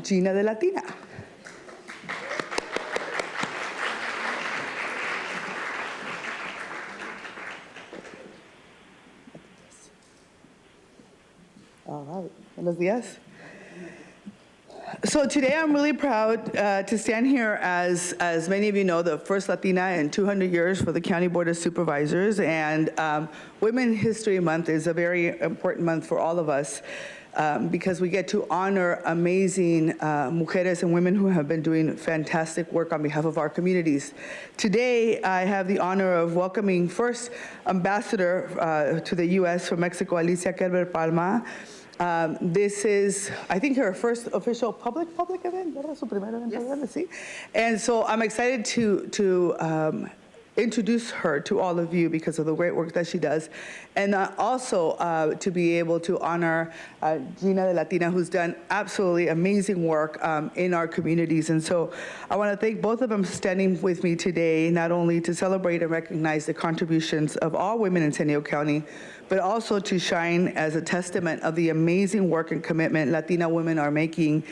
Gina de Latina. All right, buenos días. So today I'm really proud to stand here as many of you know, the first Latina in 200 years for the County Board of Supervisors. And Women's History Month is a very important month for all of us because we get to honor amazing mujeres and women who have been doing fantastic work on behalf of our communities. Today, I have the honor of welcoming first Ambassador to the U.S. from Mexico, Alicia Kerber Palma. This is, I think, her first official public event, ¿verdad? Su primer evento, yes. Sí. And so I'm excited to introduce her to all of you because of the great work that she does, and also to be able to honor Gina de Latina, who's done absolutely amazing work in our communities. And so I want to thank both of them for standing with me today, not only to celebrate and recognize the contributions of all women in San Diego County, but also to shine as a testament of the amazing work and commitment Latina women are making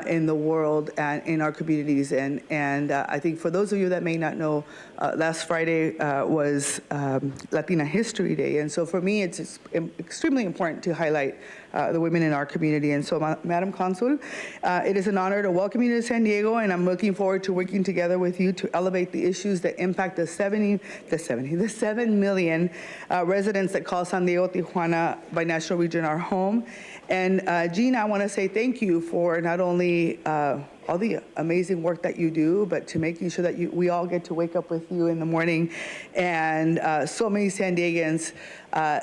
in the world and in our communities. And I think for those of you that may not know, last Friday was Latina History Day. And so for me, it's extremely important to highlight the women in our community. And so, Madam Consul, it is an honor to welcome you to San Diego, and I'm looking forward to working together with you to elevate the issues that impact the 7 million residents that call San Diego, Tijuana Binational Region our home. And Gina, I want to say thank you for not only all the amazing work that you do, but to making sure that we all get to wake up with you in the morning. And so many San Diegans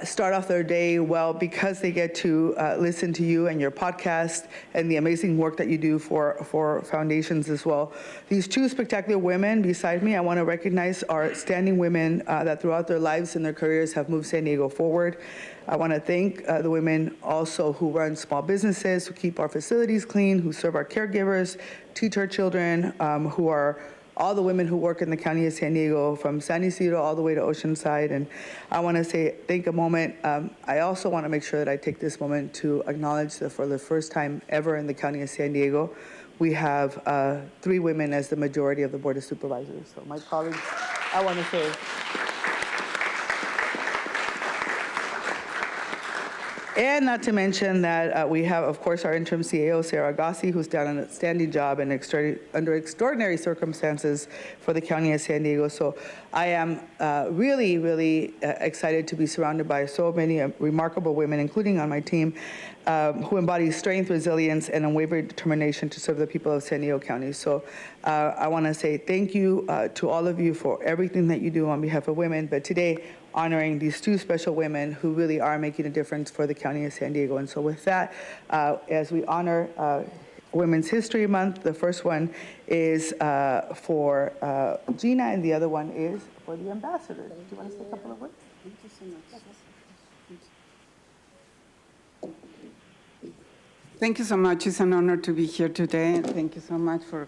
start off their day well because they get to listen to you and your podcast and the amazing work that you do for foundations as well. These two spectacular women beside me, I want to recognize are standing women that throughout their lives and their careers have moved San Diego forward. I want to thank the women also who run small businesses, who keep our facilities clean, who serve our caregivers, teach our children, who are all the women who work in the county of San Diego, from San Isidro all the way to Oceanside. And I want to take a moment. I also want to make sure that I take this moment to acknowledge that for the first time ever in the county of San Diego, we have 3 women as the majority of the Board of Supervisors. So my colleagues, I want to say, and not to mention that we have, of course, our interim CAO, Sarah Agassi, who's done an outstanding job and under extraordinary circumstances for the County of San Diego. So I am really, really excited to be surrounded by so many remarkable women, including on my team, who embody strength, resilience, and unwavering determination to serve the people of San Diego County. So I want to say thank you to all of you for everything that you do on behalf of women. But today, honoring these 2 special women who really are making a difference for the County of San Diego. And so with that, as we honor Women's History Month, the first one is for Gina, and the other one is for the ambassador. Do you want to say a couple of words? Thank you so much. Thank you so much. It's an honor to be here today. Thank you so much for,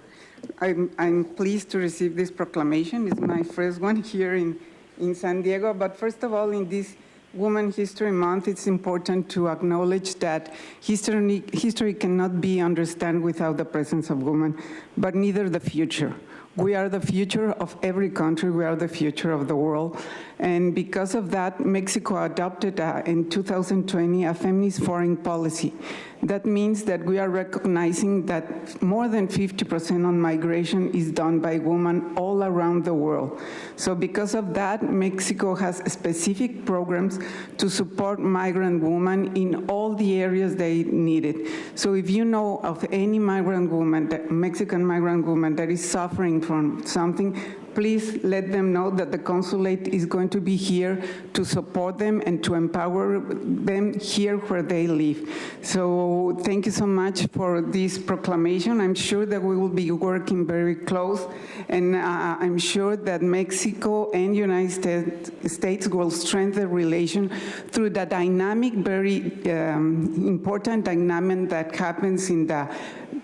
I'm pleased to receive this proclamation. It's my first one here in San Diego. But first of all, in this Women's History Month, it's important to acknowledge that history cannot be understood without the presence of women, but neither the future. We are the future of every country. We are the future of the world. And because of that, Mexico adopted in 2020 a feminist foreign policy. That means that we are recognizing that more than 50% on migration is done by women all around the world. So because of that, Mexico has specific programs to support migrant women in all the areas they need it. So if you know of any migrant woman, Mexican migrant woman that is suffering from something, please let them know that the consulate is going to be here to support them and to empower them here where they live. So thank you so much for this proclamation. I'm sure that we will be working very close, and I'm sure that Mexico and United States will strengthen the relation through the dynamic, very important dynamic that happens in the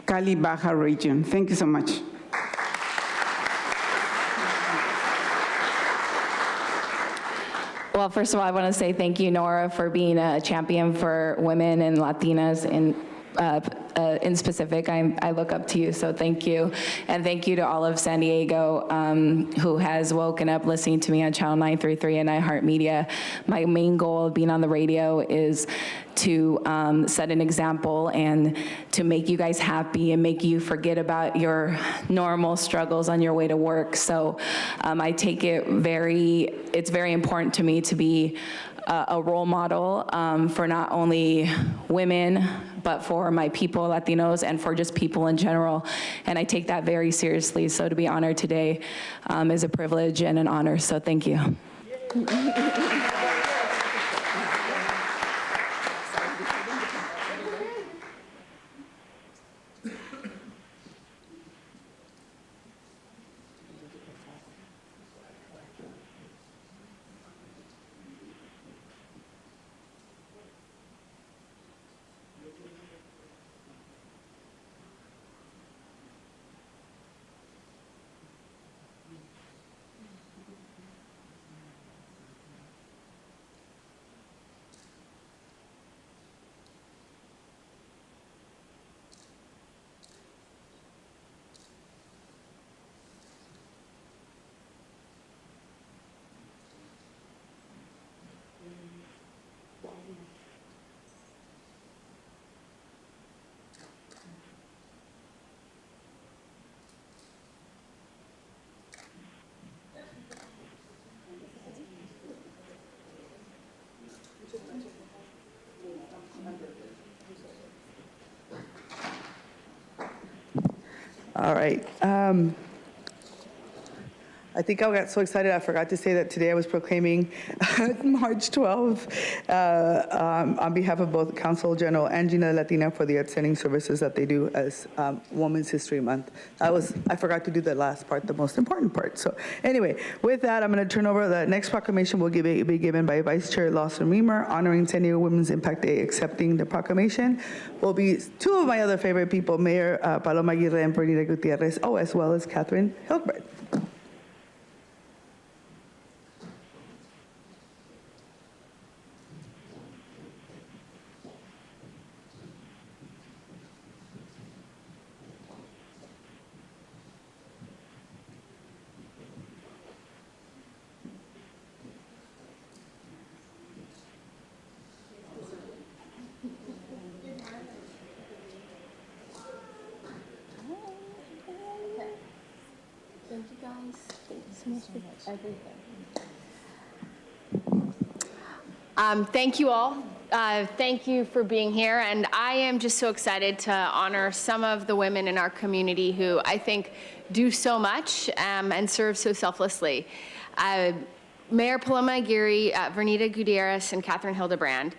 Cali-Baja region. Thank you so much. Well, first of all, I want to say thank you, Nora, for being a champion for women and Latinas in in specific, I look up to you, so thank you. And thank you to all of San Diego who has woken up listening to me on Channel 933 and iHeartMedia. My main goal of being on the radio is to set an example and to make you guys happy and make you forget about your normal struggles on your way to work. So I take it it's very important to me to be a role model for not only women, but for my people, Latinos, and for just people in general. And I take that very seriously. So to be honored today is a privilege and an honor. So thank you. All right. I think I got so excited I forgot to say that today I was proclaiming March 12th on behalf of both Council General and Gina Latina for the outstanding services that they do as Women's History Month. I forgot to do the last part, the most important part. So anyway, with that, I'm going to turn over. The next proclamation will be given by Vice Chair Lawson Reamer, honoring San Diego Women's Impact Day. Accepting the proclamation will be two of my other favorite people, Mayor Paloma Aguirre and Bernita Gutierrez, as well as Catherine Hildebrandt. Thank you guys. Thank you so much for everything. Thank you all. Thank you for being here. And I am just so excited to honor some of the women in our community who I think do so much and serve so selflessly. Mayor Paloma Aguirre, Vernita Gutierrez, and Catherine Hildebrandt,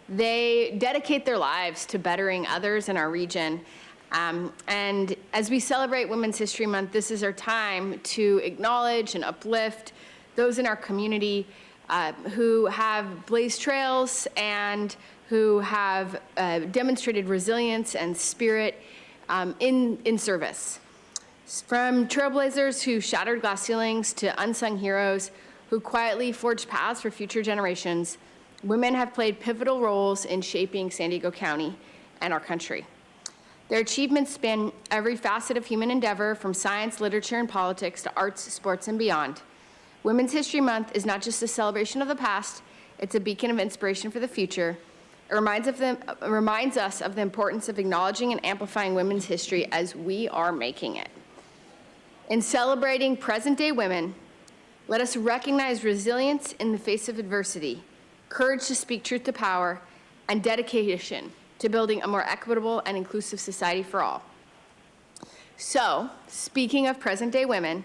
they dedicate their lives to bettering others in our region. And as we celebrate Women's History Month, this is our time to acknowledge and uplift those in our community who have blazed trails and who have demonstrated resilience and spirit in service. From trailblazers who shattered glass ceilings to unsung heroes who quietly forged paths for future generations, women have played pivotal roles in shaping San Diego County and our country. Their achievements span every facet of human endeavor, from science, literature, and politics to arts, sports, and beyond. Women's History Month is not just a celebration of the past, it's a beacon of inspiration for the future. It reminds us of the importance of acknowledging and amplifying women's history as we are making it. In celebrating present-day women, let us recognize resilience in the face of adversity, courage to speak truth to power, and dedication to building a more equitable and inclusive society for all. So, speaking of present-day women,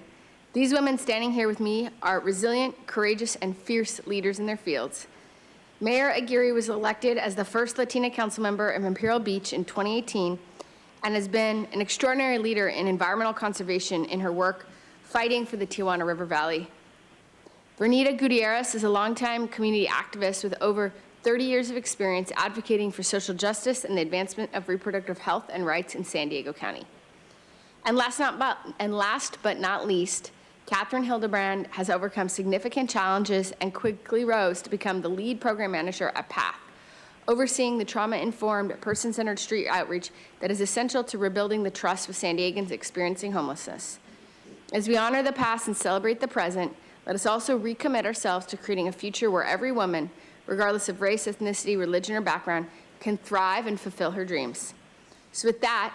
these women standing here with me are resilient, courageous, and fierce leaders in their fields. Mayor Aguirre was elected as the first Latina council member of Imperial Beach in 2018 and has been an extraordinary leader in environmental conservation in her work fighting for the Tijuana River Valley. Vernita Gutierrez is a longtime community activist with over 30 years of experience advocating for social justice and the advancement of reproductive health and rights in San Diego County. And last but not least, Catherine Hildebrandt has overcome significant challenges and quickly rose to become the lead program manager at PATH, overseeing the trauma-informed, person-centered street outreach that is essential to rebuilding the trust with San Diegans experiencing homelessness. As we honor the past and celebrate the present, let us also recommit ourselves to creating a future where every woman, regardless of race, ethnicity, religion, or background, can thrive and fulfill her dreams. So with that,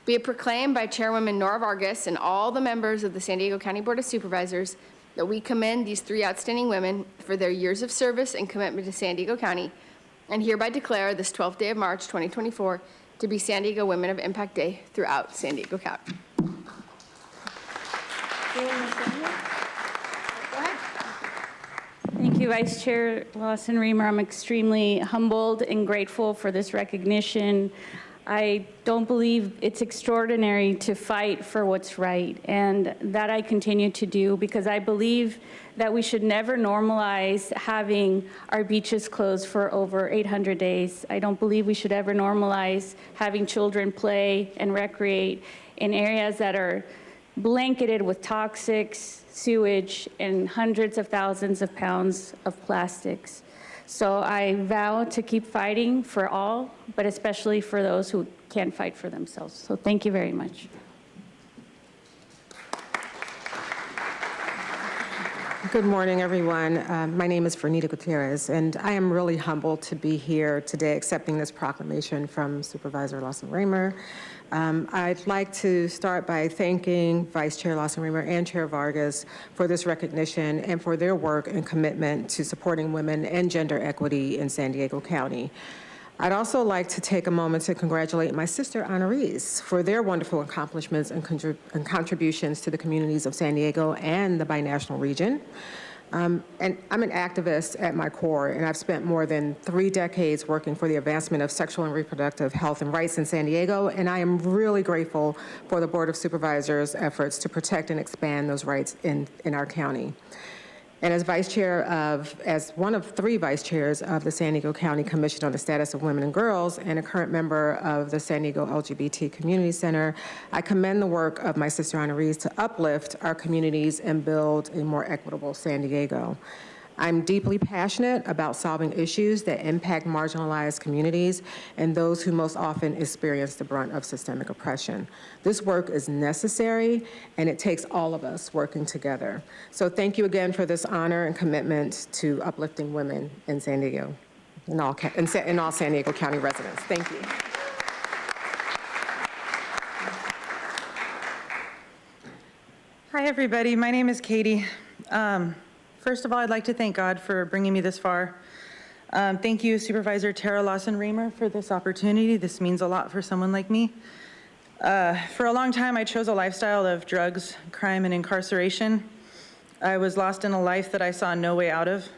be it proclaimed by Chairwoman Nora Vargas and all the members of the San Diego County Board of Supervisors that we commend these 3 outstanding women for their years of service and commitment to San Diego County, and hereby declare this 12th day of March 2024 to be San Diego Women of Impact Day throughout San Diego County. Thank you, Vice Chair Lawson-Remer. I'm extremely humbled and grateful for this recognition. I don't believe it's extraordinary to fight for what's right, and that I continue to do because I believe that we should never normalize having our beaches closed for over 800 days. I don't believe we should ever normalize having children play and recreate in areas that are blanketed with toxics, sewage, and hundreds of thousands of pounds of plastics. So I vow to keep fighting for all, but especially for those who can't fight for themselves. So thank you very much. Good morning, everyone. My name is Vernita Gutierrez, and I am really humbled to be here today accepting this proclamation from Supervisor Lawson-Remer. I'd like to start by thanking Vice Chair Lawson-Remer and Chair Vargas for this recognition and for their work and commitment to supporting women and gender equity in San Diego County. I'd also like to take a moment to congratulate my sister honorees for their wonderful accomplishments and contributions to the communities of San Diego and the binational region. And I'm an activist at my core, and I've spent more than 3 decades working for the advancement of sexual and reproductive health and rights in San Diego, and I am really grateful for the Board of Supervisors' efforts to protect and expand those rights in our county. And as one of 3 vice chairs of the San Diego County Commission on the Status of Women and Girls and a current member of the San Diego LGBT Community Center, I commend the work of my sister honorees to uplift our communities and build a more equitable San Diego. I'm deeply passionate about solving issues that impact marginalized communities and those who most often experience the brunt of systemic oppression. This work is necessary, and it takes all of us working together. So thank you again for this honor and commitment to uplifting women in San Diego, and all San Diego County residents. Thank you. Hi, everybody. My name is Katie. First of all, I'd like to thank God for bringing me this far. Thank you, Supervisor Tara Lawson-Remer, for this opportunity. This means a lot for someone like me. For a long time, I chose a lifestyle of drugs, crime, and incarceration. I was lost in a life that I saw no way out of.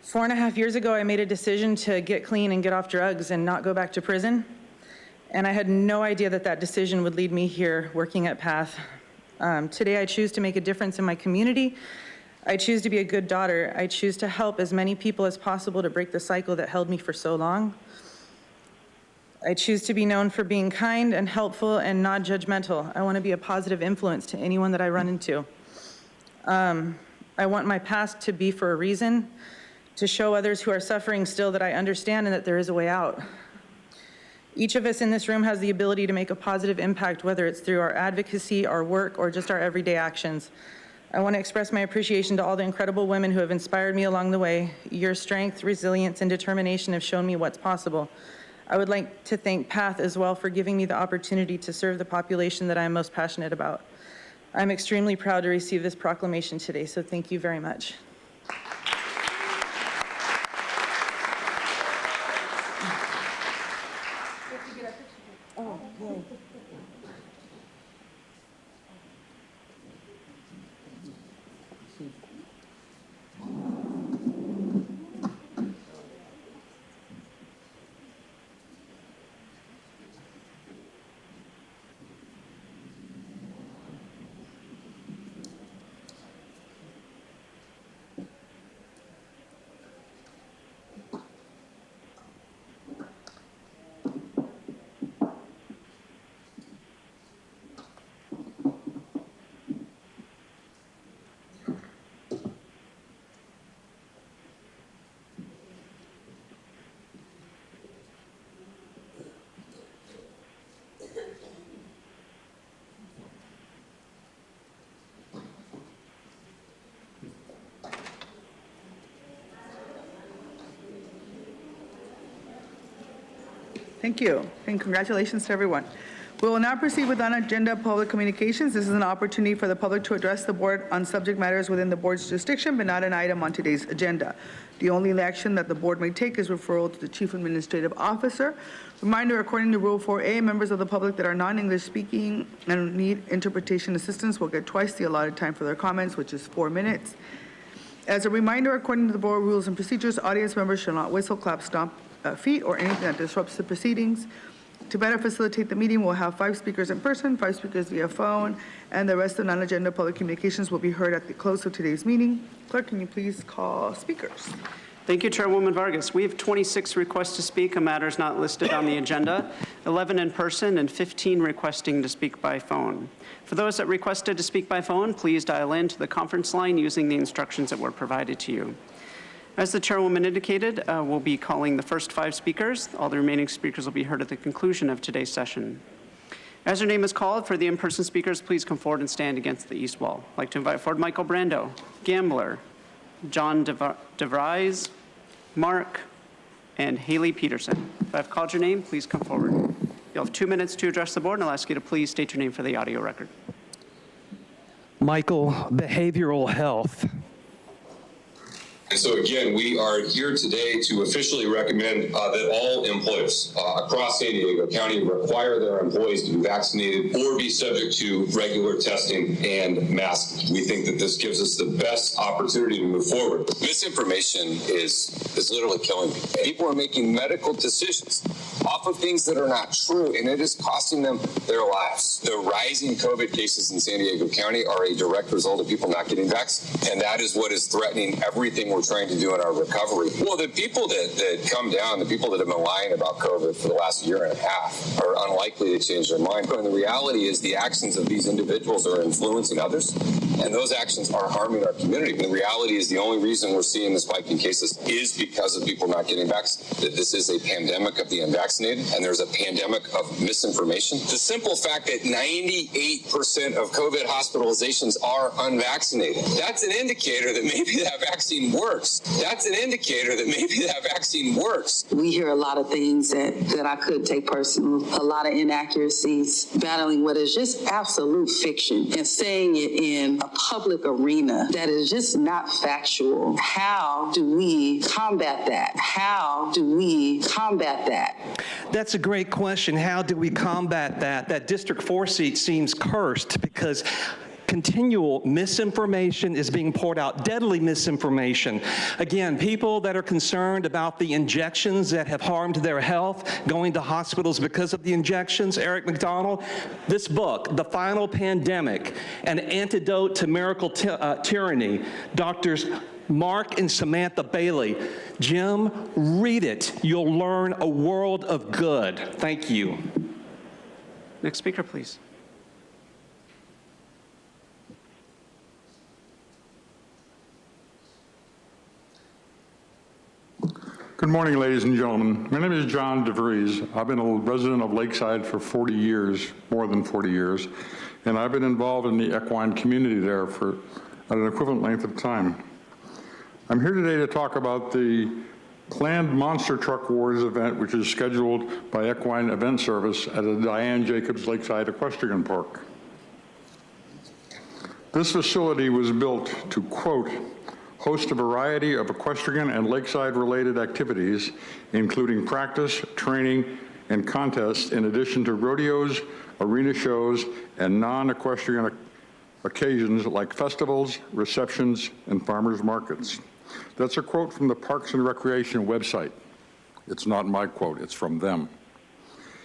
4.5 years ago, I made a decision to get clean and get off drugs and not go back to prison. And I had no idea that that decision would lead me here working at PATH. Today, I choose to make a difference in my community. I choose to be a good daughter. I choose to help as many people as possible to break the cycle that held me for so long. I choose to be known for being kind and helpful and not judgmental. I want to be a positive influence to anyone that I run into. I want my past to be for a reason, to show others who are suffering still that I understand and that there is a way out. Each of us in this room has the ability to make a positive impact, whether it's through our advocacy, our work, or just our everyday actions. I want to express my appreciation to all the incredible women who have inspired me along the way. Your strength, resilience, and determination have shown me what's possible. I would like to thank PATH as well for giving me the opportunity to serve the population that I am most passionate about. I'm extremely proud to receive this proclamation today, so thank you very much. Thank you, and congratulations to everyone. We will now proceed with on-agenda public communications. This is an opportunity for the public to address the board on subject matters within the board's jurisdiction, but not an item on today's agenda. The only action that the board may take is referral to the Chief Administrative Officer. Reminder, according to Rule 4A, members of the public that are non-English speaking and need interpretation assistance will get twice the allotted time for their comments, which is 4 minutes. As a reminder, according to the board rules and procedures, audience members shall not whistle, clap, stomp feet, or anything that disrupts the proceedings. To better facilitate the meeting, we'll have 5 speakers in person, 5 speakers via phone, and the rest of non-agenda public communications will be heard at the close of today's meeting. Clerk, can you please call speakers? Thank you, Chairwoman Vargas. We have 26 requests to speak on matters not listed on the agenda, 11 in person, and 15 requesting to speak by phone. For those that requested to speak by phone, please dial in to the conference line using the instructions that were provided to you. As the chairwoman indicated, we'll be calling the first 5 speakers. All the remaining speakers will be heard at the conclusion of today's session. As your name is called, for the in-person speakers, please come forward and stand against the east wall. I'd like to invite forward Michael Brando, Gambler, John DeVries, Mark, and Haley Peterson. If I've called your name, please come forward. You'll have 2 minutes to address the board, and I'll ask you to please state your name for the audio record. Michael, Behavioral Health. And so again, we are here today to officially recommend that all employers across San Diego County require their employees to be vaccinated or be subject to regular testing and masking. We think that this gives us the best opportunity to move forward. Misinformation is literally killing people. People are making medical decisions off of things that are not true, and it is costing them their lives. The rising COVID cases in San Diego County are a direct result of people not getting vaccinated, and that is what is threatening everything we're trying to do in our recovery. Well, the people that come down, the people that have been lying about COVID for the last year and a half are unlikely to change their mind. But the reality is the actions of these individuals are influencing others, and those actions are harming our community. And the reality is the only reason we're seeing the spike in cases is because of people not getting vaccinated. That this is a pandemic of the unvaccinated, and there's a pandemic of misinformation. The simple fact that 98% of COVID hospitalizations are unvaccinated, that's an indicator that maybe that vaccine works. That's an indicator that maybe that vaccine works. We hear a lot of things that I could take personal, a lot of inaccuracies, battling what is just absolute fiction and saying it in a public arena that is just not factual. How do we combat that? How do we combat that? That's a great question. How do we combat that? That District 4 seat seems cursed because continual misinformation is being poured out, deadly misinformation. Again, people that are concerned about the injections that have harmed their health, going to hospitals because of the injections. Eric McDonald, this book, The Final Pandemic, An Antidote to Miracle Tyranny, Doctors Mark and Samantha Bailey. Jim, read it. You'll learn a world of good. Thank you. Next speaker, please. Good morning, ladies and gentlemen. My name is John DeVries. I've been a resident of Lakeside for 40 years, more than 40 years, and I've been involved in the equine community there for an equivalent length of time. I'm here today to talk about the planned Monster Truck Wars event, which is scheduled by Equine Event Service at the Diane Jacobs Lakeside Equestrian Park. This facility was built to, quote, host a variety of equestrian and lakeside-related activities, including practice, training, and contests, in addition to rodeos, arena shows, and non-equestrian occasions like festivals, receptions, and farmers markets. That's a quote from the Parks and Recreation website. It's not my quote, it's from them.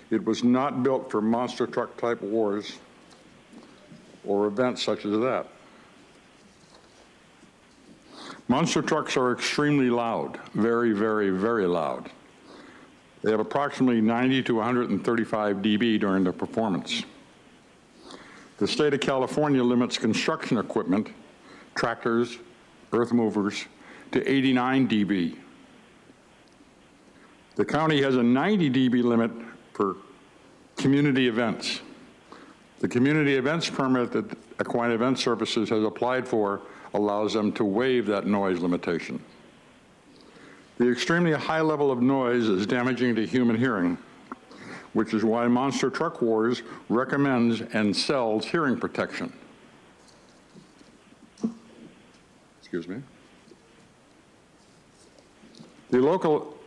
It was not built for monster truck type wars or events such as that. Monster trucks are extremely loud, very, very, very loud. They have approximately 90 to 135 dB during the performance. The state of California limits construction equipment, tractors, earth movers, to 89 dB. The county has a 90 dB limit for community events. The community events permit that Equine Event Services has applied for allows them to waive that noise limitation. The extremely high level of noise is damaging to human hearing. which is why Monster Truck Wars recommends and sells hearing protection. Excuse me. The local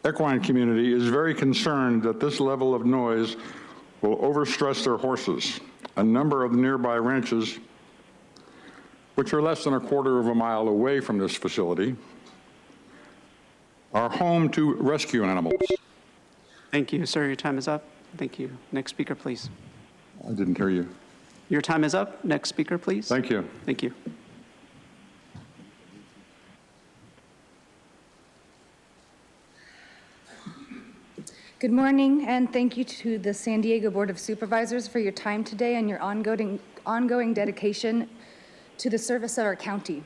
equine community is very concerned that this level of noise will overstress their horses. A number of nearby ranches, which are less than a quarter of a mile away from this facility, are home to rescue animals. Thank you, sir. Your time is up. Thank you. Next speaker, please. I didn't hear you. Your time is up. Next speaker, please. Thank you. Thank you. Good morning, and thank you to the San Diego Board of Supervisors for your time today and your ongoing dedication to the service of our county.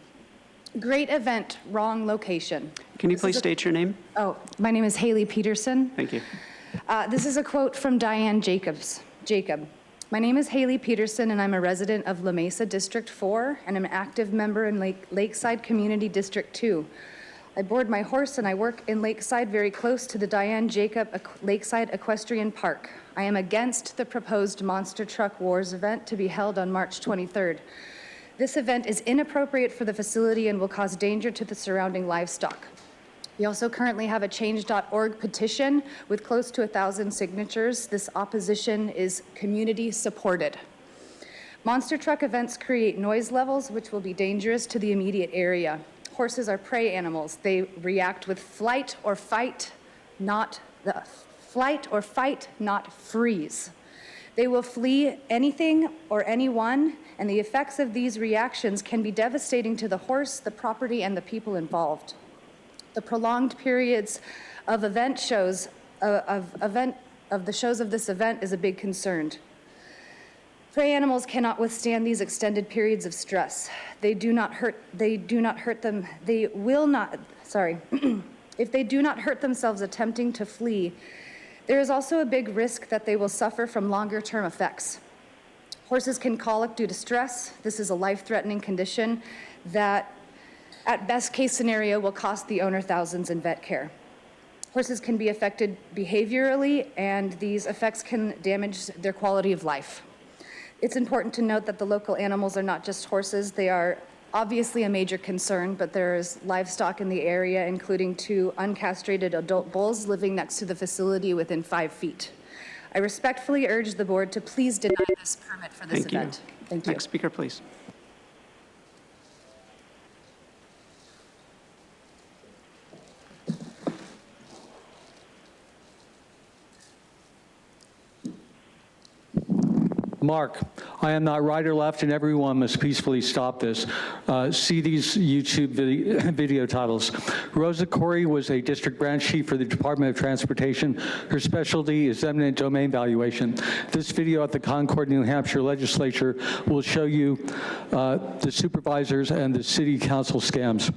Great event, wrong location. Can you please state your name? Oh, my name is Haley Peterson. Thank you. This is a quote from Diane Jacob. My name is Haley Peterson, and I'm a resident of La Mesa District 4, and I'm an active member in Lakeside Community District 2. I board my horse and I work in Lakeside, very close to the Diane Jacob Lakeside Equestrian Park. I am against the proposed Monster Truck Wars event to be held on March 23rd. This event is inappropriate for the facility and will cause danger to the surrounding livestock. We also currently have a change.org petition with close to 1,000 signatures. This opposition is community supported. Monster truck events create noise levels which will be dangerous to the immediate area. Horses are prey animals. They react with flight or fight, not freeze. They will flee anything or anyone, and the effects of these reactions can be devastating to the horse, the property, and the people involved. The prolonged periods of the shows of this event is a big concern. Prey animals cannot withstand these extended periods of stress. If they do not hurt themselves attempting to flee, there is also a big risk that they will suffer from longer-term effects. Horses can colic due to stress. This is a life-threatening condition that, at best case scenario, will cost the owner thousands in vet care. Horses can be affected behaviorally, and these effects can damage their quality of life. It's important to note that the local animals are not just horses. They are obviously a major concern, but there is livestock in the area, including 2 uncastrated adult bulls living next to the facility within 5 feet. I respectfully urge the board to please deny this permit for this event. Thank you. Next speaker, please. Mark, I am not right or left, and everyone must peacefully stop this. See these YouTube video titles. Rosa Corey was a district branch chief for the Department of Transportation. Her specialty is eminent domain valuation. This video at the Concord, New Hampshire legislature will show you the supervisors and the city council scams.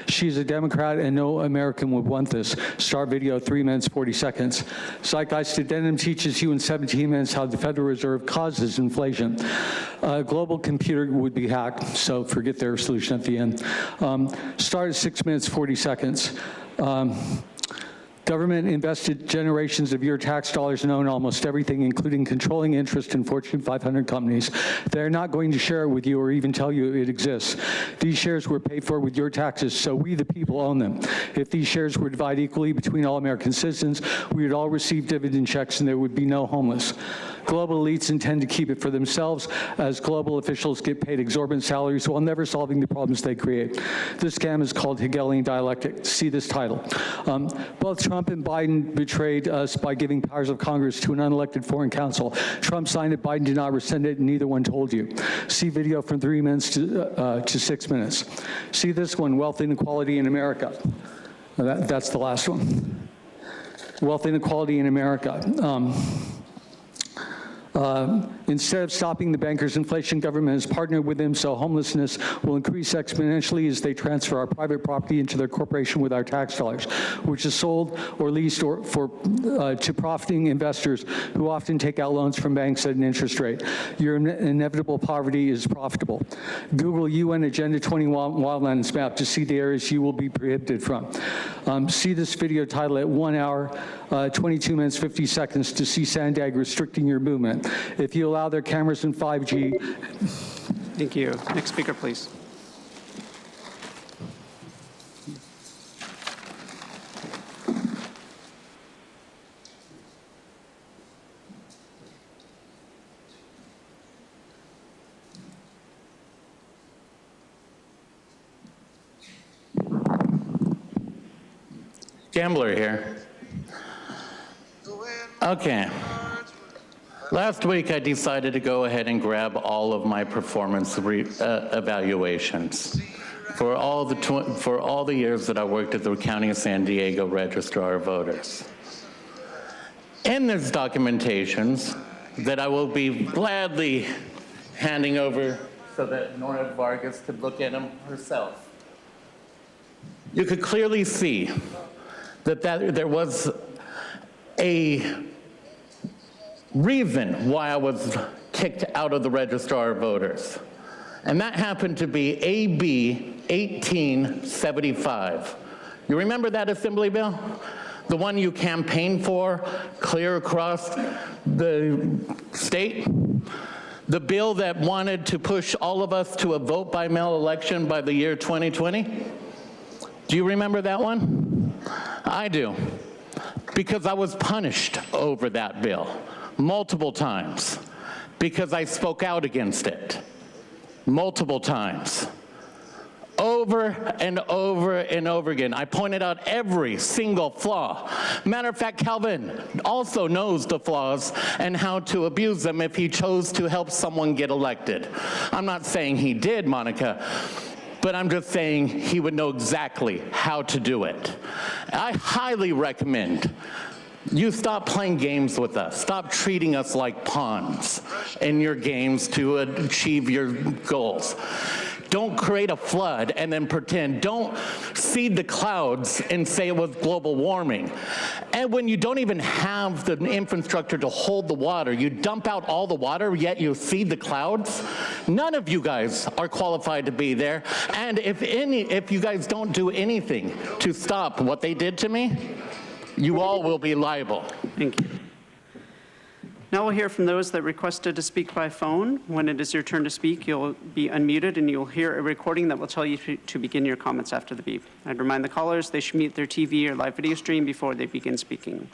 She's a Democrat, and no American would want this. Start video, 3 minutes, 40 seconds. Zeitgeist Addendum teaches you in 17 minutes how the Federal Reserve causes inflation. A global computer would be hacked, so forget their solution at the end. Start at 6 minutes, 40 seconds. Government invested generations of your tax dollars and own almost everything, including controlling interest in Fortune 500 companies. They're not going to share it with you or even tell you it exists. These shares were paid for with your taxes, so we, the people, own them. If these shares were divided equally between all American citizens, we would all receive dividend checks and there would be no homeless. Global elites intend to keep it for themselves as global officials get paid exorbitant salaries while never solving the problems they create. This scam is called Hegelian dialectic. See this title. Both Trump and Biden betrayed us by giving powers of Congress to an unelected foreign counsel. Trump signed it, Biden did not rescind it, and neither one told you. See video from 3 minutes to 6 minutes. See this one, wealth inequality in America. That's the last one. Wealth inequality in America. Instead of stopping the bankers' inflation, government has partnered with them so homelessness will increase exponentially as they transfer our private property into their corporation with our tax dollars, which is sold or leased to profiting investors who often take out loans from banks at an interest rate. Your inevitable poverty is profitable. Google UN Agenda 21 wildlands map to see the areas you will be prohibited from. See this video title at 1 hour, 22 minutes, 50 seconds to see Sandag restricting your movement. If you allow their cameras and 5G. Thank you. Next speaker, please. Gambler here. Okay. Last week, I decided to go ahead and grab all of my performance evaluations for all the years that I worked at the County of San Diego Registrar of Voters. In these documentations that I will be gladly handing over so that Nora Vargas could look at them herself, you could clearly see that there was a reason why I was kicked out of the Registrar of Voters. And that happened to be AB 1875. You remember that assembly bill? The one you campaigned for clear across the state? The bill that wanted to push all of us to a vote by mail election by the year 2020? Do you remember that one? I do, because I was punished over that bill multiple times because I spoke out against it multiple times, over and over and over again. I pointed out every single flaw. Matter of fact, Calvin also knows the flaws and how to abuse them if he chose to help someone get elected. I'm not saying he did, Monica, but I'm just saying he would know exactly how to do it. I highly recommend you stop playing games with us. Stop treating us like pawns in your games to achieve your goals. Don't create a flood and then pretend. Don't seed the clouds and say it was global warming. And when you don't even have the infrastructure to hold the water, you dump out all the water, yet you seed the clouds. None of you guys are qualified to be there. And if you guys don't do anything to stop what they did to me, you all will be liable. Thank you. Now we'll hear from those that requested to speak by phone. When it is your turn to speak, you'll be unmuted and you'll hear a recording that will tell you to begin your comments after the beep. I'd remind the callers they should mute their TV or live video stream before they begin speaking.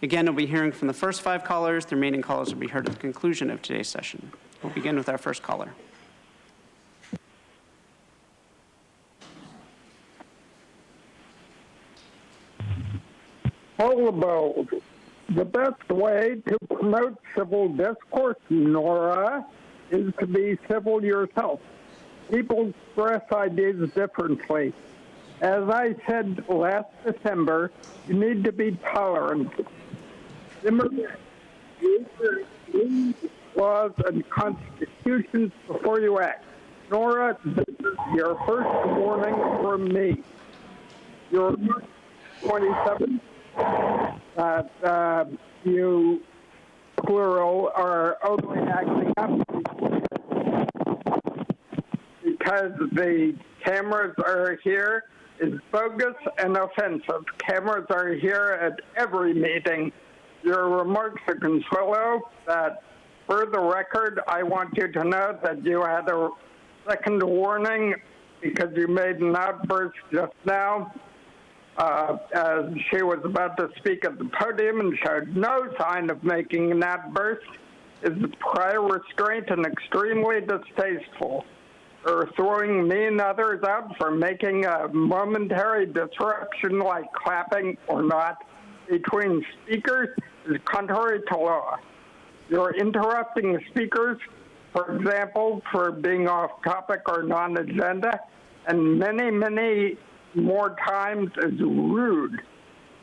Again, we'll be hearing from the first 5 callers. The remaining callers will be heard at the conclusion of today's session. We'll begin with our first caller. All about the best way to promote civil discourse, Nora, is to be civil yourself. People express ideas differently. As I said last December, you need to be tolerant. Laws and constitutions before you act. Nora, this is your first warning from me. You're 27. You, plural, are only acting up because the cameras are here is bogus and offensive. Cameras are here at every meeting. Your remarks are consuelo. That, for the record, I want you to know that you had a second warning because you made an outburst just now. As she was about to speak at the podium and showed no sign of making an outburst, is prior restraint and extremely distasteful. Or throwing me and others out for making a momentary disruption like clapping or not between speakers is contrary to law. You're interrupting speakers, for example, for being off topic or non-agenda, and many, many more times is rude.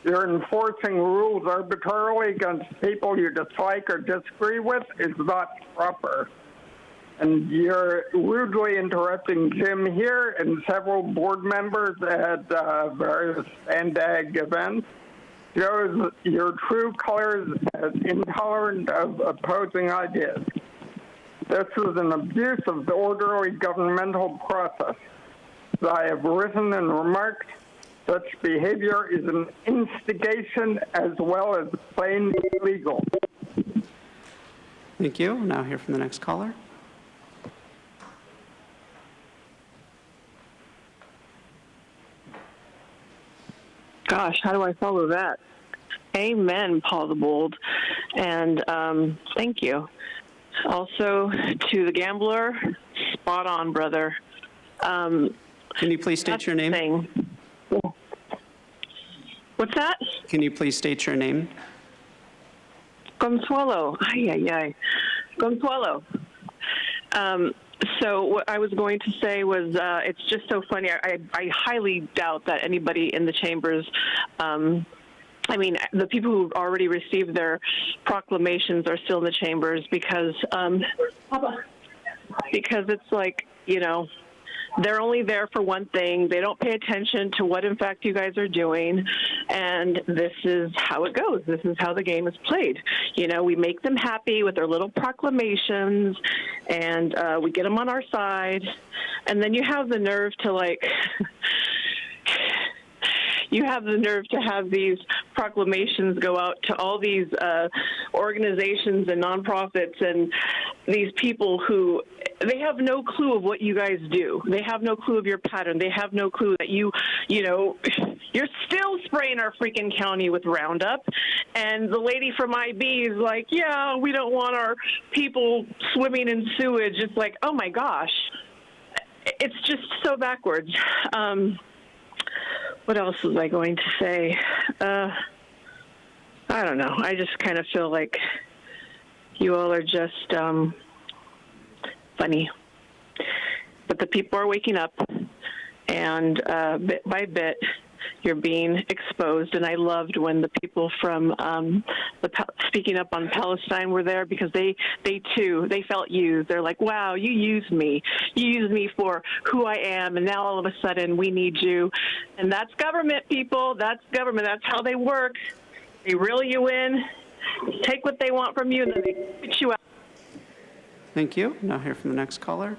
You're enforcing rules arbitrarily against people you dislike or disagree with is not proper. And you're rudely interrupting Jim here and several board members at various SANDAG events. Shows your true colors as intolerant of opposing ideas. This is an abuse of the orderly governmental process. As I have written and remarked, such behavior is an instigation as well as plain illegal. Thank you. We'll now hear from the next caller. Gosh, how do I follow that? Amen, Paul the Bold. And thank you. Also, to the gambler, spot on, brother. Can you please state your name? What's that? Can you please state your name? Consuelo. Ay, ay, ay. Consuelo. So what I was going to say was it's just so funny. I highly doubt that anybody in the chambers, I mean, the people who've already received their proclamations are still in the chambers because it's like, you know, they're only there for one thing. They don't pay attention to what, in fact, you guys are doing. And this is how it goes. This is how the game is played. You know, we make them happy with their little proclamations, and we get them on our side. And then you have the nerve to, like, you have the nerve to have these proclamations go out to all these organizations and nonprofits and these people who, they have no clue of what you guys do. They have no clue of your pattern. They have no clue that you know, you're still spraying our freaking county with Roundup. And the lady from IB is like, yeah, we don't want our people swimming in sewage. It's like, oh my gosh. It's just so backwards. What else was I going to say? I don't know. I just kind of feel like you all are just funny. But the people are waking up, and bit by bit, you're being exposed. And I loved when the people from Speaking Up on Palestine were there, because they too, they felt used. They're like, wow, you used me. You used me for who I am, and now all of a sudden we need you. And that's government, people. That's government. That's how they work. They reel you in, take what they want from you, and then they spit you out. Thank you. Now hear from the next caller.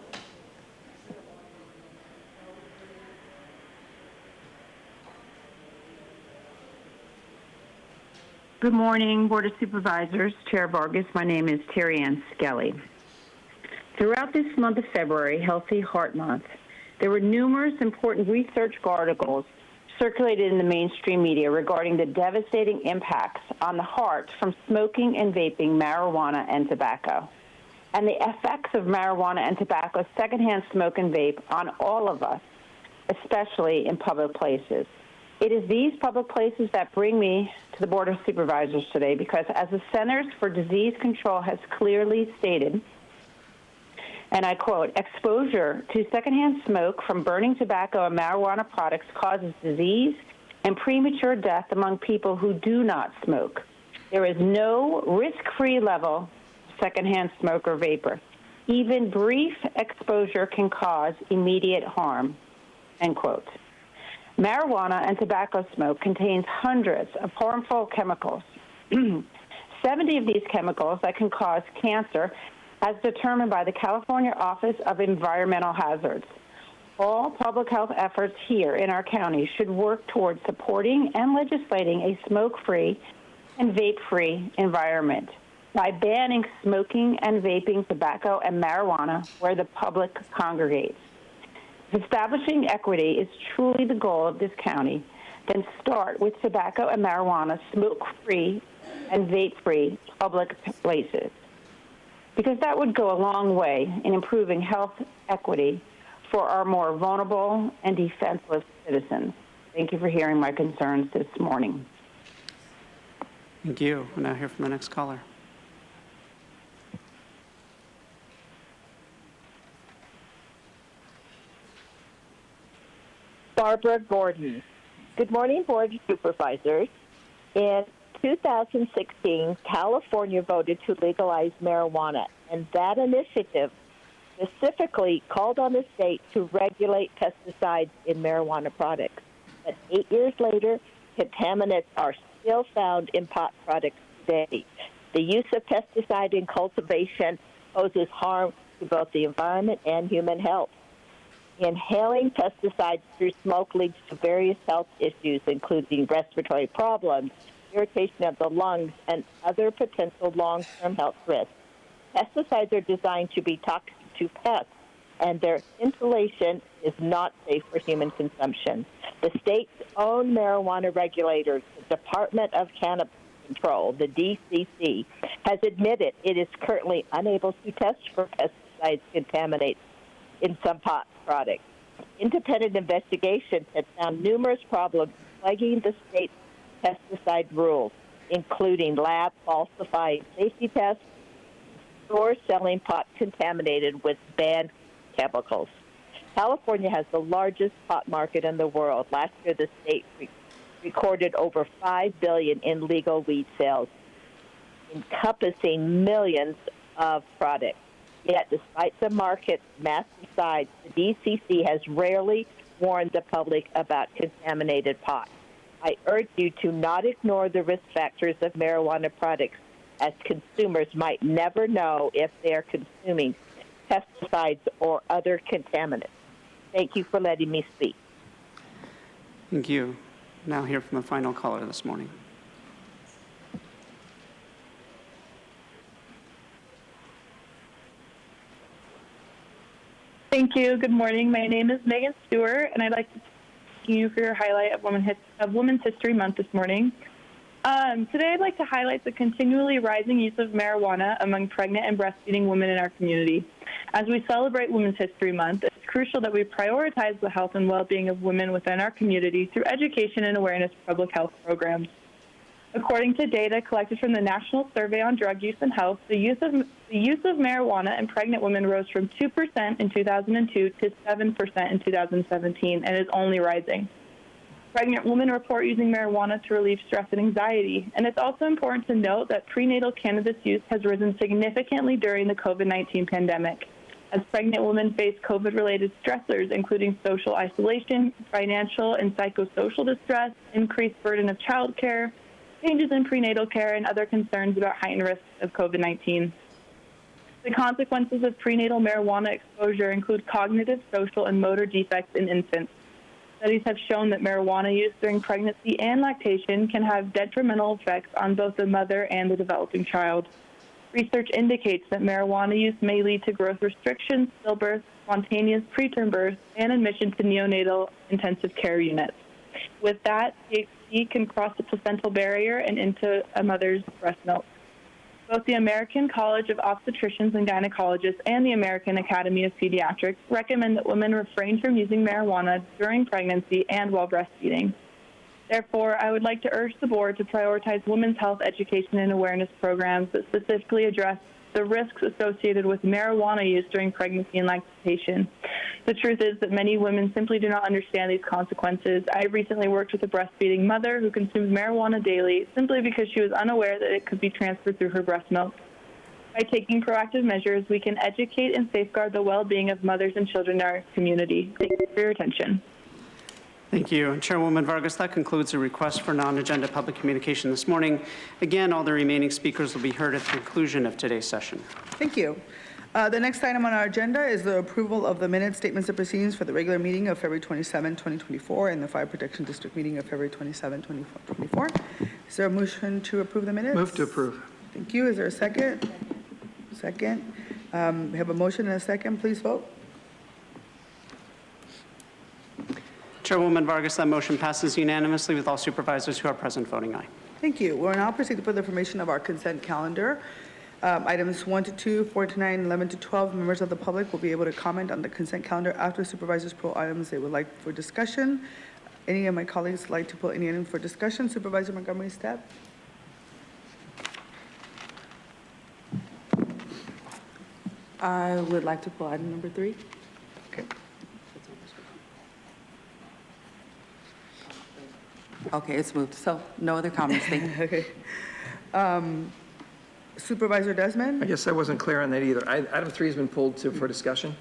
Good morning, Board of Supervisors, Chair Vargas. My name is Terry Ann Skelly. Throughout this month of February, Healthy Heart Month, there were numerous important research articles circulated in the mainstream media regarding the devastating impacts on the heart from smoking and vaping marijuana and tobacco, and the effects of marijuana and tobacco, secondhand smoke and vape on all of us, especially in public places. It is these public places that bring me to the Board of Supervisors today, because as the Centers for Disease Control has clearly stated, and I quote, exposure to secondhand smoke from burning tobacco and marijuana products causes disease and premature death among people who do not smoke. There is no risk-free level of secondhand smoke or vapor. Even brief exposure can cause immediate harm, end quote. Marijuana and tobacco smoke contains hundreds of harmful chemicals. 70 of these chemicals that can cause cancer, as determined by the California Office of Environmental Hazards. All public health efforts here in our county should work towards supporting and legislating a smoke-free and vape-free environment by banning smoking and vaping tobacco and marijuana where the public congregates. If establishing equity is truly the goal of this county, then start with tobacco and marijuana smoke-free and vape-free public places, because that would go a long way in improving health equity for our more vulnerable and defenseless citizens. Thank you for hearing my concerns this morning. Thank you. We'll now hear from the next caller. Barbara Gordon. Good morning, Board of Supervisors. In 2016, California voted to legalize marijuana, and that initiative specifically called on the state to regulate pesticides in marijuana products. But 8 years later, contaminants are still found in pot products today. The use of pesticide in cultivation poses harm to both the environment and human health. Inhaling pesticides through smoke leads to various health issues, including respiratory problems, irritation of the lungs, and other potential long-term health risks. Pesticides are designed to be toxic to pests, and their inhalation is not safe for human consumption. The state's own marijuana regulators, the Department of Cannabis Control, the DCC, has admitted it is currently unable to test for pesticides contaminated in some pot products. Independent investigations have found numerous problems plaguing the state's pesticide rules, including lab falsifying safety tests, stores selling pot contaminated with banned chemicals. California has the largest pot market in the world. Last year, the state recorded over $5 billion in legal weed sales, encompassing millions of products. Yet, despite the market's massive size, the DCC has rarely warned the public about contaminated pot. I urge you to not ignore the risk factors of marijuana products, as consumers might never know if they are consuming pesticides or other contaminants. Thank you for letting me speak. Thank you. Now hear from the final caller this morning. Thank you. Good morning. My name is Megan Stewart, and I'd like to thank you for your highlight of Women's History Month this morning. Today, I'd like to highlight the continually rising use of marijuana among pregnant and breastfeeding women in our community. As we celebrate Women's History Month, it's crucial that we prioritize the health and well-being of women within our community through education and awareness public health programs. According to data collected from the National Survey on Drug Use and Health, the use of marijuana in pregnant women rose from 2% in 2002 to 7% in 2017 and is only rising. Pregnant women report using marijuana to relieve stress and anxiety, and it's also important to note that prenatal cannabis use has risen significantly during the COVID-19 pandemic, as pregnant women face COVID-related stressors, including social isolation, financial and psychosocial distress, increased burden of childcare, changes in prenatal care, and other concerns about heightened risks of COVID-19. The consequences of prenatal marijuana exposure include cognitive, social, and motor defects in infants. Studies have shown that marijuana use during pregnancy and lactation can have detrimental effects on both the mother and the developing child. Research indicates that marijuana use may lead to growth restrictions, stillbirth, spontaneous preterm birth, and admission to neonatal intensive care units. With that, THC can cross the placental barrier and into a mother's breast milk. Both the American College of Obstetricians and Gynecologists and the American Academy of Pediatrics recommend that women refrain from using marijuana during pregnancy and while breastfeeding. Therefore, I would like to urge the board to prioritize women's health education and awareness programs that specifically address the risks associated with marijuana use during pregnancy and lactation. The truth is that many women simply do not understand these consequences. I recently worked with a breastfeeding mother who consumes marijuana daily simply because she was unaware that it could be transferred through her breast milk. By taking proactive measures, we can educate and safeguard the well-being of mothers and children in our community. Thank you for your attention. Thank you. Chairwoman Vargas, that concludes the request for non-agenda public communication this morning. Again, all the remaining speakers will be heard at the conclusion of today's session. Thank you. The next item on our agenda is the approval of the minutes, statements, and proceedings for the regular meeting of February 27, 2024, and the Fire Protection District meeting of February 27, 2024. Is there a motion to approve the minutes? Move to approve. Thank you. Is there a second? Second. We have a motion and a second. Please vote. Chairwoman Vargas, that motion passes unanimously with all supervisors who are present voting aye. Thank you. We'll now proceed to the information of our consent calendar. Items 1 to 2, 4 to 9, 11 to 12. Members of the public will be able to comment on the consent calendar after supervisors pull items they would like for discussion. Any of my colleagues like to pull any item for discussion? Supervisor Montgomery Stepp. I would like to pull item number 3. Okay. Okay, it's moved. So no other comments. Thank you. Okay. Supervisor Desmond? I guess I wasn't clear on that either. Item 3 has been pulled for discussion.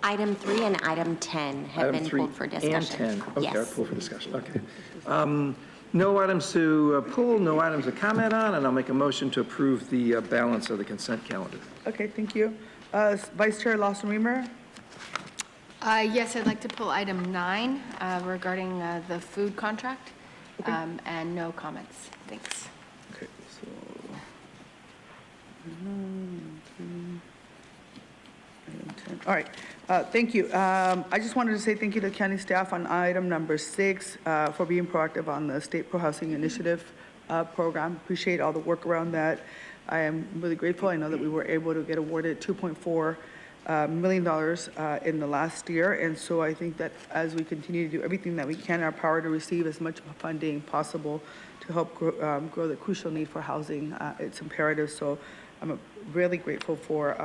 Item 3 and item 10 have been pulled for discussion. And 10. Okay, Yes. pulled for discussion. Okay. No items to pull, no items to comment on, and I'll make a motion to approve the balance of the consent calendar. Okay, thank you. Vice Chair Lawson Remer? Yes, I'd like to pull item 9 regarding the food contract, and no comments. Thanks. Okay, so. All right, thank you. I just wanted to say thank you to county staff on item number 6 for being proactive on the State Pro-Housing Initiative program. Appreciate all the work around that. I am really grateful. I know that we were able to get awarded $2.4 million in the last year, and so I think that as we continue to do everything that we can in our power to receive as much funding possible to help grow the crucial need for housing, it's imperative. So I'm really grateful for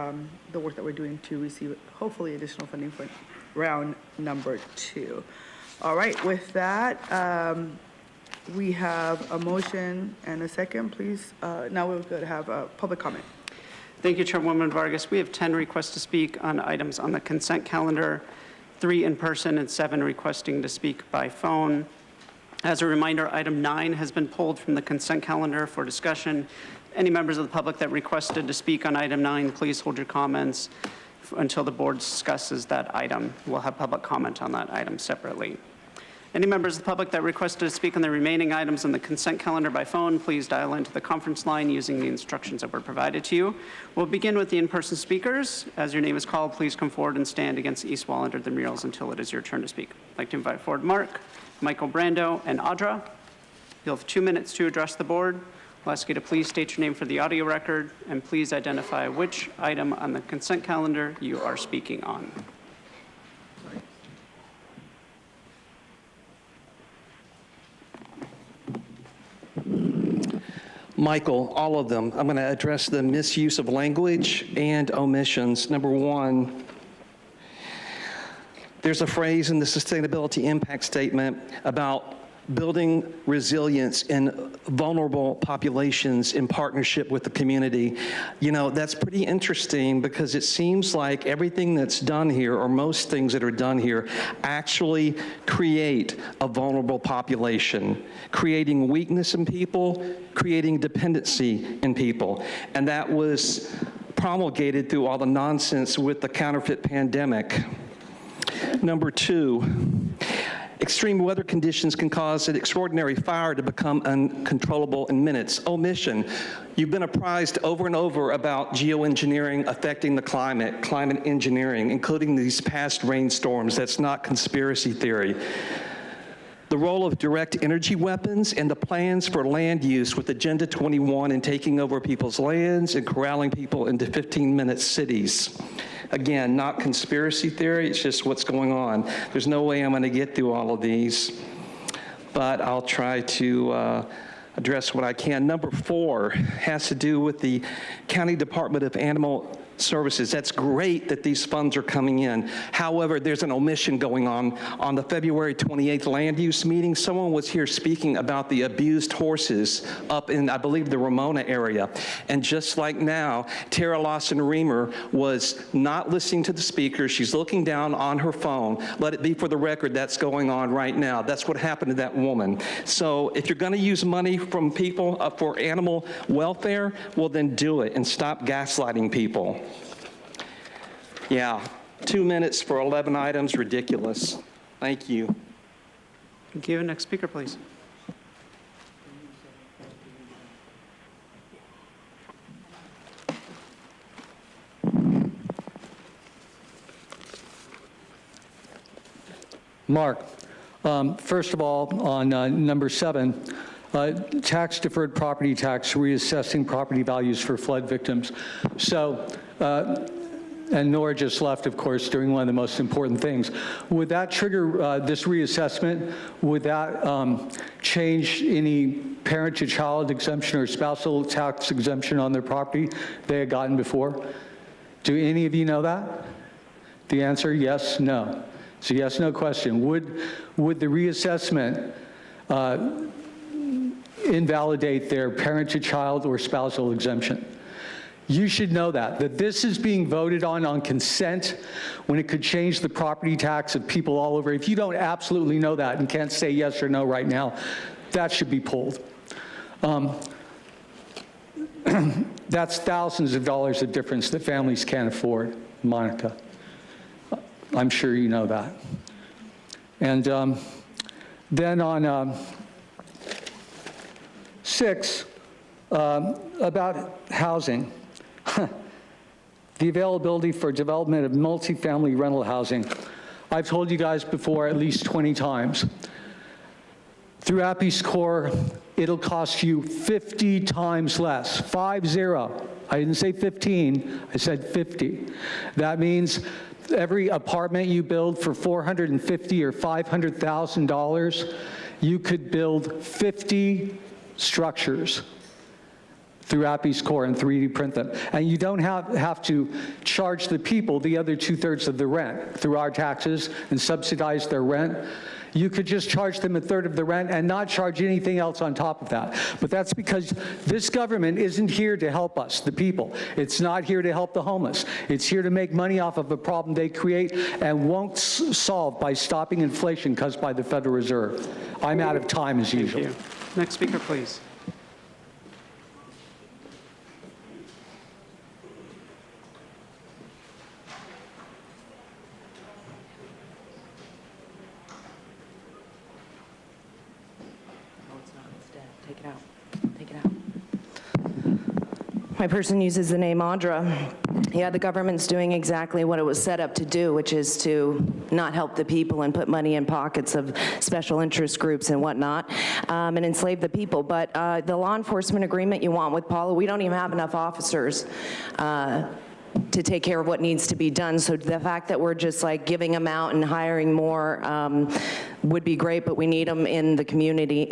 the work that we're doing to receive hopefully additional funding for round number 2. All right, with that, we have a motion and a second, please. Now we're going to have a public comment. Thank you, Chairwoman Vargas. We have 10 requests to speak on items on the consent calendar, 3 in person and 7 requesting to speak by phone. As a reminder, item 9 has been pulled from the consent calendar for discussion. Any members of the public that requested to speak on item 9, please hold your comments until the board discusses that item. We'll have public comment on that item separately. Any members of the public that requested to speak on the remaining items on the consent calendar by phone, please dial into the conference line using the instructions that were provided to you. We'll begin with the in-person speakers. As your name is called, please come forward and stand against the east wall under the murals until it is your turn to speak. I'd like to invite forward Mark, Michael Brando, and Audra. You'll have 2 minutes to address the board. I'll ask you to please state your name for the audio record, and please identify which item on the consent calendar you are speaking on. Michael, all of them. I'm going to address the misuse of language and omissions. Number 1, there's a phrase in the sustainability impact statement about building resilience in vulnerable populations in partnership with the community. You know, that's pretty interesting because it seems like everything that's done here, or most things that are done here, actually create a vulnerable population, creating weakness in people, creating dependency in people. And that was promulgated through all the nonsense with the counterfeit pandemic. Number 2, extreme weather conditions can cause an extraordinary fire to become uncontrollable in minutes. Omission. You've been apprised over and over about geoengineering affecting the climate, climate engineering, including these past rainstorms. That's not conspiracy theory. The role of direct energy weapons and the plans for land use with Agenda 21 and taking over people's lands and corralling people into 15-minute cities. Again, not conspiracy theory, it's just what's going on. There's no way I'm going to get through all of these, but I'll try to address what I can. Number 4 has to do with the County Department of Animal Services. That's great that these funds are coming in. However, there's an omission going on. On the February 28th land use meeting, someone was here speaking about the abused horses up in, I believe, the Ramona area. And just like now, Tara Lawson-Remer was not listening to the speaker. She's looking down on her phone. Let it be for the record, that's going on right now. That's what happened to that woman. So if you're going to use money from people for animal welfare, well, then do it and stop gaslighting people. Yeah, 2 minutes for 11 items, ridiculous. Thank you. Thank you. Next speaker, please. Mark, first of all, on number 7, tax deferred property tax, reassessing property values for flood victims. So, and Nora just left, of course, doing one of the most important things. Would that trigger this reassessment? Would that change any parent-to-child exemption or spousal tax exemption on their property they had gotten before? Do any of you know that? The answer, yes, no. So yes, no question. Would the reassessment invalidate their parent-to-child or spousal exemption. You should know that this is being voted on consent when it could change the property tax of people all over. If you don't absolutely know that and can't say yes or no right now, that should be pulled. That's thousands of dollars of difference that families can't afford, Monica. I'm sure you know that. And then on 6, about housing. The availability for development of multifamily rental housing. I've told you guys before at least 20 times. Through Peace Corps, it'll cost you 50 times less, 50. I didn't say 15, I said 50. That means every apartment you build for $450,000 or $500,000, you could build 50 structures through Peace Corps and 3D print them. And you don't have to charge the people the other 2/3 of the rent through our taxes and subsidize their rent. You could just charge them 1/3 of the rent and not charge anything else on top of that. But that's because this government isn't here to help us, the people. It's not here to help the homeless. It's here to make money off of a problem they create and won't solve by stopping inflation caused by the Federal Reserve. I'm out of time as usual. Thank you. Next speaker, please. Take it out. Take it out. My person uses the name Audra. Yeah, the government's doing exactly what it was set up to do, which is to not help the people and put money in pockets of special interest groups and whatnot, and enslave the people. But the law enforcement agreement you want with Paula, we don't even have enough officers to take care of what needs to be done. So the fact that we're just like giving them out and hiring more would be great, but we need them in the community.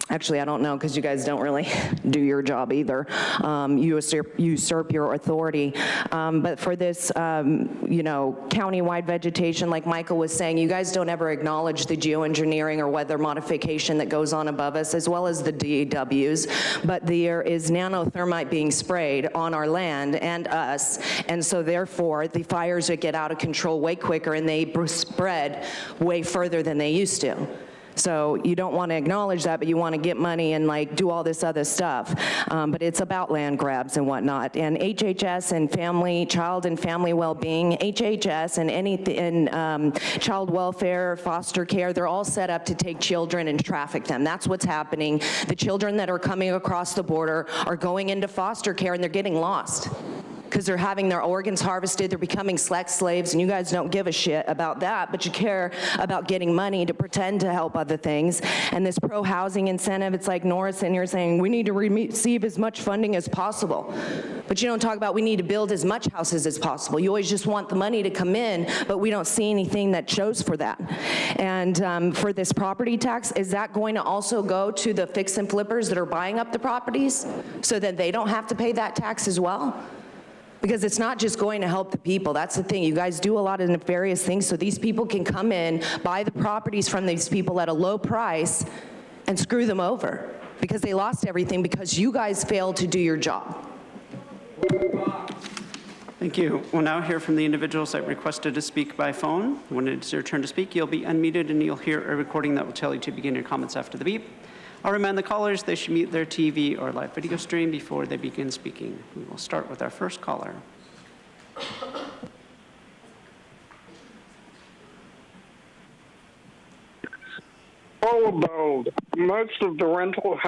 Actually, I don't know, because you guys don't really do your job either. You usurp your authority. But for this, county-wide vegetation, like Michael was saying, you guys don't ever acknowledge the geoengineering or weather modification that goes on above us, as well as the DAWs. But there is nanothermite being sprayed on our land and us, and so therefore, the fires would get out of control way quicker, and they spread way further than they used to. So you don't want to acknowledge that, but you want to get money and like do all this other stuff. But it's about land grabs and whatnot. And HHS and child and family well-being, HHS and child welfare, foster care, they're all set up to take children and traffic them. That's what's happening. The children that are coming across the border are going into foster care and they're getting lost, because they're having their organs harvested, they're becoming sex slaves, and you guys don't give a shit about that, but you care about getting money to pretend to help other things. And this pro-housing incentive, it's like Norris and you're saying, we need to receive as much funding as possible. But you don't talk about we need to build as much houses as possible. You always just want the money to come in, but we don't see anything that shows for that. And for this property tax, is that going to also go to the fix and flippers that are buying up the properties so that they don't have to pay that tax as well? Because it's not just going to help the people. That's the thing. You guys do a lot of nefarious things so these people can come in, buy the properties from these people at a low price, and screw them over because they lost everything because you guys failed to do your job. Thank you. We'll now hear from the individuals that requested to speak by phone. When it's your turn to speak, you'll be unmuted and you'll hear a recording that will tell you to begin your comments after the beep. I'll remind the callers they should mute their TV or live video stream before they begin speaking. We will start with our first caller. Bold. Most of the rental,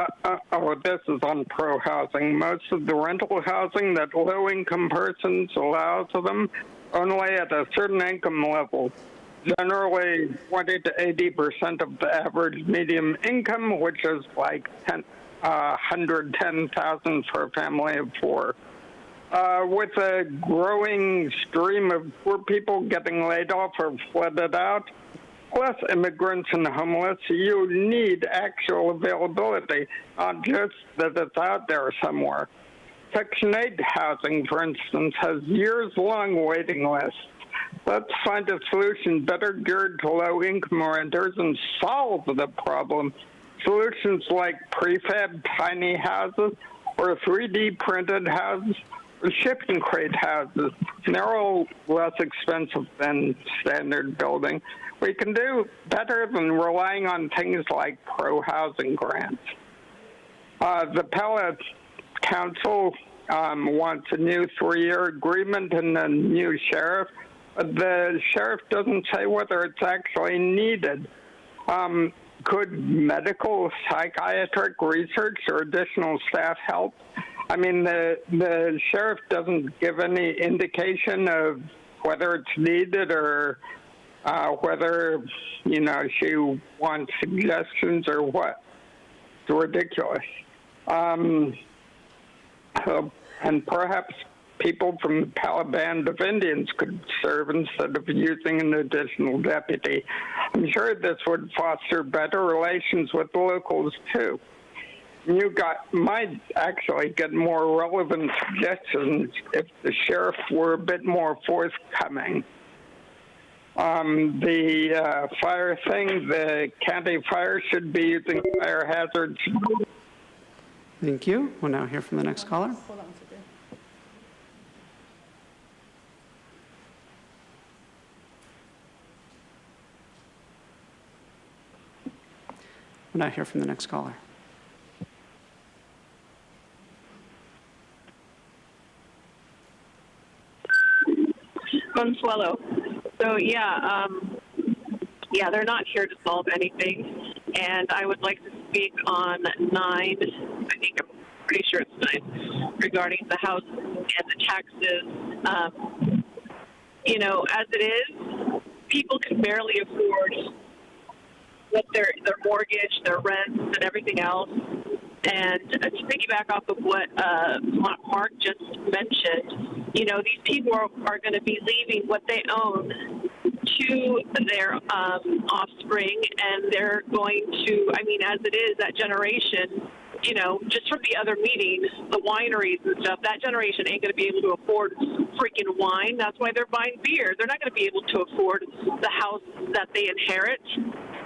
this is on pro-housing. Most of the rental housing that low-income persons allow to them only at a certain income level. Generally 20 to 80% of the average median income, which is like 110,000 for a family of 4. With a growing stream of poor people getting laid off or flooded out, plus immigrants and homeless, you need actual availability, not just that it's out there somewhere. Section 8 housing, for instance, has years-long waiting lists. Let's find a solution better geared to low-income renters and solve the problem Solutions like prefab tiny houses or 3D printed houses or shipping crate houses, and they're all less expensive than standard building. We can do better than relying on things like pro-housing grants. The Pella Council wants a new 3-year agreement and a new sheriff, but the sheriff doesn't say whether it's actually needed. Could medical psychiatric research or additional staff help? I mean, the sheriff doesn't give any indication of whether it's needed or whether, you know, she wants suggestions or what. It's ridiculous. And perhaps people from the Pala Band of Indians could serve instead of using an additional deputy. I'm sure this would foster better relations with the locals, too. You might actually get more relevant suggestions if the sheriff were a bit more forthcoming. The fire thing, the county fire should be using fire hazards. Thank you. We'll now hear from the next caller. We'll now hear from the next caller. Consuelo. So yeah, they're not here to solve anything, and I would like to speak on 9. I think I'm pretty sure it's 9 regarding the house and the taxes. You know, as it is, people can barely afford what their mortgage, their rents, and everything else. And to piggyback off of what Mark just mentioned, you know, these people are going to be leaving what they own to their offspring, and they're going to, I mean, as it is, that generation, you know, just from the other meetings, the wineries and stuff, that generation ain't going to be able to afford freaking wine. That's why they're buying beer. They're not going to be able to afford the house that they inherit.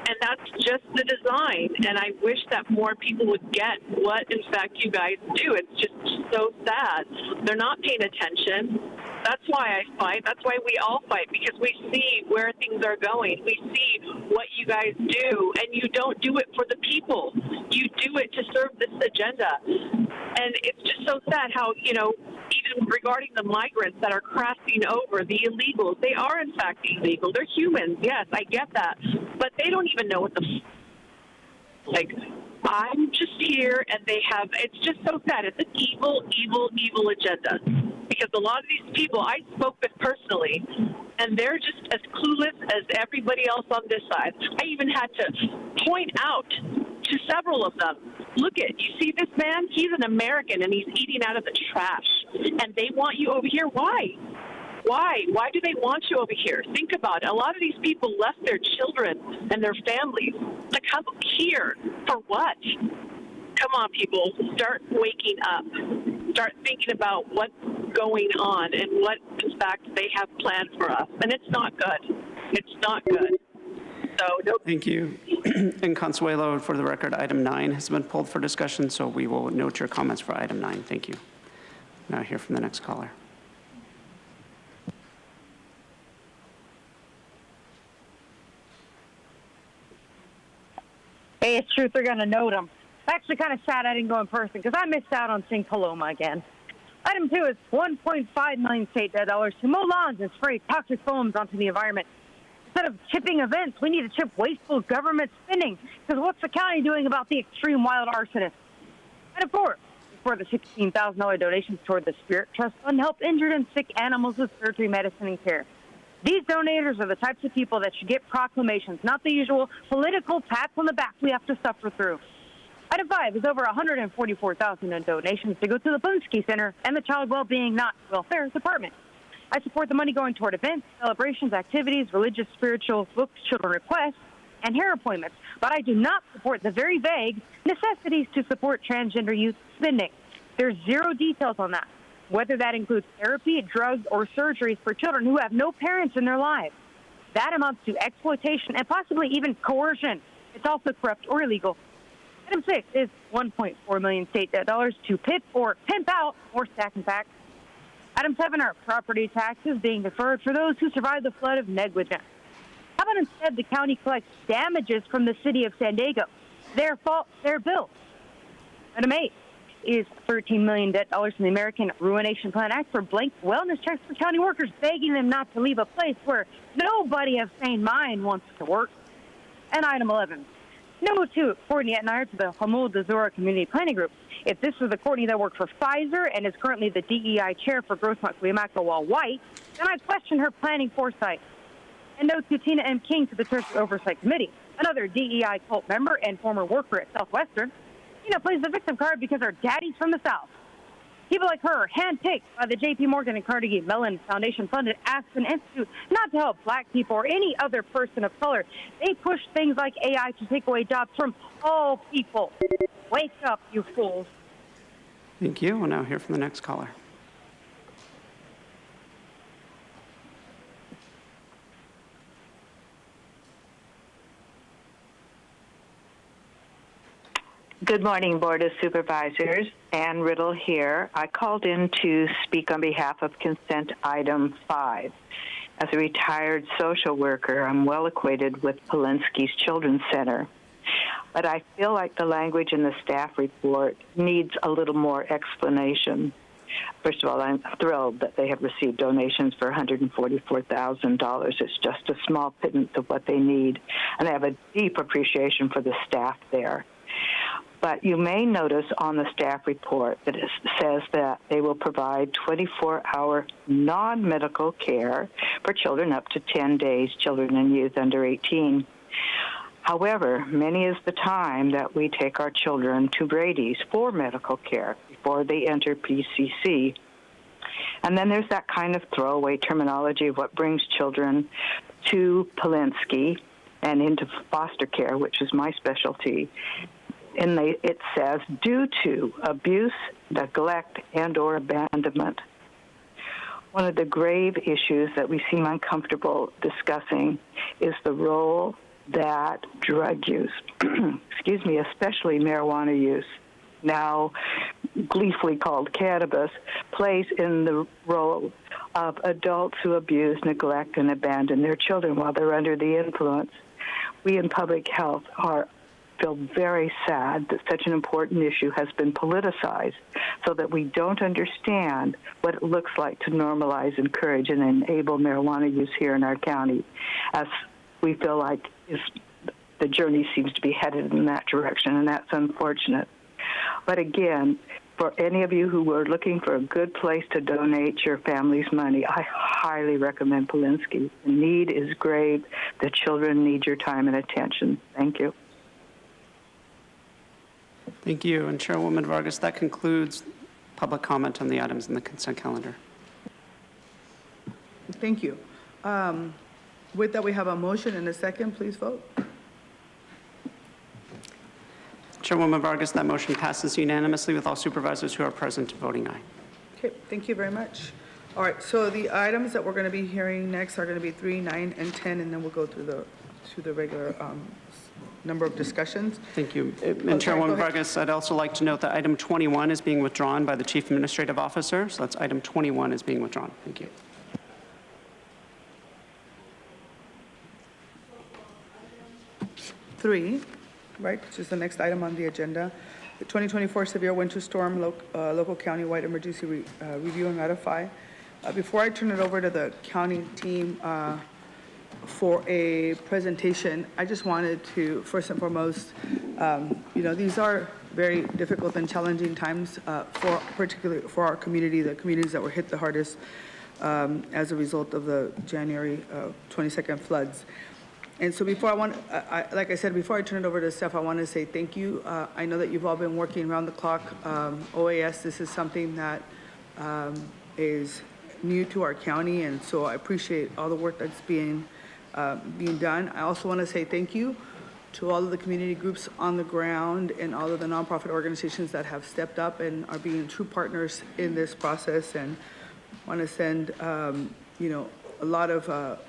And that's just the design. And I wish that more people would get what, in fact, you guys do. It's just so sad. They're not paying attention. That's why I fight. That's why we all fight, because we see where things are going. We see what you guys do, and you don't do it for the people. You do it to serve this agenda. And it's just so sad how, you know, even regarding the migrants that are crossing over, the illegals, they are in fact illegal. They're humans, yes, I get that. But they don't even know what the like, I'm just here, and they have, it's just so sad. It's an evil, evil, evil agenda. Because a lot of these people I spoke with personally, and they're just as clueless as everybody else on this side. I even had to point out to several of them, look at, you see this man? He's an American, and he's eating out of the trash. And they want you over here? Why? Why? Why do they want you over here? Think about it. A lot of these people left their children and their families to come here for what? Come on, people. Start waking up. Start thinking about what's going on and what, in fact, they have planned for us. And it's not good. It's not good. So, nope. Thank you. And Consuelo, for the record, item 9 has been pulled for discussion, so we will note your comments for item 9. Thank you. Now hear from the next caller. Hey, it's truth. They're going to note them. It's actually kind of sad I didn't go in person because I missed out on seeing Paloma again. Item 2 is $1.5 million state debt dollars to mow lawns and spray toxic foams onto the environment. Instead of chipping events, we need to chip wasteful government spending, because what's the county doing about the extreme wild arsonists? Item 4 for the $16,000 donations toward the Spirit Trust Fund to help injured and sick animals with surgery, medicine, and care. These donators are the types of people that should get proclamations, not the usual political pats on the back we have to suffer through. Item 5 is over $144,000 in donations to go to the Bunsky Center and the Child Wellbeing, not Welfare Department. I support the money going toward events, celebrations, activities, religious, spiritual, books, children requests, and hair appointments, but I do not support the very vague necessities to support transgender youth spending. There's zero details on that, whether that includes therapy, drugs, or surgeries for children who have no parents in their lives. That amounts to exploitation and possibly even coercion. It's also corrupt or illegal. Item 6 is $1.4 million state debt dollars to PIP or pimp out more stack and pack. Item 7 are property taxes being deferred for those who survived the flood of negligence. How about instead the county collects damages from the city of San Diego? Their fault, their bill. Item 8 is $13 million debt dollars from the American Ruination Plan Act for blank wellness checks for county workers, begging them not to leave a place where nobody of sane mind wants to work. And item 11, no to Courtney Etnier to the Hamul de Zora Community Planning Group. If this was the Courtney that worked for Pfizer and is currently the DEI chair for Grossmont Cuyamaca while white, then I'd question her planning foresight. And no to Tina M. King to the Church Oversight Committee, another DEI cult member and former worker at Southwestern. Tina plays the victim card because her daddy's from the South. People like her are handpicked by the J.P. Morgan and Carnegie Mellon Foundation-funded Aspen Institute not to help black people or any other person of color. They push things like AI to take away jobs from all people. Wake up, you fools. Thank you. We'll now hear from the next caller. Good morning, Board of Supervisors. Ann Riddle here. I called in to speak on behalf of consent item 5. As a retired social worker, I'm well acquainted with Polinsky's Children's Center. But I feel like the language in the staff report needs a little more explanation. First of all, I'm thrilled that they have received donations for $144,000. It's just a small pittance of what they need. And I have a deep appreciation for the staff there. But you may notice on the staff report that it says that they will provide 24-hour non-medical care for children up to 10 days, children and youth under 18. However, many is the time that we take our children to Brady's for medical care before they enter PCC. And then there's that kind of throwaway terminology of what brings children to Polinsky and into foster care, which is my specialty. And it says, due to abuse, neglect, and or abandonment. One of the grave issues that we seem uncomfortable discussing is the role that drug use, excuse me, especially marijuana use, now gleefully called cannabis, plays in the role of adults who abuse, neglect, and abandon their children while they're under the influence. We in public health feel very sad that such an important issue has been politicized so that we don't understand what it looks like to normalize, encourage, and enable marijuana use here in our county, as we feel like the journey seems to be headed in that direction, and that's unfortunate. But again, for any of you who are looking for a good place to donate your family's money, I highly recommend Polinsky. The need is grave. The children need your time and attention. Thank you. Thank you. And Chairwoman Vargas, that concludes public comment on the items in the consent calendar. Thank you. With that, we have a motion and a second. Please vote. Chairwoman Vargas, that motion passes unanimously with all supervisors who are present voting aye. Okay, thank you very much. All right, so the items that we're going to be hearing next are going to be 3, 9, and 10, and then we'll go through the regular number of discussions. Thank you. And Chairwoman Vargas, I'd also like to note that item 21 is being withdrawn by the Chief Administrative Officer, so that's item 21 is being withdrawn. Thank you. Three, right, which is the next item on the agenda. The 2024 severe winter storm local county-wide emergency review and ratify. Before I turn it over to the county team for a presentation, I just wanted to, first and foremost, these are very difficult and challenging times particularly for our community, the communities that were hit the hardest as a result of the January 22nd floods. And so before like I said, before I turn it over to Steph, I want to say thank you. I know that you've all been working around the clock. OAS, this is something that is new to our county, and so I appreciate all the work that's being done. I also want to say thank you to all of the community groups on the ground and all of the nonprofit organizations that have stepped up and are being true partners in this process, and want to send a lot of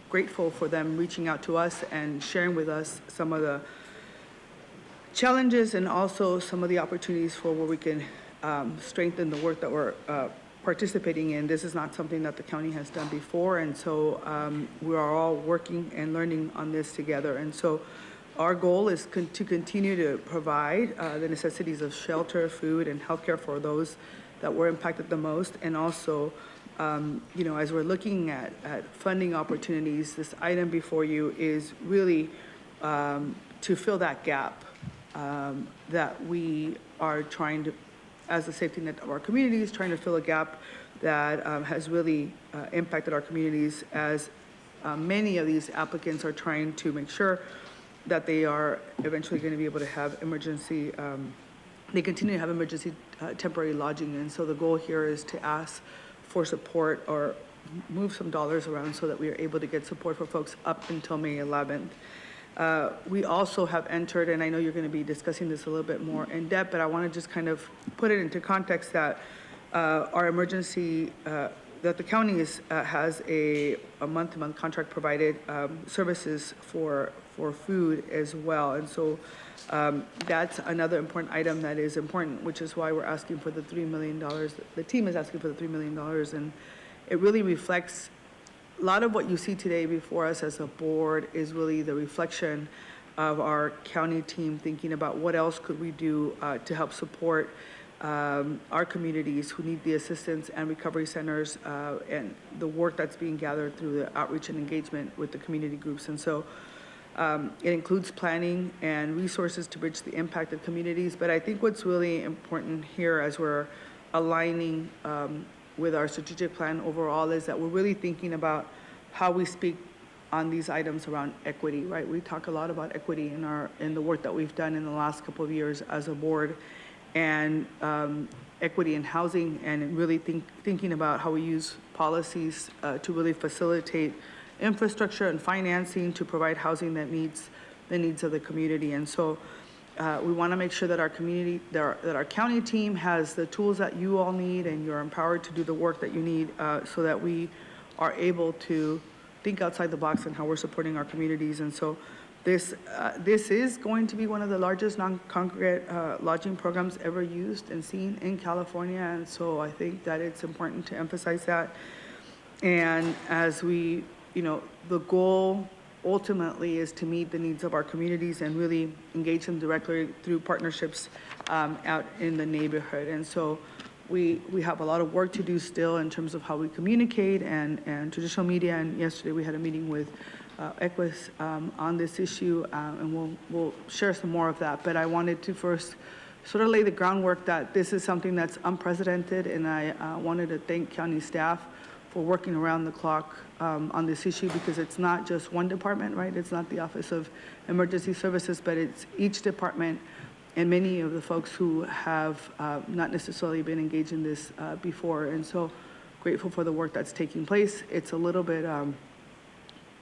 grateful for them reaching out to us and sharing with us some of the challenges and also some of the opportunities for where we can strengthen the work that we're participating in. This is not something that the county has done before, and so we are all working and learning on this together. And so our goal is to continue to provide the necessities of shelter, food, and healthcare for those that were impacted the most. And also, as we're looking at funding opportunities, this item before you is really to fill that gap that we are trying to, as a safety net of our communities, trying to fill a gap that has really impacted our communities, as many of these applicants are trying to make sure that they are eventually going to be able to have emergency, they continue to have emergency temporary lodging. And so the goal here is to ask for support or move some dollars around so that we are able to get support for folks up until May 11th. We also have entered, and I know you're going to be discussing this a little bit more in depth, but I want to just kind of put it into context that our emergency, that the county has a month-to-month contract provided services for food as well. And so that's another important item that is important, which is why we're asking for the $3 million. The team is asking for the $3 million, and it really reflects a lot of what you see today before us as a board is really the reflection of our county team thinking about what else could we do to help support our communities who need the assistance, and recovery centers and the work that's being gathered through the outreach and engagement with the community groups. And so it includes planning and resources to bridge the impacted communities. But I think what's really important here as we're aligning with our strategic plan overall is that we're really thinking about how we speak on these items around equity, right? We talk a lot about equity in the work that we've done in the last couple of years as a board, and equity in housing, and really thinking about how we use policies to really facilitate infrastructure and financing to provide housing that meets the needs of the community. And so we want to make sure that our community, that our county team has the tools that you all need, and you're empowered to do the work that you need, so that we are able to think outside the box and how we're supporting our communities. And so this is going to be one of the largest non-congregate lodging programs ever used and seen in California. And so I think that it's important to emphasize that. And as we, the goal ultimately is to meet the needs of our communities and really engage them directly through partnerships out in the neighborhood. And so we have a lot of work to do still in terms of how we communicate and traditional media. And yesterday we had a meeting with Equus on this issue, and we'll share some more of that. But I wanted to first sort of lay the groundwork that this is something that's unprecedented, and I wanted to thank county staff for working around the clock on this issue, because it's not just one department, right? It's not the Office of Emergency Services, but it's each department and many of the folks who have not necessarily been engaged in this before. And so grateful for the work that's taking place. It's a little bit,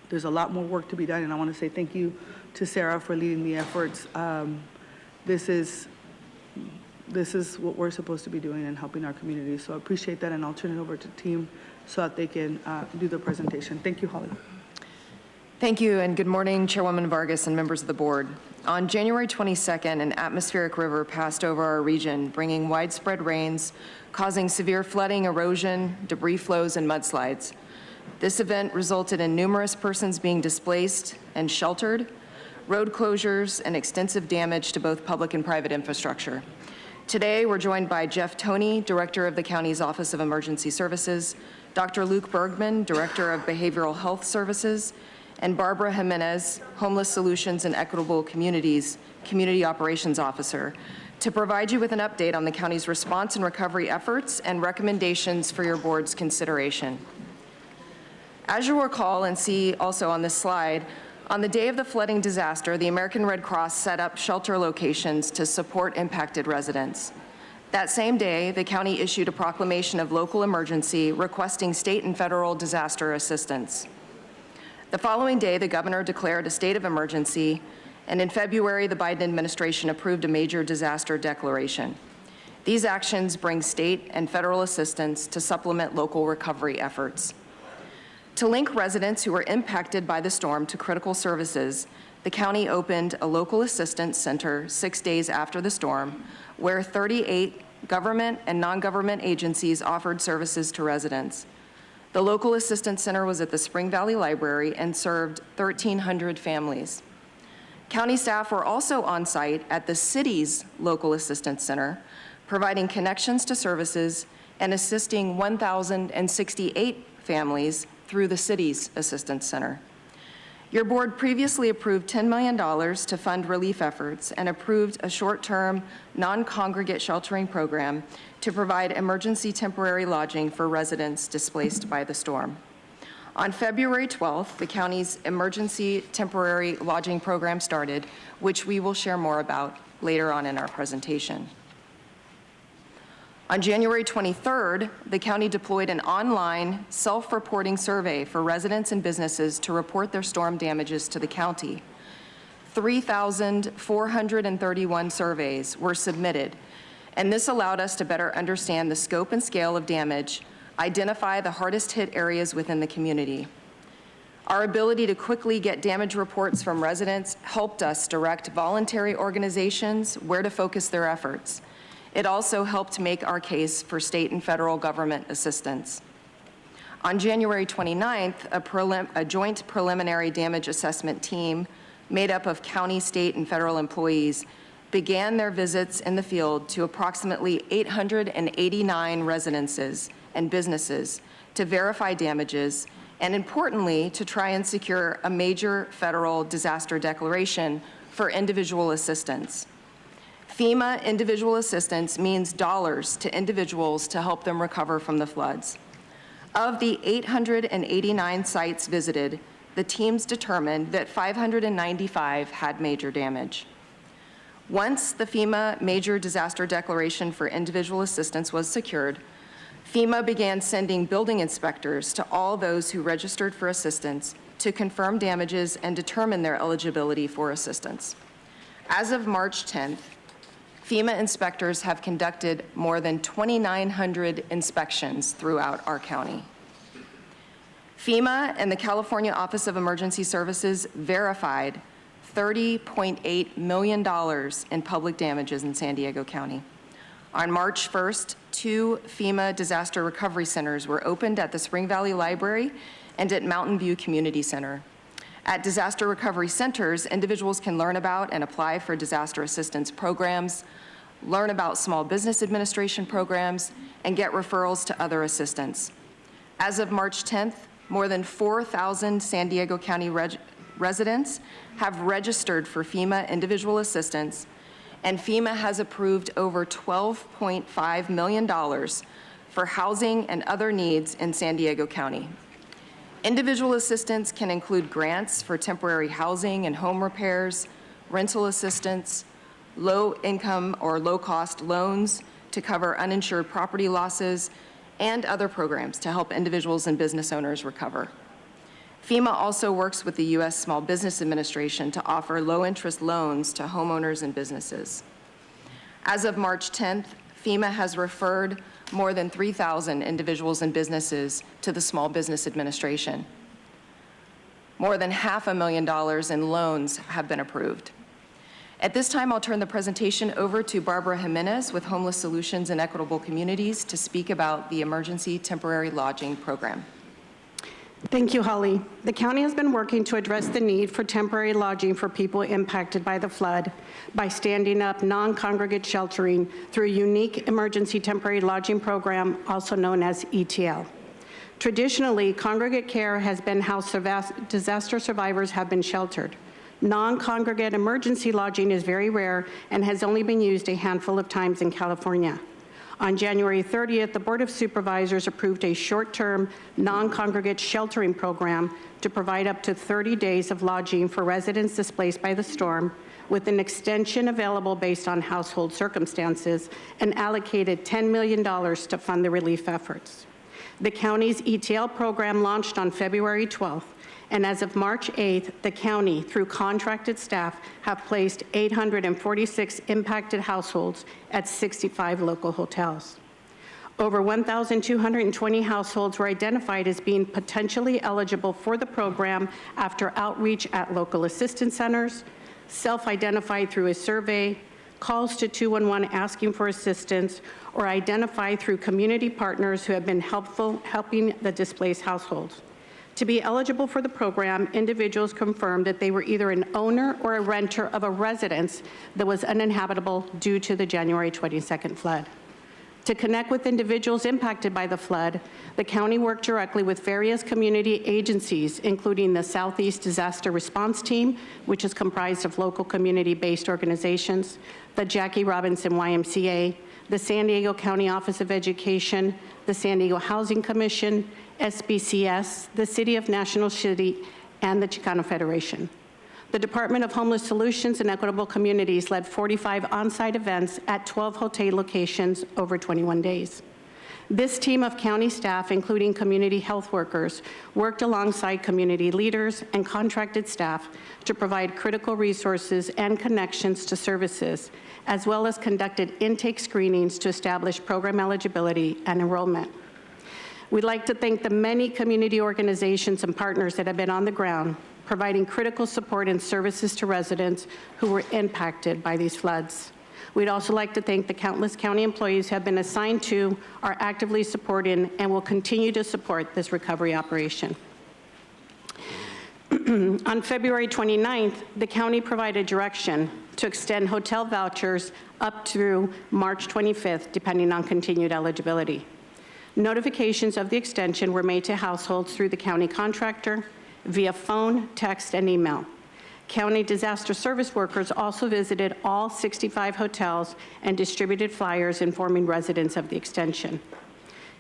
there's a lot more work to be done, and I want to say thank you to Sarah for leading the efforts. This is what we're supposed to be doing and helping our community. So I appreciate that, and I'll turn it over to the team so that they can do the presentation. Thank you, Holly. Thank you, and good morning, Chairwoman Vargas and members of the board. On January 22nd, an atmospheric river passed over our region, bringing widespread rains, causing severe flooding, erosion, debris flows, and mudslides. This event resulted in numerous persons being displaced and sheltered, road closures, and extensive damage to both public and private infrastructure. Today, we're joined by Jeff Toney, Director of the county's Office of Emergency Services, Dr. Luke Bergman, Director of Behavioral Health Services, and Barbara Jimenez, Homeless Solutions and Equitable Communities Community Operations Officer, to provide you with an update on the county's response and recovery efforts and recommendations for your board's consideration. As you'll recall and see also on this slide, on the day of the flooding disaster, the American Red Cross set up shelter locations to support impacted residents. That same day, the county issued a proclamation of local emergency requesting state and federal disaster assistance. The following day, the governor declared a state of emergency, and in February, the Biden administration approved a major disaster declaration. These actions bring state and federal assistance to supplement local recovery efforts. To link residents who were impacted by the storm to critical services, the county opened a local assistance center 6 days after the storm, where 38 government and non-government agencies offered services to residents. The local assistance center was at the Spring Valley Library and served 1,300 families. County staff were also on site at the city's local assistance center, providing connections to services and assisting 1,068 families through the city's assistance center. Your board previously approved $10 million to fund relief efforts and approved a short-term, non-congregate sheltering program to provide emergency temporary lodging for residents displaced by the storm. On February 12th, the county's emergency temporary lodging program started, which we will share more about later on in our presentation. On January 23rd, the county deployed an online self-reporting survey for residents and businesses to report their storm damages to the county. 3,431 surveys were submitted, and this allowed us to better understand the scope and scale of damage, identify the hardest hit areas within the community. Our ability to quickly get damage reports from residents helped us direct voluntary organizations where to focus their efforts. It also helped make our case for state and federal government assistance. On January 29th, a joint preliminary damage assessment team made up of county, state, and federal employees began their visits in the field to approximately 889 residences and businesses to verify damages and, importantly, to try and secure a major federal disaster declaration for individual assistance. FEMA individual assistance means dollars to individuals to help them recover from the floods. Of the 889 sites visited, the teams determined that 595 had major damage. Once the FEMA Major Disaster Declaration for Individual Assistance was secured, FEMA began sending building inspectors to all those who registered for assistance to confirm damages and determine their eligibility for assistance. As of March 10th, FEMA inspectors have conducted more than 2,900 inspections throughout our county. FEMA and the California Office of Emergency Services verified $30.8 million in public damages in San Diego County. On March 1st, 2 FEMA disaster recovery centers were opened at the Spring Valley Library and at Mountain View Community Center. At disaster recovery centers, individuals can learn about and apply for disaster assistance programs, learn about small business administration programs, and get referrals to other assistance. As of March 10th, more than 4,000 San Diego County residents have registered for FEMA individual assistance, and FEMA has approved over $12.5 million for housing and other needs in San Diego County. Individual assistance can include grants for temporary housing and home repairs, rental assistance, low-income or low-cost loans to cover uninsured property losses, and other programs to help individuals and business owners recover. FEMA also works with the U.S. Small Business Administration to offer low-interest loans to homeowners and businesses. As of March 10th, FEMA has referred more than 3,000 individuals and businesses to the Small Business Administration. More than $500,000 in loans have been approved. At this time, I'll turn the presentation over to Barbara Jimenez with Homeless Solutions and Equitable Communities to speak about the Emergency Temporary Lodging Program. Thank you, Holly. The county has been working to address the need for temporary lodging for people impacted by the flood by standing up non-congregate sheltering through a unique emergency temporary lodging program, also known as ETL. Traditionally, congregate care has been how disaster survivors have been sheltered. Non-congregate emergency lodging is very rare and has only been used a handful of times in California. On January 30th, the Board of Supervisors approved a short-term, non-congregate sheltering program to provide up to 30 days of lodging for residents displaced by the storm, with an extension available based on household circumstances, and allocated $10 million to fund the relief efforts. The county's ETL program launched on February 12th, and as of March 8th, the county, through contracted staff, have placed 846 impacted households at 65 local hotels. Over 1,220 households were identified as being potentially eligible for the program after outreach at local assistance centers, self-identified through a survey, calls to 211 asking for assistance, or identified through community partners who have been helping the displaced households. To be eligible for the program, individuals confirmed that they were either an owner or a renter of a residence that was uninhabitable due to the January 22nd flood. To connect with individuals impacted by the flood, the county worked directly with various community agencies, including the Southeast Disaster Response Team, which is comprised of local community-based organizations, the Jackie Robinson YMCA, the San Diego County Office of Education, the San Diego Housing Commission, SBCS, the City of National City, and the Chicano Federation. The Department of Homeless Solutions and Equitable Communities led 45 on-site events at 12 hotel locations over 21 days. This team of county staff, including community health workers, worked alongside community leaders and contracted staff to provide critical resources and connections to services, as well as conducted intake screenings to establish program eligibility and enrollment. We'd like to thank the many community organizations and partners that have been on the ground, providing critical support and services to residents who were impacted by these floods. We'd also like to thank the countless county employees who have been assigned to, are actively supporting, and will continue to support this recovery operation. On February 29th, the county provided direction to extend hotel vouchers up through March 25th, depending on continued eligibility. Notifications of the extension were made to households through the county contractor, via phone, text, and email. County disaster service workers also visited all 65 hotels and distributed flyers informing residents of the extension.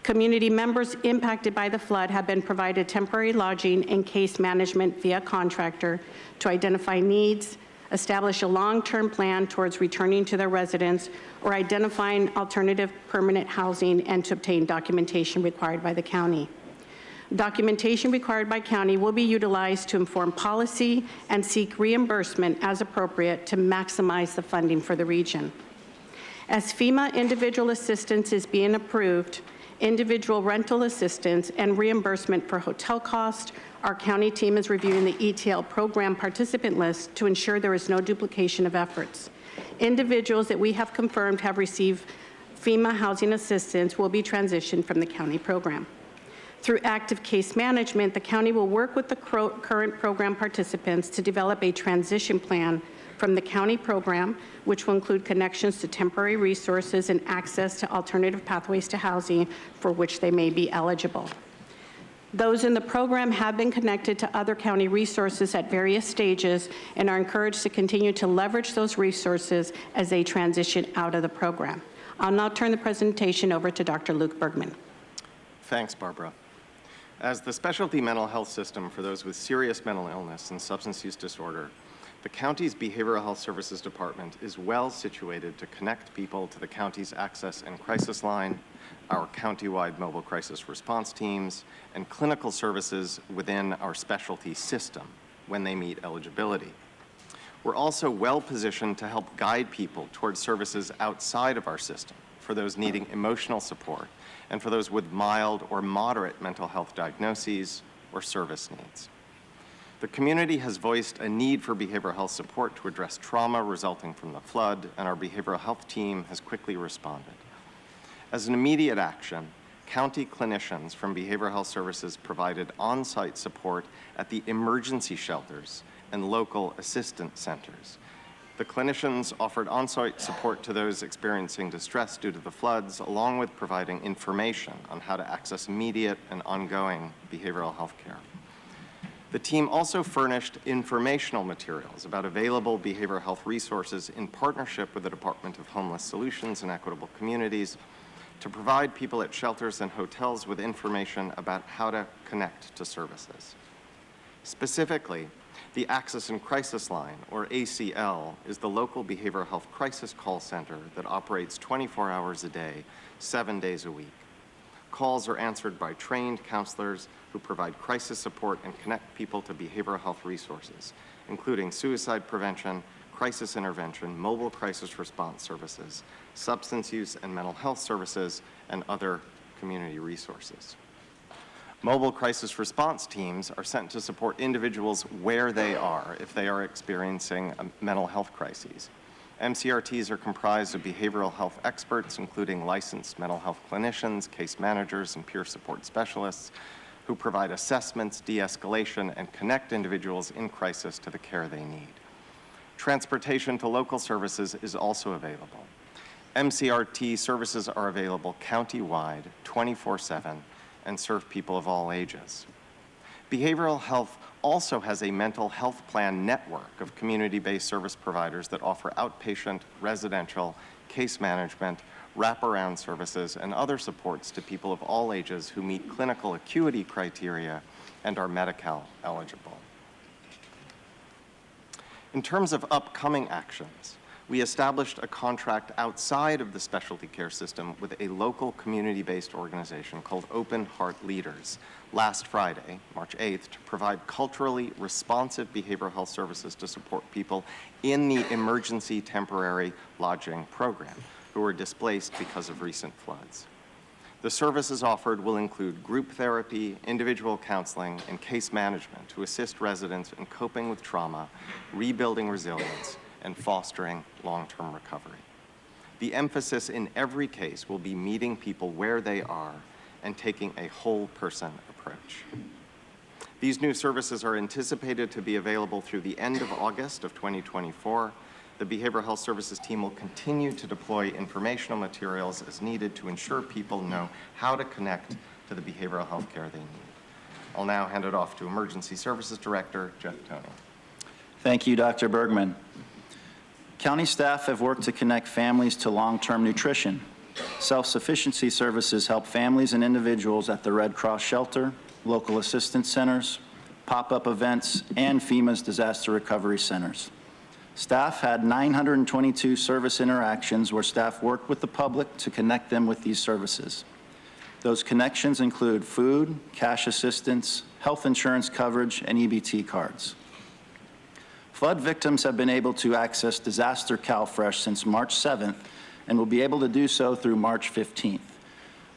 Community members impacted by the flood have been provided temporary lodging and case management via contractor to identify needs, establish a long-term plan towards returning to their residence, or identifying alternative permanent housing, and to obtain documentation required by the county. Documentation required by county will be utilized to inform policy and seek reimbursement as appropriate to maximize the funding for the region. As FEMA individual assistance is being approved, individual rental assistance and reimbursement for hotel costs, our county team is reviewing the ETL program participant list to ensure there is no duplication of efforts. Individuals that we have confirmed have received FEMA housing assistance will be transitioned from the county program. Through active case management, the county will work with the current program participants to develop a transition plan from the county program, which will include connections to temporary resources and access to alternative pathways to housing for which they may be eligible. Those in the program have been connected to other county resources at various stages and are encouraged to continue to leverage those resources as they transition out of the program. I'll now turn the presentation over to Dr. Luke Bergman. Thanks, Barbara. As the specialty mental health system for those with serious mental illness and substance use disorder, the county's Behavioral Health Services Department is well situated to connect people to the county's access and crisis line, our county-wide mobile crisis response teams, and clinical services within our specialty system when they meet eligibility. We're also well positioned to help guide people towards services outside of our system for those needing emotional support and for those with mild or moderate mental health diagnoses or service needs. The community has voiced a need for behavioral health support to address trauma resulting from the flood, and our behavioral health team has quickly responded. As an immediate action, county clinicians from Behavioral Health Services provided on-site support at the emergency shelters and local assistance centers. The clinicians offered on-site support to those experiencing distress due to the floods, along with providing information on how to access immediate and ongoing behavioral health care. The team also furnished informational materials about available behavioral health resources in partnership with the Department of Homeless Solutions and Equitable Communities to provide people at shelters and hotels with information about how to connect to services. Specifically, the Access and Crisis Line, or ACL, is the local behavioral health crisis call center that operates 24 hours a day, 7 days a week. Calls are answered by trained counselors who provide crisis support and connect people to behavioral health resources, including suicide prevention, crisis intervention, mobile crisis response services, substance use and mental health services, and other community resources. Mobile crisis response teams are sent to support individuals where they are if they are experiencing mental health crises. MCRTs are comprised of behavioral health experts, including licensed mental health clinicians, case managers, and peer support specialists, who provide assessments, de-escalation, and connect individuals in crisis to the care they need. Transportation to local services is also available. MCRT services are available county-wide, 24/7, and serve people of all ages. Behavioral health also has a mental health plan network of community-based service providers that offer outpatient, residential, case management, wraparound services, and other supports to people of all ages who meet clinical acuity criteria and are Medi-Cal eligible. In terms of upcoming actions, we established a contract outside of the specialty care system with a local community-based organization called Open Heart Leaders last Friday, March 8th, to provide culturally responsive behavioral health services to support people in the emergency temporary lodging program who were displaced because of recent floods. The services offered will include group therapy, individual counseling, and case management to assist residents in coping with trauma, rebuilding resilience, and fostering long-term recovery. The emphasis in every case will be meeting people where they are and taking a whole person approach. These new services are anticipated to be available through the end of August of 2024. The Behavioral Health Services team will continue to deploy informational materials as needed to ensure people know how to connect to the behavioral health care they need. I'll now hand it off to Emergency Services Director Jeff Toney. Thank you, Dr. Bergman. County staff have worked to connect families to long-term nutrition. Self-sufficiency services help families and individuals at the Red Cross Shelter, local assistance centers, pop-up events, and FEMA's disaster recovery centers. Staff had 922 service interactions where staff worked with the public to connect them with these services. Those connections include food, cash assistance, health insurance coverage, and EBT cards. Flood victims have been able to access Disaster CalFresh since March 7th and will be able to do so through March 15th.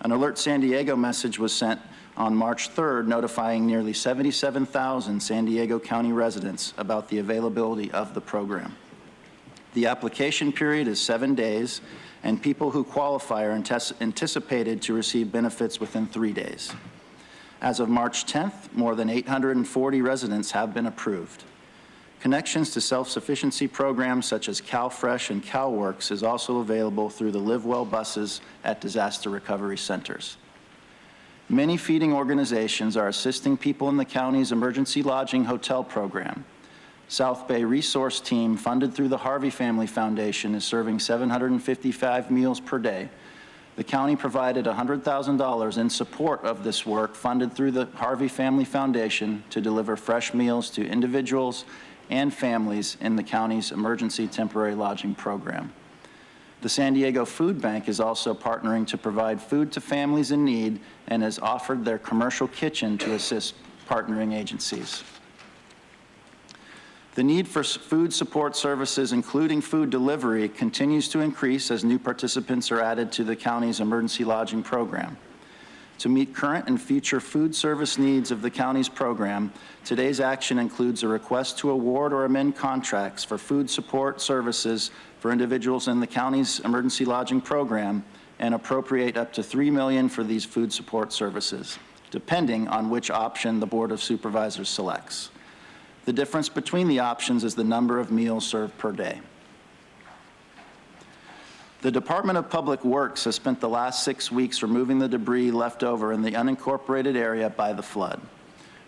An Alert San Diego message was sent on March 3rd notifying nearly 77,000 San Diego County residents about the availability of the program. The application period is 7 days, and people who qualify are anticipated to receive benefits within 3 days. As of March 10th, more than 840 residents have been approved. Connections to self-sufficiency programs such as CalFresh and CalWorks is also available through the Live Well buses at disaster recovery centers. Many feeding organizations are assisting people in the county's emergency lodging hotel program. South Bay Resource Team, funded through the Harvey Family Foundation, is serving 755 meals per day. The county provided $100,000 in support of this work, funded through the Harvey Family Foundation, to deliver fresh meals to individuals and families in the county's emergency temporary lodging program. The San Diego Food Bank is also partnering to provide food to families in need and has offered their commercial kitchen to assist partnering agencies. The need for food support services, including food delivery, continues to increase as new participants are added to the county's emergency lodging program. To meet current and future food service needs of the county's program, today's action includes a request to award or amend contracts for food support services for individuals in the county's emergency lodging program and appropriate up to $3 million for these food support services, depending on which option the Board of Supervisors selects. The difference between the options is the number of meals served per day. The Department of Public Works has spent the last 6 weeks removing the debris left over in the unincorporated area by the flood.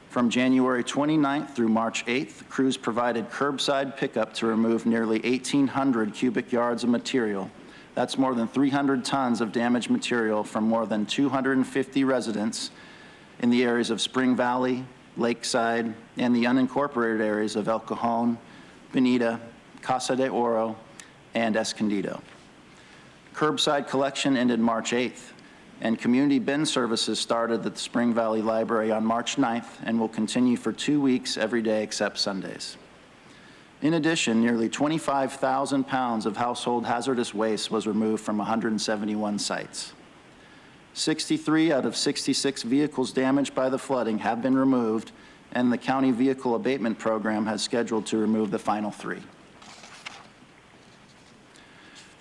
From January 29th through March 8th, crews provided curbside pickup to remove nearly 1,800 cubic yards of material. That's more than 300 tons of damaged material from more than 250 residents in the areas of Spring Valley, Lakeside, and the unincorporated areas of El Cajon, Bonita, Casa de Oro, and Escondido. Curbside collection ended March 8th, and community bin services started at the Spring Valley Library on March 9th and will continue for 2 weeks every day except Sundays. In addition, nearly 25,000 pounds of household hazardous waste was removed from 171 sites. 63 out of 66 vehicles damaged by the flooding have been removed, and the county vehicle abatement program has scheduled to remove the final 3.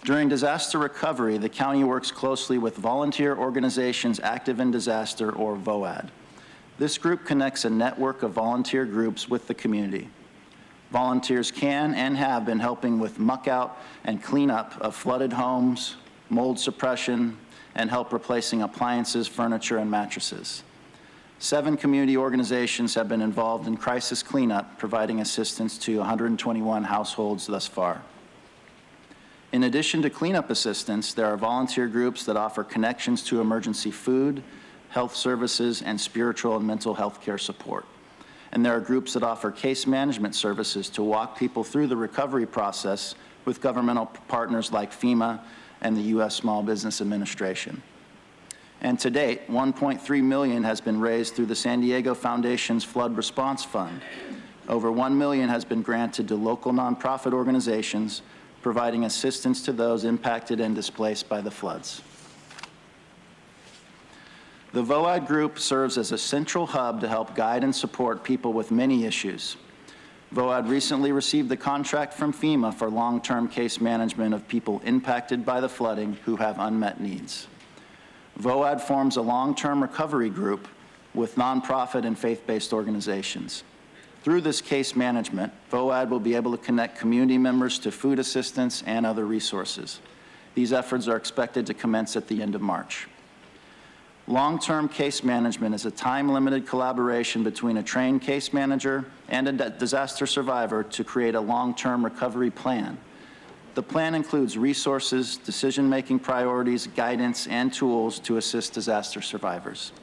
During disaster recovery, the county works closely with volunteer organizations active in disaster, or VOAD. This group connects a network of volunteer groups with the community. Volunteers can and have been helping with muck out and cleanup of flooded homes, mold suppression, and help replacing appliances, furniture, and mattresses. 7 community organizations have been involved in crisis cleanup, providing assistance to 121 households thus far. In addition to cleanup assistance, there are volunteer groups that offer connections to emergency food, health services, and spiritual and mental health care support. And there are groups that offer case management services to walk people through the recovery process with governmental partners like FEMA and the U.S. Small Business Administration. And to date, $1.3 million has been raised through the San Diego Foundation's Flood Response Fund. Over $1 million has been granted to local nonprofit organizations, providing assistance to those impacted and displaced by the floods. The VOAD group serves as a central hub to help guide and support people with many issues. VOAD recently received the contract from FEMA for long-term case management of people impacted by the flooding who have unmet needs. VOAD forms a long-term recovery group with nonprofit and faith-based organizations. Through this case management, VOAD will be able to connect community members to food assistance and other resources. These efforts are expected to commence at the end of March. Long-term case management is a time-limited collaboration between a trained case manager and a disaster survivor to create a long-term recovery plan. The plan includes resources, decision-making priorities, guidance, and tools to assist disaster survivors.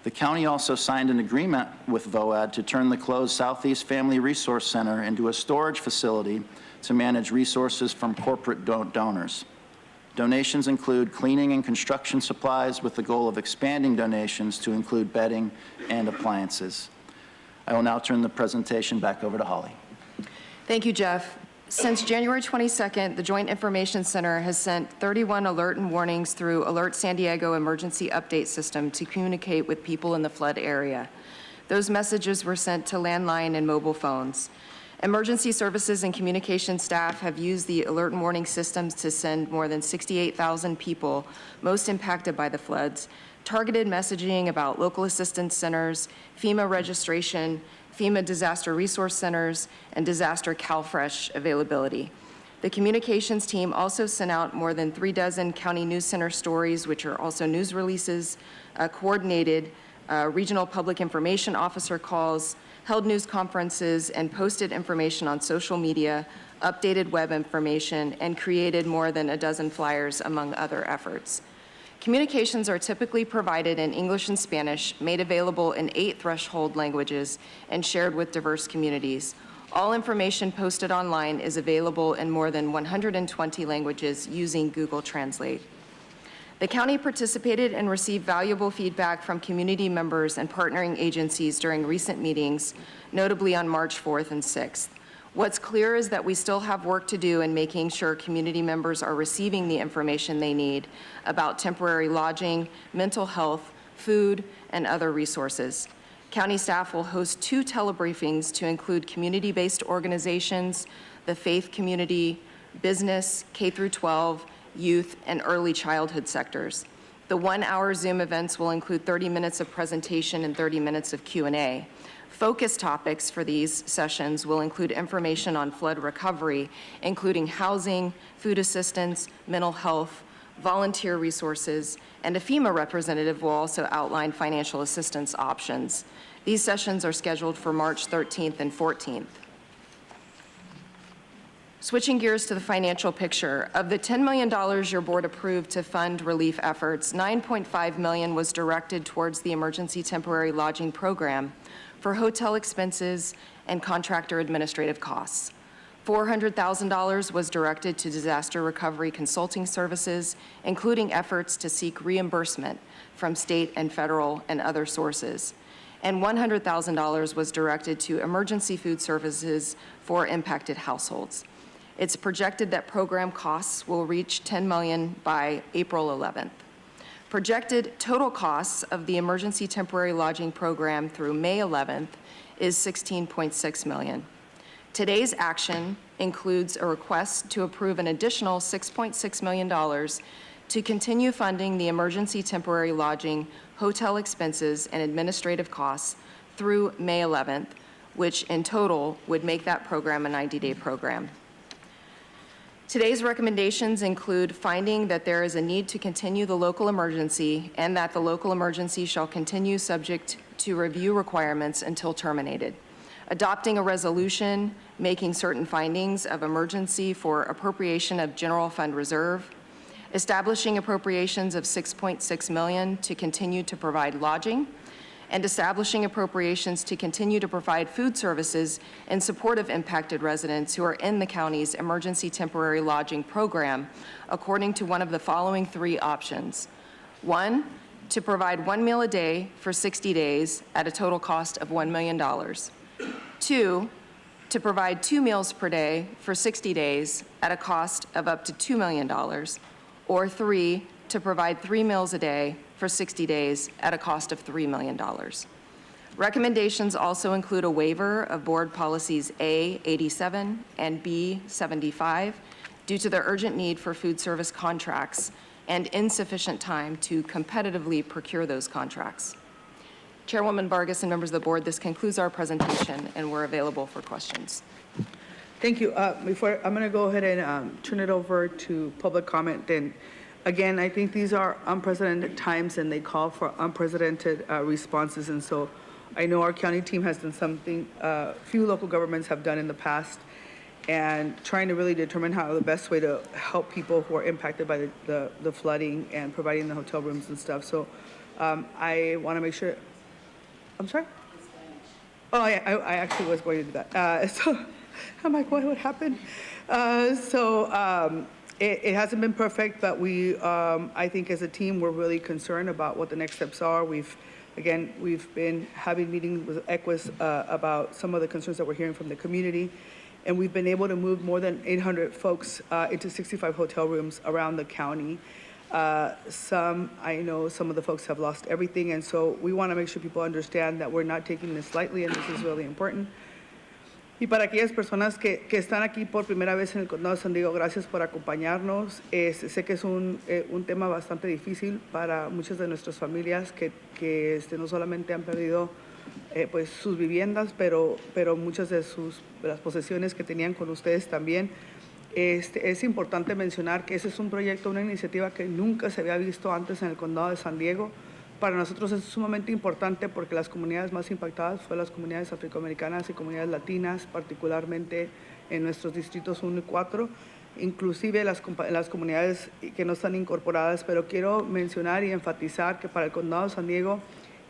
The county also signed an agreement with VOAD to turn the closed Southeast Family Resource Center into a storage facility to manage resources from corporate donors. Donations include cleaning and construction supplies with the goal of expanding donations to include bedding and appliances. I will now turn the presentation back over to Holly. Thank you, Jeff. Since January 22nd, the Joint Information Center has sent 31 alert and warnings through Alert San Diego Emergency Update System to communicate with people in the flood area. Those messages were sent to landline and mobile phones. Emergency services and communication staff have used the alert and warning systems to send more than 68,000 people most impacted by the floods targeted messaging about local assistance centers, FEMA registration, FEMA disaster resource centers, and disaster CalFresh availability. The communications team also sent out more than 36 county news center stories, which are also news releases, coordinated regional public information officer calls, held news conferences, and posted information on social media, updated web information, and created more than a dozen flyers, among other efforts. Communications are typically provided in English and Spanish, made available in 8 threshold languages, and shared with diverse communities. All information posted online is available in more than 120 languages using Google Translate. The county participated and received valuable feedback from community members and partnering agencies during recent meetings, notably on March 4th and 6th. What's clear is that we still have work to do in making sure community members are receiving the information they need about temporary lodging, mental health, food, and other resources. County staff will host 2 telebriefings to include community-based organizations, the faith community, business, K-12, youth, and early childhood sectors. The 1-hour Zoom events will include 30 minutes of presentation and 30 minutes of Q&A. Focus topics for these sessions will include information on flood recovery, including housing, food assistance, mental health, volunteer resources, and a FEMA representative will also outline financial assistance options. These sessions are scheduled for March 13th and 14th. Switching gears to the financial picture, of the $10 million your board approved to fund relief efforts, $9.5 million was directed towards the Emergency Temporary Lodging Program for hotel expenses and contractor administrative costs. $400,000 was directed to disaster recovery consulting services, including efforts to seek reimbursement from state and federal and other sources. and $100,000 was directed to emergency food services for impacted households. It's projected that program costs will reach $10 million by April 11th. Projected total costs of the emergency temporary lodging program through May 11th is $16.6 million. Today's action includes a request to approve an additional $6.6 million to continue funding the emergency temporary lodging, hotel expenses, and administrative costs through May 11th, which in total would make that program a 90-day program. Today's recommendations include finding that there is a need to continue the local emergency and that the local emergency shall continue subject to review requirements until terminated. Adopting a resolution making certain findings of emergency for appropriation of general fund reserve, establishing appropriations of $6.6 million to continue to provide lodging, and establishing appropriations to continue to provide food services in support of impacted residents who are in the county's emergency temporary lodging program, according to one of the following three options. 1, to provide 1 meal a day for 60 days at a total cost of $1 million. 2, to provide 2 meals per day for 60 days at a cost of up to $2 million. Or 3, to provide 3 meals a day for 60 days at a cost of $3 million. Recommendations also include a waiver of board policies A87 and B75 due to the urgent need for food service contracts and insufficient time to competitively procure those contracts. Chairwoman Vargas and members of the board, this concludes our presentation, and we're available for questions. Thank you. Before I'm going to go ahead and turn it over to public comment. Then, again, I think these are unprecedented times, and they call for unprecedented responses. And so, I know our county team has done something few local governments have done in the past, and trying to really determine how the best way to help people who are impacted by the flooding and providing the hotel rooms and stuff. So, I want to make sure. I'm sorry. Oh, yeah, I actually was going to do that. So. I'm like, what would happen? It hasn't been perfect, but we, I think as a team, we're really concerned about what the next steps are. We've been having meetings with EQUIS about some of the concerns that we're hearing from the community, and we've been able to move more than 800 folks into 65 hotel rooms around the county. I know some of the folks have lost everything, and so we want to make sure people understand that we're not taking this lightly, and this is really important. Y para aquellas personas que están aquí por primera vez en el Condado de San Diego, gracias por acompañarnos. Sé que es un tema bastante difícil para muchas de nuestras familias que no solamente han perdido pues sus viviendas, pero muchas de las posesiones que tenían con ustedes también. Es importante mencionar que ese es un proyecto, una iniciativa que nunca se había visto antes en el Condado de San Diego. Para nosotros es sumamente importante porque las comunidades más impactadas fueron las comunidades afroamericanas y comunidades latinas, particularmente en nuestros distritos 1 y 4, inclusive las comunidades que no están incorporadas, pero quiero mencionar y enfatizar que para el Condado de San Diego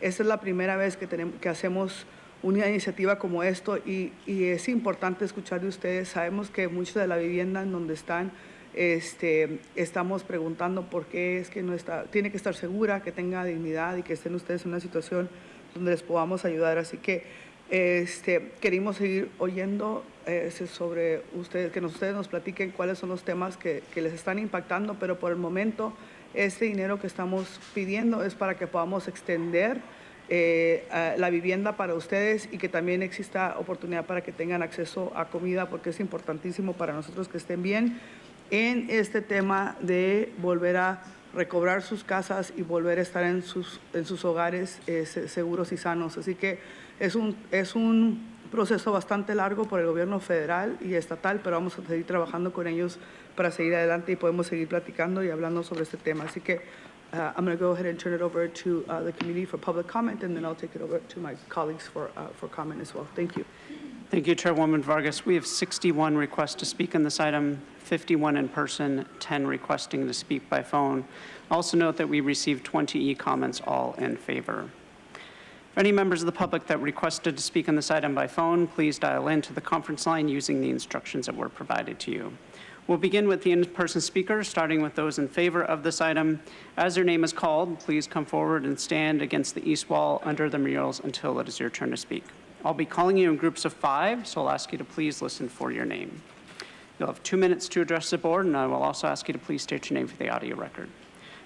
esta es la primera vez que hacemos una iniciativa como esto y es importante escuchar de ustedes. Sabemos que mucha de la vivienda en donde están estamos preguntando por qué es que no está, tiene que estar segura, que tenga dignidad y que estén ustedes en una situación donde les podamos ayudar. Así que queremos seguir oyendo sobre ustedes, que ustedes nos platiquen cuáles son los temas que les están impactando, pero por el momento este dinero que estamos pidiendo es para que podamos extender la vivienda para ustedes y que también exista oportunidad para que tengan acceso a comida, porque es importantísimo para nosotros que estén bien en este tema de volver a recobrar sus casas y volver a estar en sus hogares seguros y sanos. Así que es un proceso bastante largo por el gobierno federal y estatal, pero vamos a seguir trabajando con ellos para seguir adelante y podemos seguir platicando y hablando sobre este tema. Así que I'm going to go ahead and turn it over to the committee for public comment, and then I'll take it over to my colleagues for comment as well. Thank you. Thank you, Chairwoman Vargas. We have 61 requests to speak on this item, 51 in person, 10 requesting to speak by phone. Also note that we received 20 e-comments, all in favor. For any members of the public that requested to speak on this item by phone, please dial in to the conference line using the instructions that were provided to you. We'll begin with the in-person speakers, starting with those in favor of this item. As your name is called, please come forward and stand against the east wall under the murals until it is your turn to speak. I'll be calling you in groups of 5, so I'll ask you to please listen for your name. You'll have 2 minutes to address the board, and I will also ask you to please state your name for the audio record.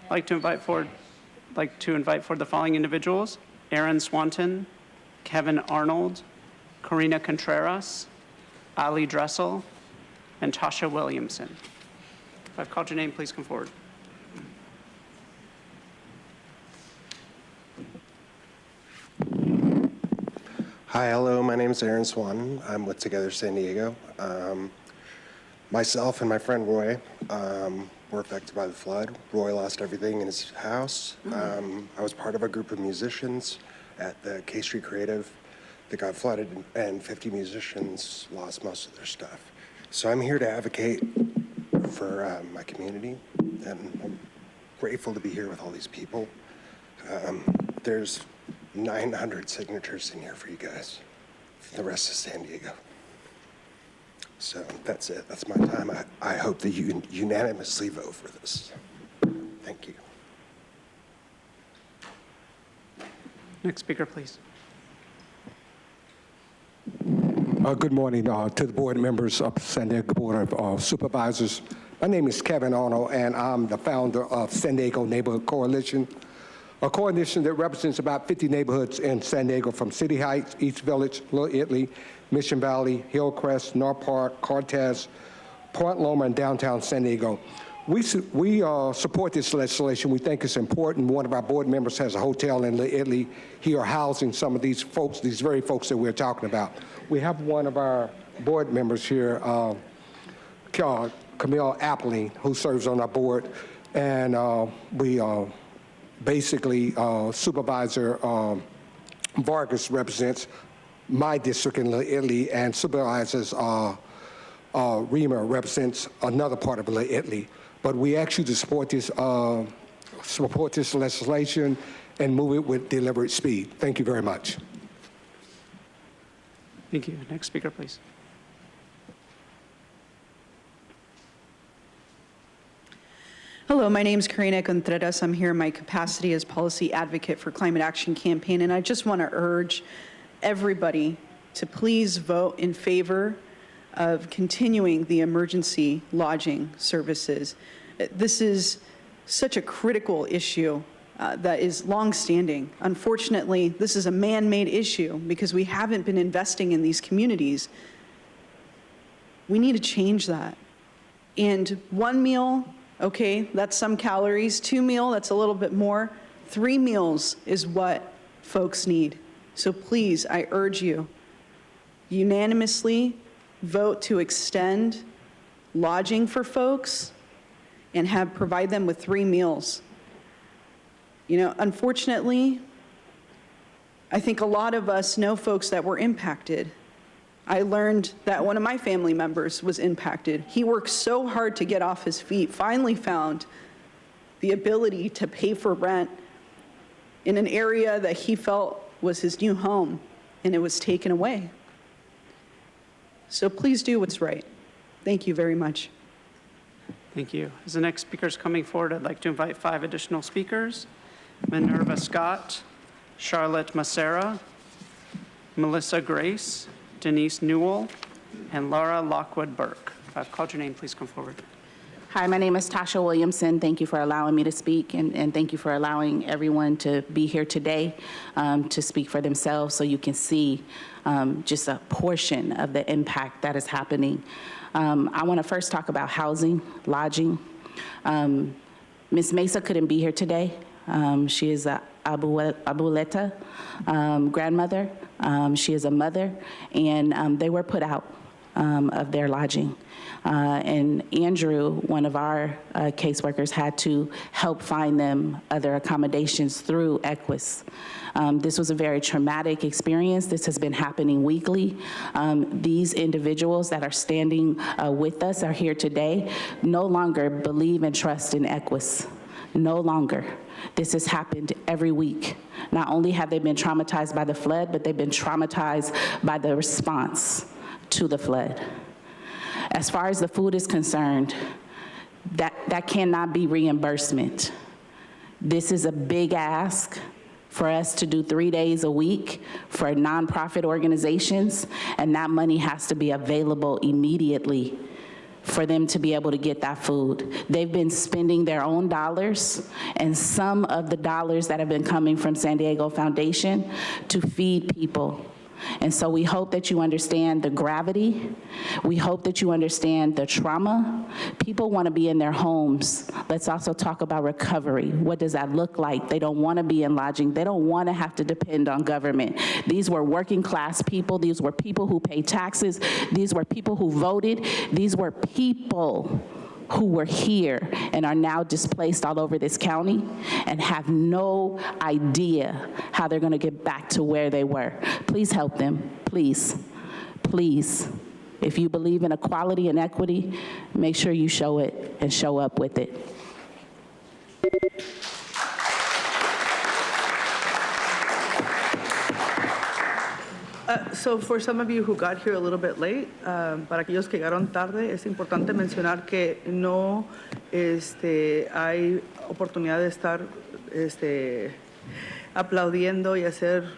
I'd like to invite forward the following individuals: Aaron Swanton, Kevin Arnold, Karina Contreras, Ali Dressel, and Tasha Williamson. If I've called your name, please come forward. Hi, hello, my name is Aaron Swanton. I'm with Together San Diego. Myself and my friend Roy were affected by the flood. Roy lost everything in his house. I was part of a group of musicians at the K Street Creative that got flooded, and 50 musicians lost most of their stuff. So I'm here to advocate for my community, and I'm grateful to be here with all these people. There's 900 signatures in here for you guys, for the rest of San Diego. So that's it. That's my time. I hope that you unanimously vote for this. Thank you. Next speaker, please. Good morning to the board members of San Diego Board of Supervisors. My name is Kevin Arnold, and I'm the founder of San Diego Neighborhood Coalition, a coalition that represents about 50 neighborhoods in San Diego, from City Heights, East Village, Little Italy, Mission Valley, Hillcrest, North Park, Cortez, Point Loma, and downtown San Diego. We support this legislation. We think it's important. One of our board members has a hotel in Little Italy. He are housing some of these folks, these very folks that we're talking about. We have one of our board members here, Camille Appling, who serves on our board, and we basically Supervisor Vargas represents my district in Little Italy, and Supervisors Rima represents another part of Little Italy. But we ask you to support this legislation and move it with deliberate speed. Thank you very much. Thank you. Next speaker, please. Hello, my name is Karina Contreras. I'm here in my capacity as policy advocate for Climate Action Campaign, and I just want to urge everybody to please vote in favor of continuing the emergency lodging services. This is such a critical issue that is longstanding. Unfortunately, this is a man-made issue because we haven't been investing in these communities. We need to change that. And 1 meal, okay, that's some calories. 2 meal, that's a little bit more. 3 meals is what folks need. So please, I urge you, unanimously vote to extend lodging for folks and provide them with 3 meals. You know, unfortunately, I think a lot of us know folks that were impacted. I learned that one of my family members was impacted. He worked so hard to get off his feet, finally found the ability to pay for rent in an area that he felt was his new home, and it was taken away. So please do what's right. Thank you very much. Thank you. As the next speaker is coming forward, I'd like to invite 5 additional speakers: Minerva Scott, Charlotte Macera, Melissa Grace, Denise Newell, and Laura Lockwood Burke. If I've called your name, please come forward. Hi, my name is Tasha Williamson. Thank you for allowing me to speak, and thank you for allowing everyone to be here today to speak for themselves so you can see just a portion of the impact that is happening. I want to first talk about housing, lodging. Ms. Mesa couldn't be here today. She is a abuelita, grandmother. She is a mother, and they were put out of their lodging. And Andrew, one of our caseworkers, had to help find them other accommodations through Equus. This was a very traumatic experience. This has been happening weekly. These individuals that are standing with us are here today, no longer believe and trust in Equus. No longer. This has happened every week. Not only have they been traumatized by the flood, but they've been traumatized by the response to the flood. As far as the food is concerned, that cannot be reimbursement. This is a big ask for us to do 3 days a week for nonprofit organizations, and that money has to be available immediately for them to be able to get that food. They've been spending their own dollars and some of the dollars that have been coming from San Diego Foundation to feed people. And so we hope that you understand the gravity. We hope that you understand the trauma. People want to be in their homes. Let's also talk about recovery. What does that look like? They don't want to be in lodging. They don't want to have to depend on government. These were working class people. These were people who paid taxes. These were people who voted. These were people who were here and are now displaced all over this county and have no idea how they're going to get back to where they were. Please help them, please, please. If you believe in equality and equity, make sure you show it and show up with it. So for some of you who got here a little bit late, para aquellos que llegaron tarde, es importante mencionar que no hay oportunidad de estar aplaudiendo y hacer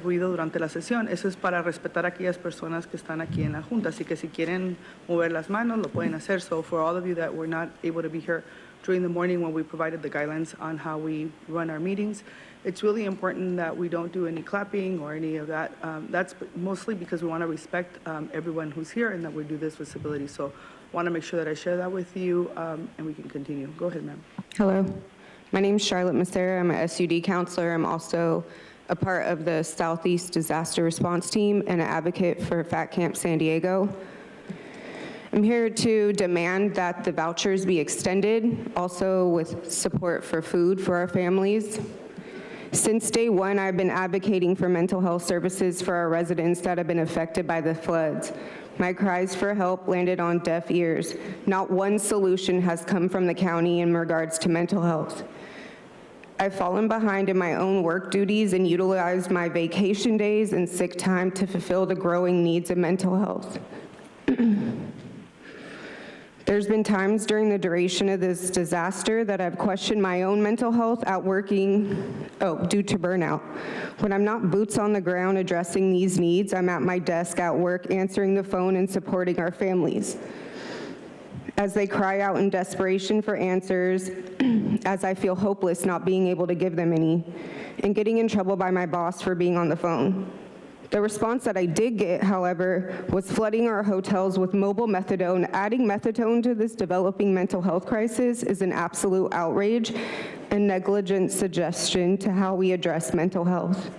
ruido durante la sesión. Eso es para respetar a aquellas personas que están aquí en la Junta. Así que si quieren mover las manos, lo pueden hacer. So for all of you that were not able to be here during the morning when we provided the guidelines on how we run our meetings, it's really important that we don't do any clapping or any of that. That's mostly because we want to respect everyone who's here and that we do this with civility. So I want to make sure that I share that with you and we can continue. Go ahead, ma'am. Hello. My name is Charlotte Macera. I'm a SUD counselor. I'm also a part of the Southeast Disaster Response Team and an advocate for Fat Camp San Diego. I'm here to demand that the vouchers be extended, also with support for food for our families. Since day one, I've been advocating for mental health services for our residents that have been affected by the floods. My cries for help landed on deaf ears. Not one solution has come from the county in regards to mental health. I've fallen behind in my own work duties and utilized my vacation days and sick time to fulfill the growing needs of mental health. There's been times during the duration of this disaster that I've questioned my own mental health at working, due to burnout. When I'm not boots on the ground addressing these needs, I'm at my desk at work answering the phone and supporting our families. As they cry out in desperation for answers, as I feel hopeless not being able to give them any, and getting in trouble by my boss for being on the phone. The response that I did get, however, was flooding our hotels with mobile methadone. Adding methadone to this developing mental health crisis is an absolute outrage and negligent suggestion to how we address mental health.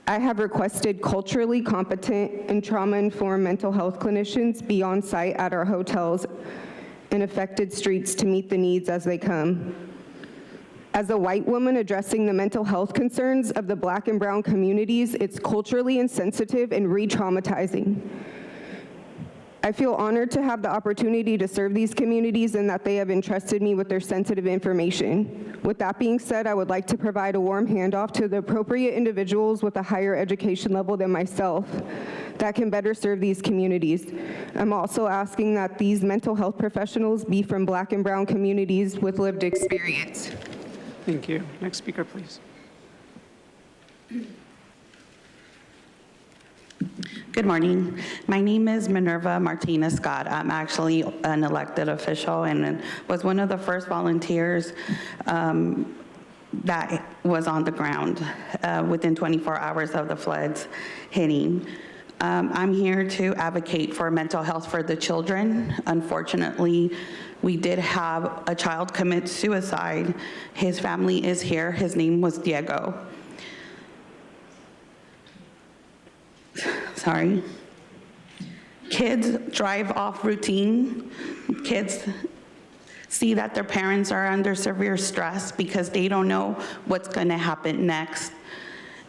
I have requested culturally competent and trauma-informed mental health clinicians be on site at our hotels and affected streets to meet the needs as they come. As a white woman addressing the mental health concerns of the Black and brown communities, it's culturally insensitive and re-traumatizing. I feel honored to have the opportunity to serve these communities and that they have entrusted me with their sensitive information. With that being said, I would like to provide a warm handoff to the appropriate individuals with a higher education level than myself that can better serve these communities. I'm also asking that these mental health professionals be from Black and brown communities with lived experience. Thank you. Next speaker, please. Good morning. My name is Minerva Martinez Scott. I'm actually an elected official and was one of the first volunteers that was on the ground within 24 hours of the floods hitting. I'm here to advocate for mental health for the children. Unfortunately, we did have a child commit suicide. His family is here. His name was Diego. Sorry. Kids drive off routine. Kids see that their parents are under severe stress because they don't know what's going to happen next,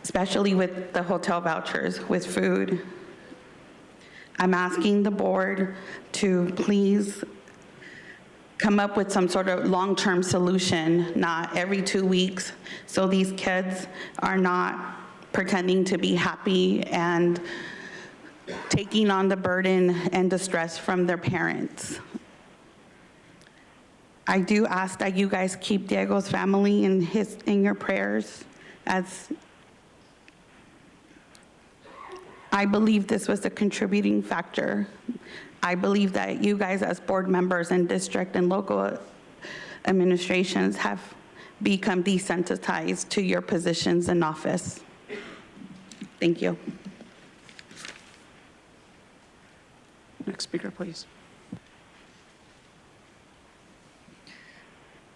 especially with the hotel vouchers, with food. I'm asking the board to please come up with some sort of long-term solution, not every 2 weeks, so these kids are not pretending to be happy and taking on the burden and the stress from their parents. I do ask that you guys keep Diego's family in your prayers, as I believe this was a contributing factor. I believe that you guys as board members and district and local administrations have become desensitized to your positions in office. Thank you. Next speaker, please.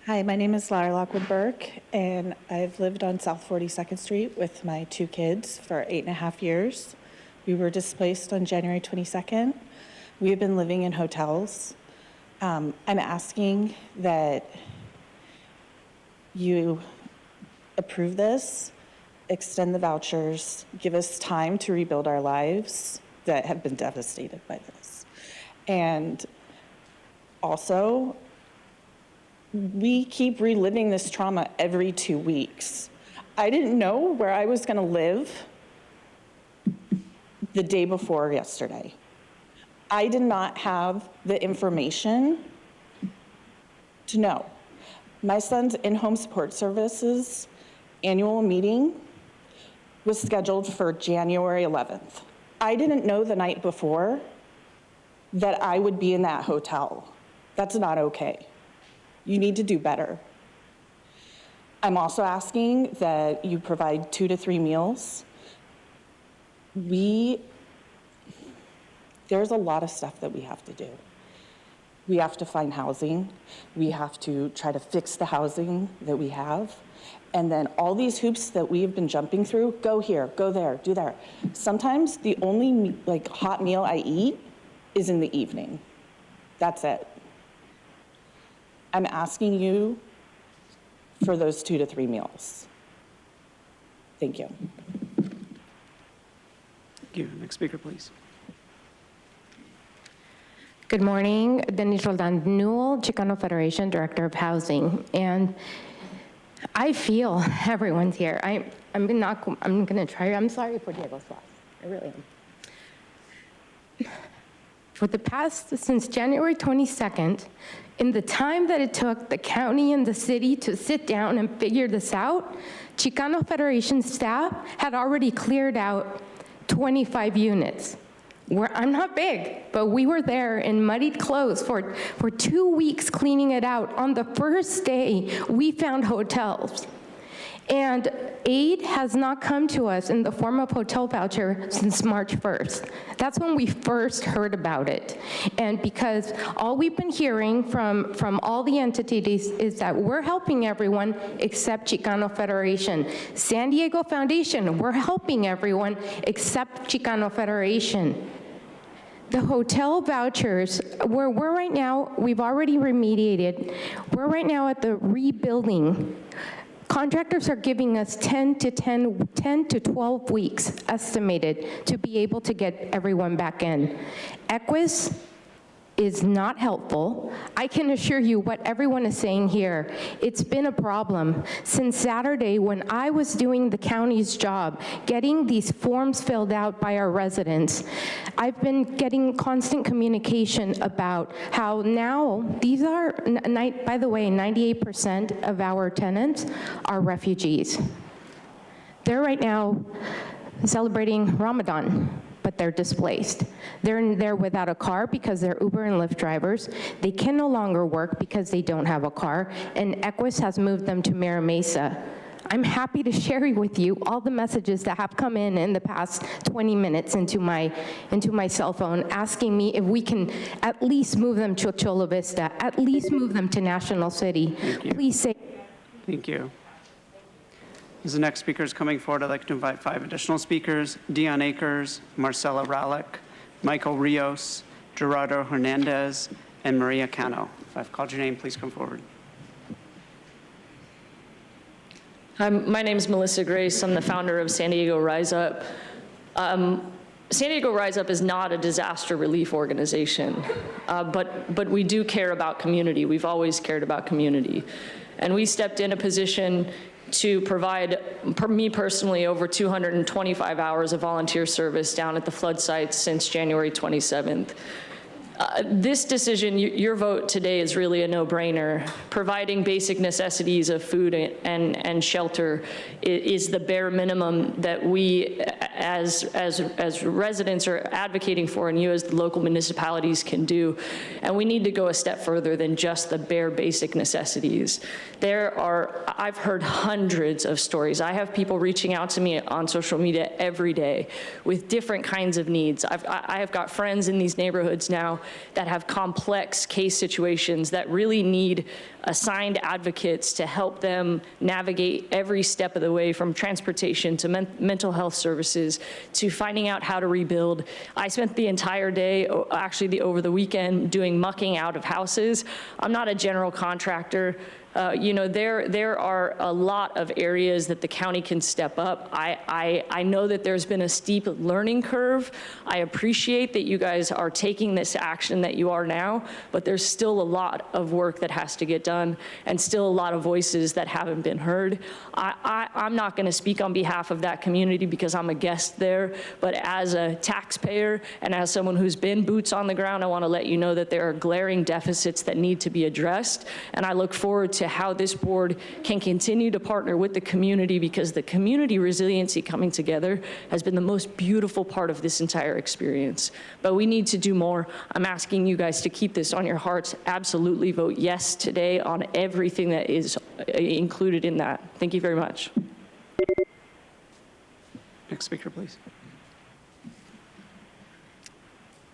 Hi, my name is Lara Lockwood Burke, and I've lived on South 42nd Street with my 2 kids for 8.5 years. We were displaced on January 22nd. We have been living in hotels. I'm asking that you approve this, extend the vouchers, give us time to rebuild our lives that have been devastated by this. And also, we keep reliving this trauma every 2 weeks. I didn't know where I was gonna live the day before yesterday. I did not have the information to know. My son's in-home support services annual meeting was scheduled for January 11th. I didn't know the night before that I would be in that hotel. That's not okay. You need to do better. I'm also asking that you provide 2 to 3 meals. There's a lot of stuff that we have to do. We have to find housing. We have to try to fix the housing that we have. And then all these hoops that we have been jumping through, go here, go there, do that. Sometimes the only hot meal I eat is in the evening. That's it. I'm asking you for those 2 to 3 meals. Thank you. Thank you. Next speaker, please. Good morning, Denise Roldan Newell, Chicano Federation Director of Housing. And I feel everyone's here. I'm gonna try, I'm sorry for Diego's loss, I really am. For the past, since January 22nd, in the time that it took the county and the city to sit down and figure this out, Chicano Federation staff had already cleared out 25 units. I'm not big, but we were there in muddied clothes for 2 weeks cleaning it out. On the first day, we found hotels. And aid has not come to us in the form of hotel voucher since March 1st. That's when we first heard about it. And because all we've been hearing from all the entities is that we're helping everyone except Chicano Federation. San Diego Foundation, we're helping everyone except Chicano Federation. The hotel vouchers, we're right now, we've already remediated. We're right now at the rebuilding. Contractors are giving us 10 to 12 weeks estimated to be able to get everyone back in. Equus is not helpful. I can assure you what everyone is saying here. It's been a problem. Since Saturday, when I was doing the county's job, getting these forms filled out by our residents, I've been getting constant communication about how now, these are, by the way, 98% of our tenants are refugees. They're right now celebrating Ramadan, but they're displaced. They're without a car because they're Uber and Lyft drivers. They can no longer work because they don't have a car, and Equus has moved them to Mira Mesa. I'm happy to share with you all the messages that have come in the past 20 minutes into my cell phone, asking me if we can at least move them to Chula Vista, at least move them to National City. Please say. Thank you. As the next speaker is coming forward, I'd like to invite 5 additional speakers: Dion Akers, Marcela Ralick, Michael Rios, Gerardo Hernandez, and Maria Cano. If I've called your name, please come forward. Hi, my name is Melissa Grace. I'm the founder of San Diego Rise Up. San Diego Rise Up is not a disaster relief organization, but we do care about community. We've always cared about community. And we stepped in a position to provide, me personally, over 225 hours of volunteer service down at the flood sites since January 27th. This decision, your vote today is really a no-brainer. Providing basic necessities of food and shelter is the bare minimum that we as residents are advocating for, and you as the local municipalities can do. And we need to go a step further than just the bare basic necessities. I've heard hundreds of stories. I have people reaching out to me on social media every day with different kinds of needs. I have got friends in these neighborhoods now that have complex case situations that really need assigned advocates to help them navigate every step of the way, from transportation to mental health services to finding out how to rebuild. I spent the entire day, actually over the weekend, doing mucking out of houses. I'm not a general contractor. You know, there are a lot of areas that the county can step up. I know that there's been a steep learning curve. I appreciate that you guys are taking this action that you are now, but there's still a lot of work that has to get done and still a lot of voices that haven't been heard. I'm not going to speak on behalf of that community because I'm a guest there, but as a taxpayer and as someone who's been boots on the ground, I want to let you know that there are glaring deficits that need to be addressed, and I look forward to how this board can continue to partner with the community, because the community resiliency coming together has been the most beautiful part of this entire experience. But we need to do more. I'm asking you guys to keep this on your hearts. Absolutely vote yes today on everything that is included in that. Thank you very much. Next speaker, please.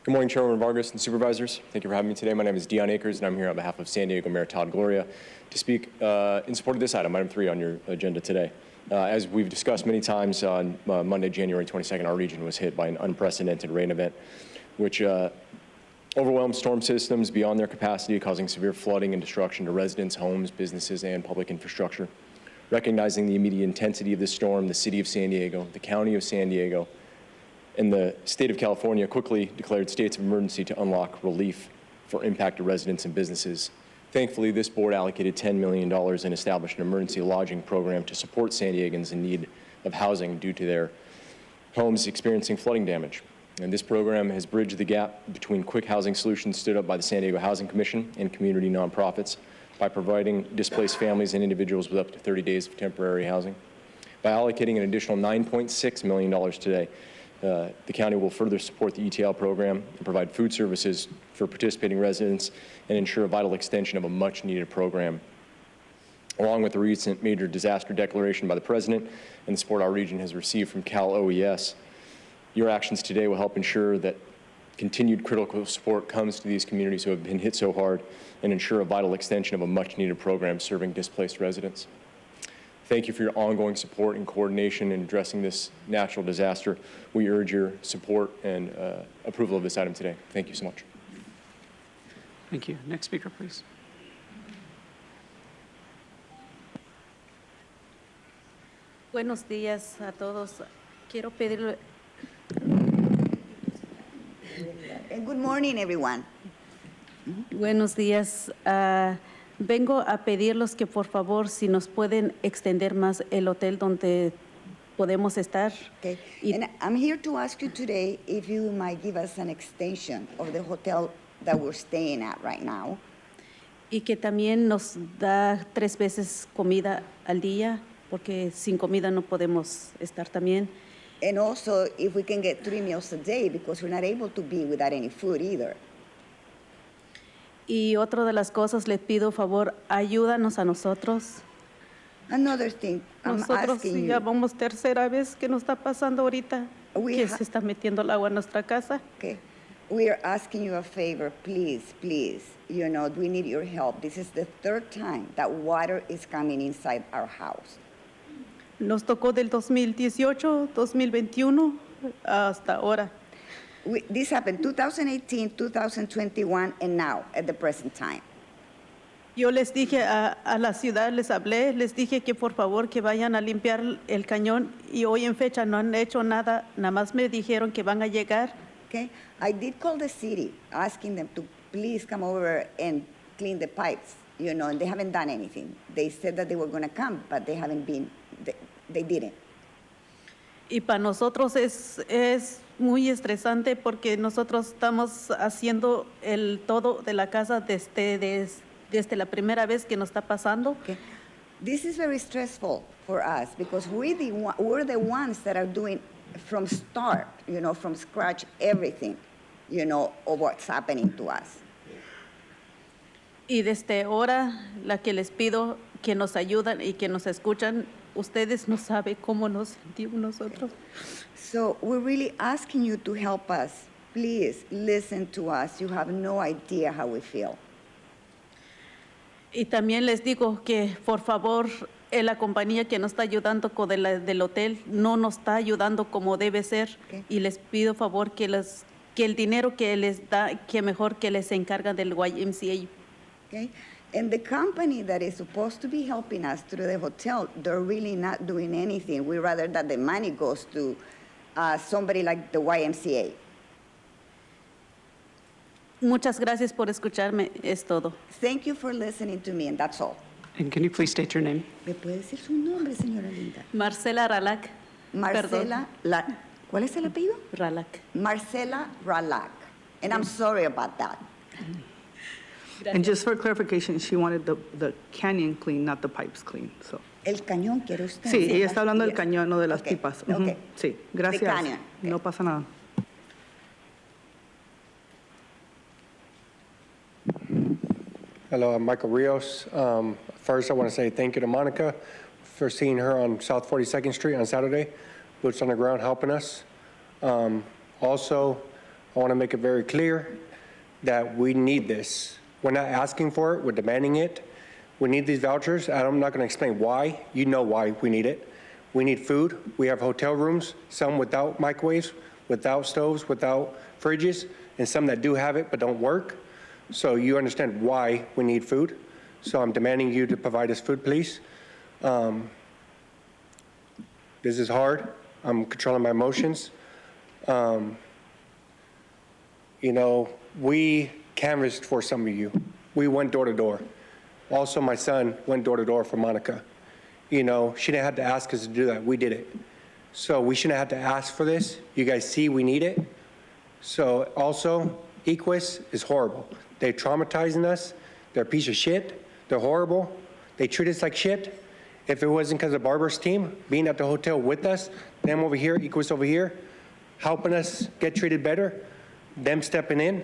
Good morning, Chairwoman Vargas and Supervisors. Thank you for having me today. My name is Dion Akers, and I'm here on behalf of San Diego Mayor Todd Gloria to speak in support of this item 3 on your agenda today. As we've discussed many times, on Monday, January 22nd, our region was hit by an unprecedented rain event, which overwhelmed storm systems beyond their capacity, causing severe flooding and destruction to residents, homes, businesses, and public infrastructure. Recognizing the immediate intensity of this storm, the city of San Diego, the county of San Diego, and the state of California quickly declared states of emergency to unlock relief for impacted residents and businesses. Thankfully, this board allocated $10 million and established an emergency lodging program to support San Diegans in need of housing due to their homes experiencing flooding damage. And this program has bridged the gap between quick housing solutions stood up by the San Diego Housing Commission and community nonprofits by providing displaced families and individuals with up to 30 days of temporary housing. By allocating an additional $9.6 million today, the county will further support the ETL program and provide food services for participating residents and ensure a vital extension of a much-needed program. Along with the recent major disaster declaration by the President and the support our region has received from Cal OES, your actions today will help ensure that continued critical support comes to these communities who have been hit so hard and ensure a vital extension of a much-needed program serving displaced residents. Thank you for your ongoing support and coordination in addressing this natural disaster. We urge your support and approval of this item today. Thank you so much. Thank you. Next speaker, please. Buenos días a todos. Quiero pedirle. And good morning, everyone. Buenos días. Vengo a pedirlos que por favor si nos pueden extender más el hotel donde podemos estar. Okay. And I'm here to ask you today if you might give us an extension of the hotel that we're staying at right now. Y que también nos da 3 veces comida al día, porque sin comida no podemos estar también. And also if we can get 3 meals a day, because we're not able to be without any food either. Y otra de las cosas, les pido favor, ayúdanos a nosotros. Another thing, I'm Nosotros asking ya you. vamos tercera vez que nos está pasando ahorita, que se está metiendo el agua en nuestra casa. Okay. We are asking you a favor, please, please. You know, we need your help. This is the 3rd time that water is coming inside our house. Nos tocó del 2018, 2021 hasta ahora. This happened 2018, 2021, and now at the present time. Yo les dije a la ciudad, les hablé, les dije que por favor que vayan a limpiar el cañón y hoy en fecha no han hecho nada, nada más me dijeron que van a llegar. Okay, I did call the city asking them to please come over and clean the pipes and they haven't done anything. They said that they were going to come, but they haven't been, they didn't. Y para nosotros es muy estresante porque nosotros estamos haciendo el todo de la casa desde la primera vez que nos está pasando. Okay. This is very stressful for us because we're the ones that are doing from start, from scratch, everything, of what's happening to us. Y desde ahora, la que les pido que nos ayudan y que nos escuchan, ustedes no saben cómo nos sentimos nosotros. So we're really asking you to help us. Please listen to us. You have no idea how we feel. Y también les digo que, por favor, la compañía que nos está ayudando con del hotel no nos está ayudando como debe ser. Okay. Y les pido, favor, que el dinero que les da, que mejor que les encargan del YMCA. Okay? And the company that is supposed to be helping us through the hotel, they're really not doing anything. We rather that the money goes to somebody like the YMCA. Muchas gracias por escucharme, es todo. Thank you for listening to me, and that's all. And can you please state your name? ¿Me puede decir su nombre, señora linda? Marcela Ralac. Marcela, ¿cuál es el apellido? Ralac. Marcela Ralac. And I'm sorry about that. And just for clarification, she wanted the canyon clean, not the pipes clean. So. El cañón, ¿quiere usted? Sí, ella está hablando del Yes. cañón, no de las Okay. pipas. Okay. Sí, gracias. The canyon. No pasa nada. Hello, I'm Michael Rios. First, I want to say thank you to Monica for seeing her on South 42nd Street on Saturday, boots on the ground helping us. Also, I want to make it very clear that we need this. We're not asking for it, we're demanding it. We need these vouchers. I'm not going to explain why. You know why we need it. We need food. We have hotel rooms, some without microwaves, without stoves, without fridges, and some that do have it but don't work. So you understand why we need food. So I'm demanding you to provide us food, please. This is hard. I'm controlling my emotions. We canvassed for some of you. We went door to door. Also, my son went door to door for Monica. She didn't have to ask us to do that. We did it. So we shouldn't have to ask for this. You guys see we need it. So also, Equus is horrible. They're traumatizing us. They're a piece of shit. They're horrible. They treat us like shit. If it wasn't because of Barbara's team being at the hotel with us, them over here, Equus over here, helping us get treated better, them stepping in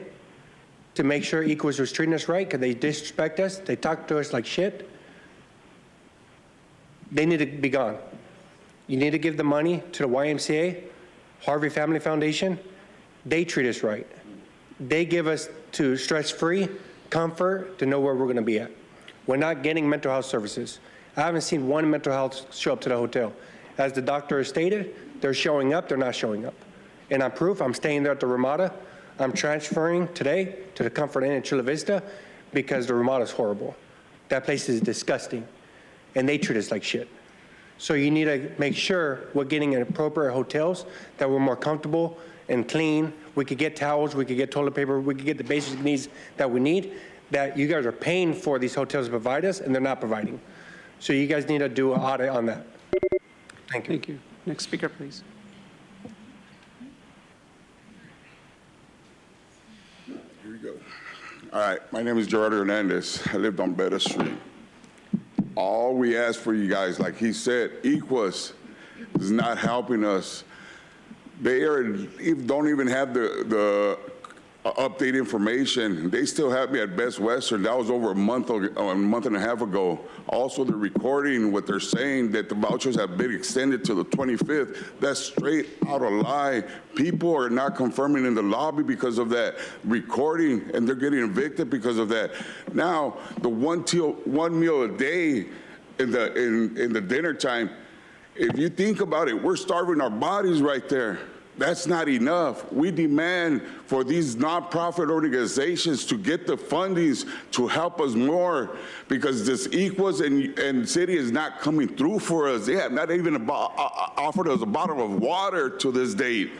to make sure Equus was treating us right because they disrespect us. They talk to us like shit. They need to be gone. You need to give the money to the YMCA, Harvey Family Foundation. They treat us right. They give us to stress-free, comfort, to know where we're going to be at. We're not getting mental health services. I haven't seen one mental health show up to the hotel. As the doctor has stated, they're showing up, they're not showing up. And I'm proof, I'm staying there at the Ramada. I'm transferring today to the Comfort Inn in Chula Vista because the Ramada is horrible. That place is disgusting, and they treat us like shit. So you need to make sure we're getting in appropriate hotels, that we're more comfortable and clean. We could get towels, we could get toilet paper, we could get the basic needs that we need, that you guys are paying for these hotels to provide us, and they're not providing. So you guys need to do an audit on that. Thank you. Thank you. Next speaker, please. Here we go. All right, my name is Gerardo Hernandez. I lived on Beta Street. All we ask for you guys, like he said, Equus is not helping us. They don't even have the update information. They still have me at Best Western. That was over a month and a half ago. Also, the recording, what they're saying, that the vouchers have been extended to the 25th, that's straight out of lie. People are not confirming in the lobby because of that recording, and they're getting evicted because of that. Now, the one meal a day in the dinner time, if you think about it, we're starving our bodies right there. That's not enough. We demand for these nonprofit organizations to get the fundings to help us more, because this Equus and city is not coming through for us. They have not even offered us a bottle of water to this date.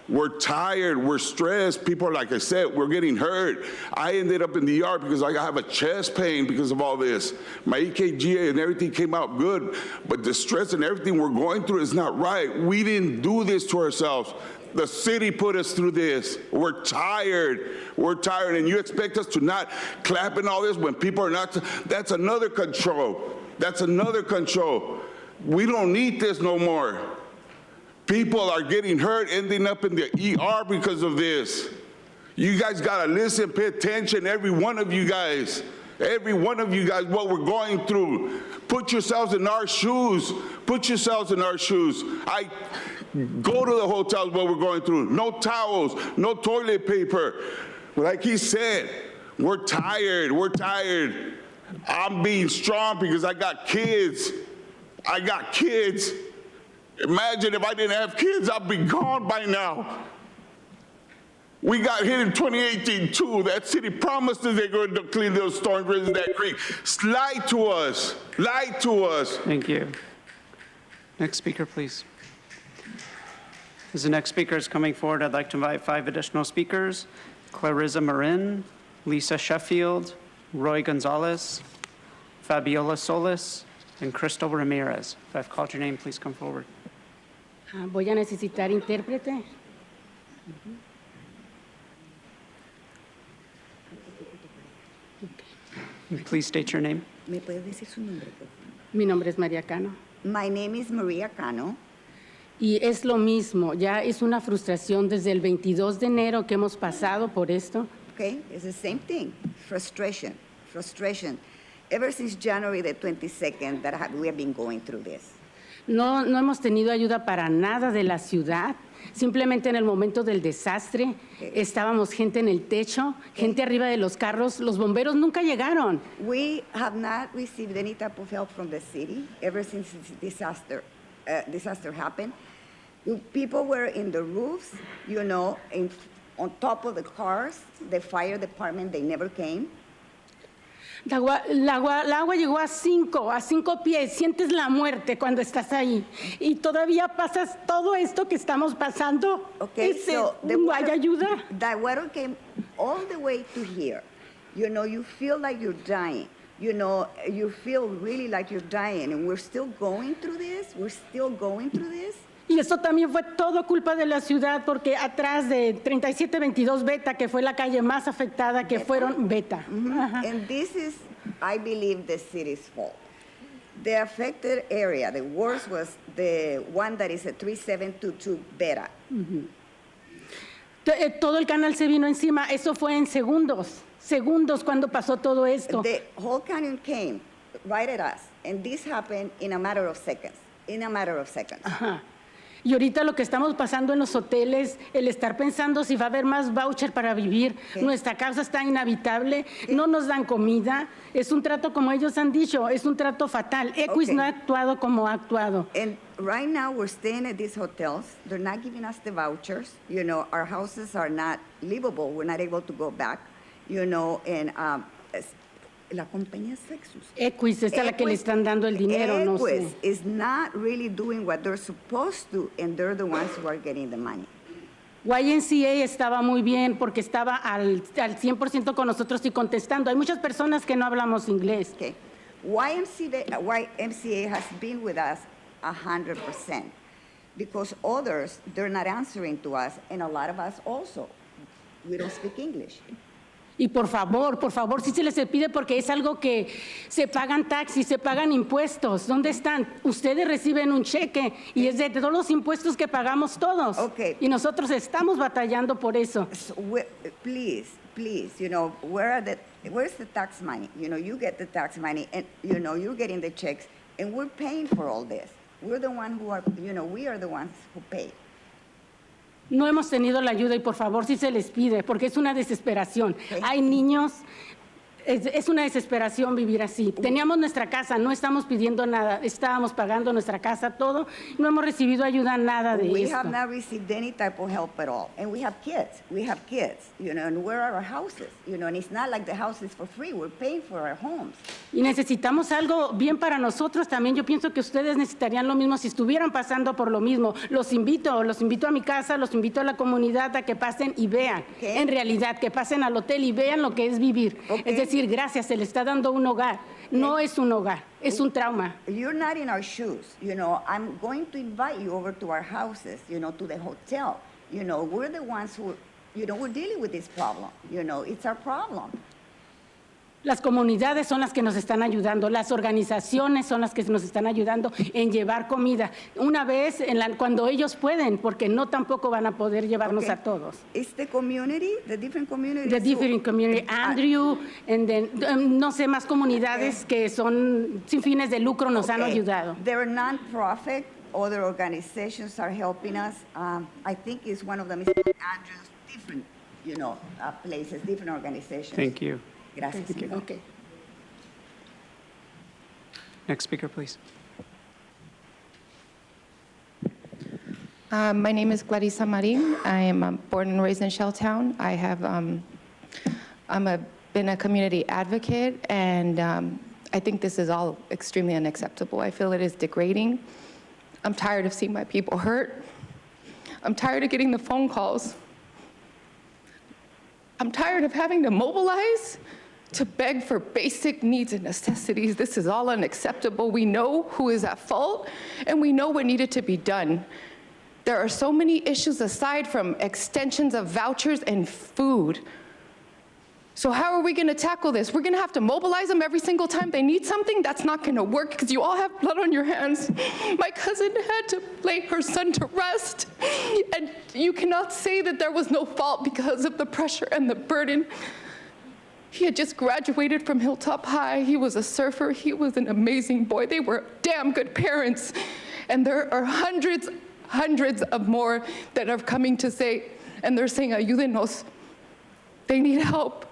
We're tired, we're stressed. People, like I said, we're getting hurt. I ended up in the ER because I have a chest pain because of all this. My EKG and everything came out good, but the stress and everything we're going through is not right. We didn't do this to ourselves. The city put us through this. We're tired. We're tired, and you expect us to not clap and all this when people are not. That's another control. That's another control. We don't need this no more. People are getting hurt, ending up in the ER because of this. You guys gotta listen, pay attention, every one of you guys. Every one of you guys, what we're going through. Put yourselves in our shoes. Put yourselves in our shoes. I go to the hotels, what we're going through. No towels, no toilet paper. Like he said, we're tired, we're tired. I'm being strong because I got kids. I got kids. Imagine if I didn't have kids, I'd be gone by now. We got hit in 2018 too. That city promised us they're going to clean those storm drains in that creek. Lied to us. Lied to us. Thank you. Next speaker, please. As the next speaker is coming forward, I'd like to invite 5 additional speakers: Clarissa Marin, Lisa Sheffield, Roy Gonzalez, Fabiola Solis, and Crystal Ramirez. If I've called your name, please come forward. Voy a necesitar intérprete. Please state your name. ¿Me puede decir su nombre, por favor? Mi nombre es María Cano. My name is Maria Cano. Y es lo mismo, ya es una frustración desde el 22 de enero que hemos pasado por esto. Okay, it's the same thing. Frustration, frustration. Ever since January the 22nd that we have been going through this. No hemos tenido ayuda para nada de la ciudad. Simplemente en el momento del desastre estábamos gente en el techo, gente arriba de los carros. Los bomberos nunca llegaron. We have not received any type of help from the city ever since this disaster happened. People were in the roofs, you know, on top of the cars. The fire department, they never came. El agua llegó a 5 pies. Sientes la muerte cuando estás ahí. Y todavía pasas todo esto que estamos pasando. Okay, so no hay ayuda. The water came all the way to here. You know, you feel like you're dying. You know, you feel really like you're dying. And we're still going through this. We're still going through this. Y eso también fue todo culpa de la ciudad, porque atrás de 3722 Beta, que fue la calle más afectada, que fueron Beta. And this is, I believe, the city's fault. The affected area, the worst was the one that is a 3722 Beta. Todo el canal se vino encima. Eso fue en segundos cuando pasó todo esto. The whole canyon came right at us, and this happened in a matter of seconds. Y ahorita lo que estamos pasando en los hoteles, el estar pensando si va a haber más voucher para vivir, nuestra casa está inhabitable, no nos dan comida, es un trato como ellos han dicho, es un trato fatal. Equis no ha actuado como ha actuado. And right now we're staying at these hotels. They're not giving us the vouchers. You know, our houses are not livable. We're not able to go back. You know, and la compañía Sexus. Equis es a la que le están dando el dinero, no sé. Equis is not really doing what they're supposed to, and they're the ones who are getting the money. YMCA estaba muy bien porque estaba al 100% con nosotros y contestando. Hay muchas personas que no hablamos inglés. Okay. YMCA has been with us 100% because others, they're not answering to us, and a lot of us also, we don't speak English. Y por favor, sí se les pide porque es algo que se pagan taxis, se pagan impuestos. ¿Dónde están? Ustedes reciben un cheque y es de todos los impuestos que pagamos todos. Okay. Y nosotros estamos batallando por eso. So please, you know, where's the tax money? You know, you get the tax money and, you know, you're getting the checks and we're paying for all this. We're the ones who are, you know, we are the ones who pay. No hemos tenido la ayuda y por favor sí se les pide porque es una desesperación. Okay. Hay niños Es una desesperación vivir así. Teníamos nuestra casa, no estamos pidiendo nada, estábamos pagando nuestra casa, todo, no hemos recibido ayuda, nada de We esto. have not received any type of help at all. And we have kids, and where are our houses? And it's not like the house is for free, we're paying for our homes. Y necesitamos algo bien para nosotros también. Yo pienso que ustedes necesitarían lo mismo si estuvieran pasando por lo mismo. Los invito a mi casa, los invito a la comunidad a que pasen y vean, en realidad, que pasen al hotel y vean lo que es vivir. Es decir, gracias, se le está dando un hogar. No es un hogar, es un trauma. You're not in our shoes, I'm going to invite you over to our houses, to the hotel. We're the ones who, we're dealing with this problem. It's our problem. Las comunidades son las que nos están ayudando, las organizaciones son las que nos están ayudando en llevar comida. Una vez cuando ellos pueden, porque no tampoco van a poder llevarnos a todos. It's the community, the different communities. The different community, Andrew, and then, no sé, más comunidades que son sin fines de lucro nos han ayudado. They're non-profit, other organizations are helping us. I think it's one of them is Andrew's different, places, different organizations. Thank you. Gracias. Thank you. Okay. Next speaker, please. My name is Clarissa Marin. I am born and raised in Shelltown. I have been a community advocate, and I think this is all extremely unacceptable. I feel it is degrading. I'm tired of seeing my people hurt. I'm tired of getting the phone calls. I'm tired of having to mobilize to beg for basic needs and necessities. This is all unacceptable. We know who is at fault, and we know what needed to be done. There are so many issues aside from extensions of vouchers and food. So how are we going to tackle this? We're going to have to mobilize them every single time they need something? That's not going to work because you all have blood on your hands. My cousin had to lay her son to rest, and you cannot say that there was no fault because of the pressure and the burden. He had just graduated from Hilltop High. He was a surfer. He was an amazing boy. They were damn good parents. And there are hundreds of more that are coming to say, and they're saying, ayúdenos. They need help.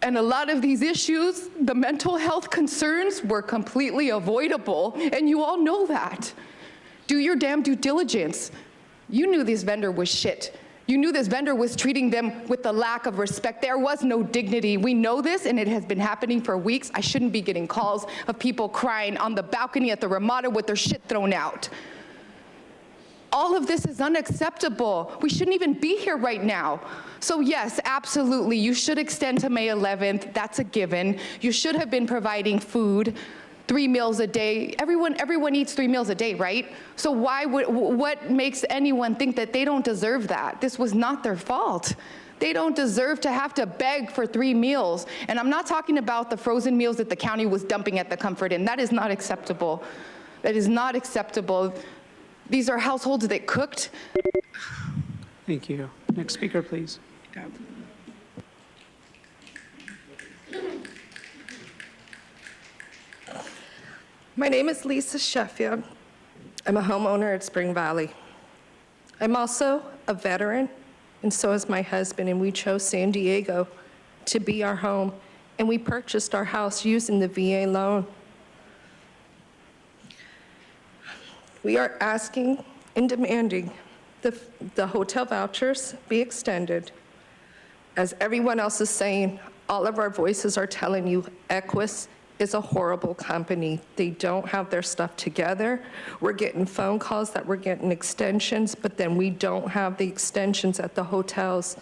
And a lot of these issues, the mental health concerns, were completely avoidable, and you all know that. Do your damn due diligence. You knew this vendor was shit. You knew this vendor was treating them with a lack of respect. There was no dignity. We know this, and it has been happening for weeks. I shouldn't be getting calls of people crying on the balcony at the Ramada with their shit thrown out. All of this is unacceptable. We shouldn't even be here right now. So yes, absolutely, you should extend to May 11th. That's a given. You should have been providing food, 3 meals a day. Everyone eats 3 meals a day, right? So what makes anyone think that they don't deserve that? This was not their fault. They don't deserve to have to beg for 3 meals. And I'm not talking about the frozen meals that the county was dumping at the Comfort Inn. That is not acceptable. That is not acceptable. These are households that cooked. Thank you. Next speaker, please. My name is Lisa Sheffield. I'm a homeowner at Spring Valley. I'm also a veteran, and so is my husband, and we chose San Diego to be our home, and we purchased our house using the VA loan. We are asking and demanding the hotel vouchers be extended. As everyone else is saying, all of our voices are telling you Equus is a horrible company. They don't have their stuff together. We're getting phone calls that we're getting extensions, but then we don't have the extensions at the hotels.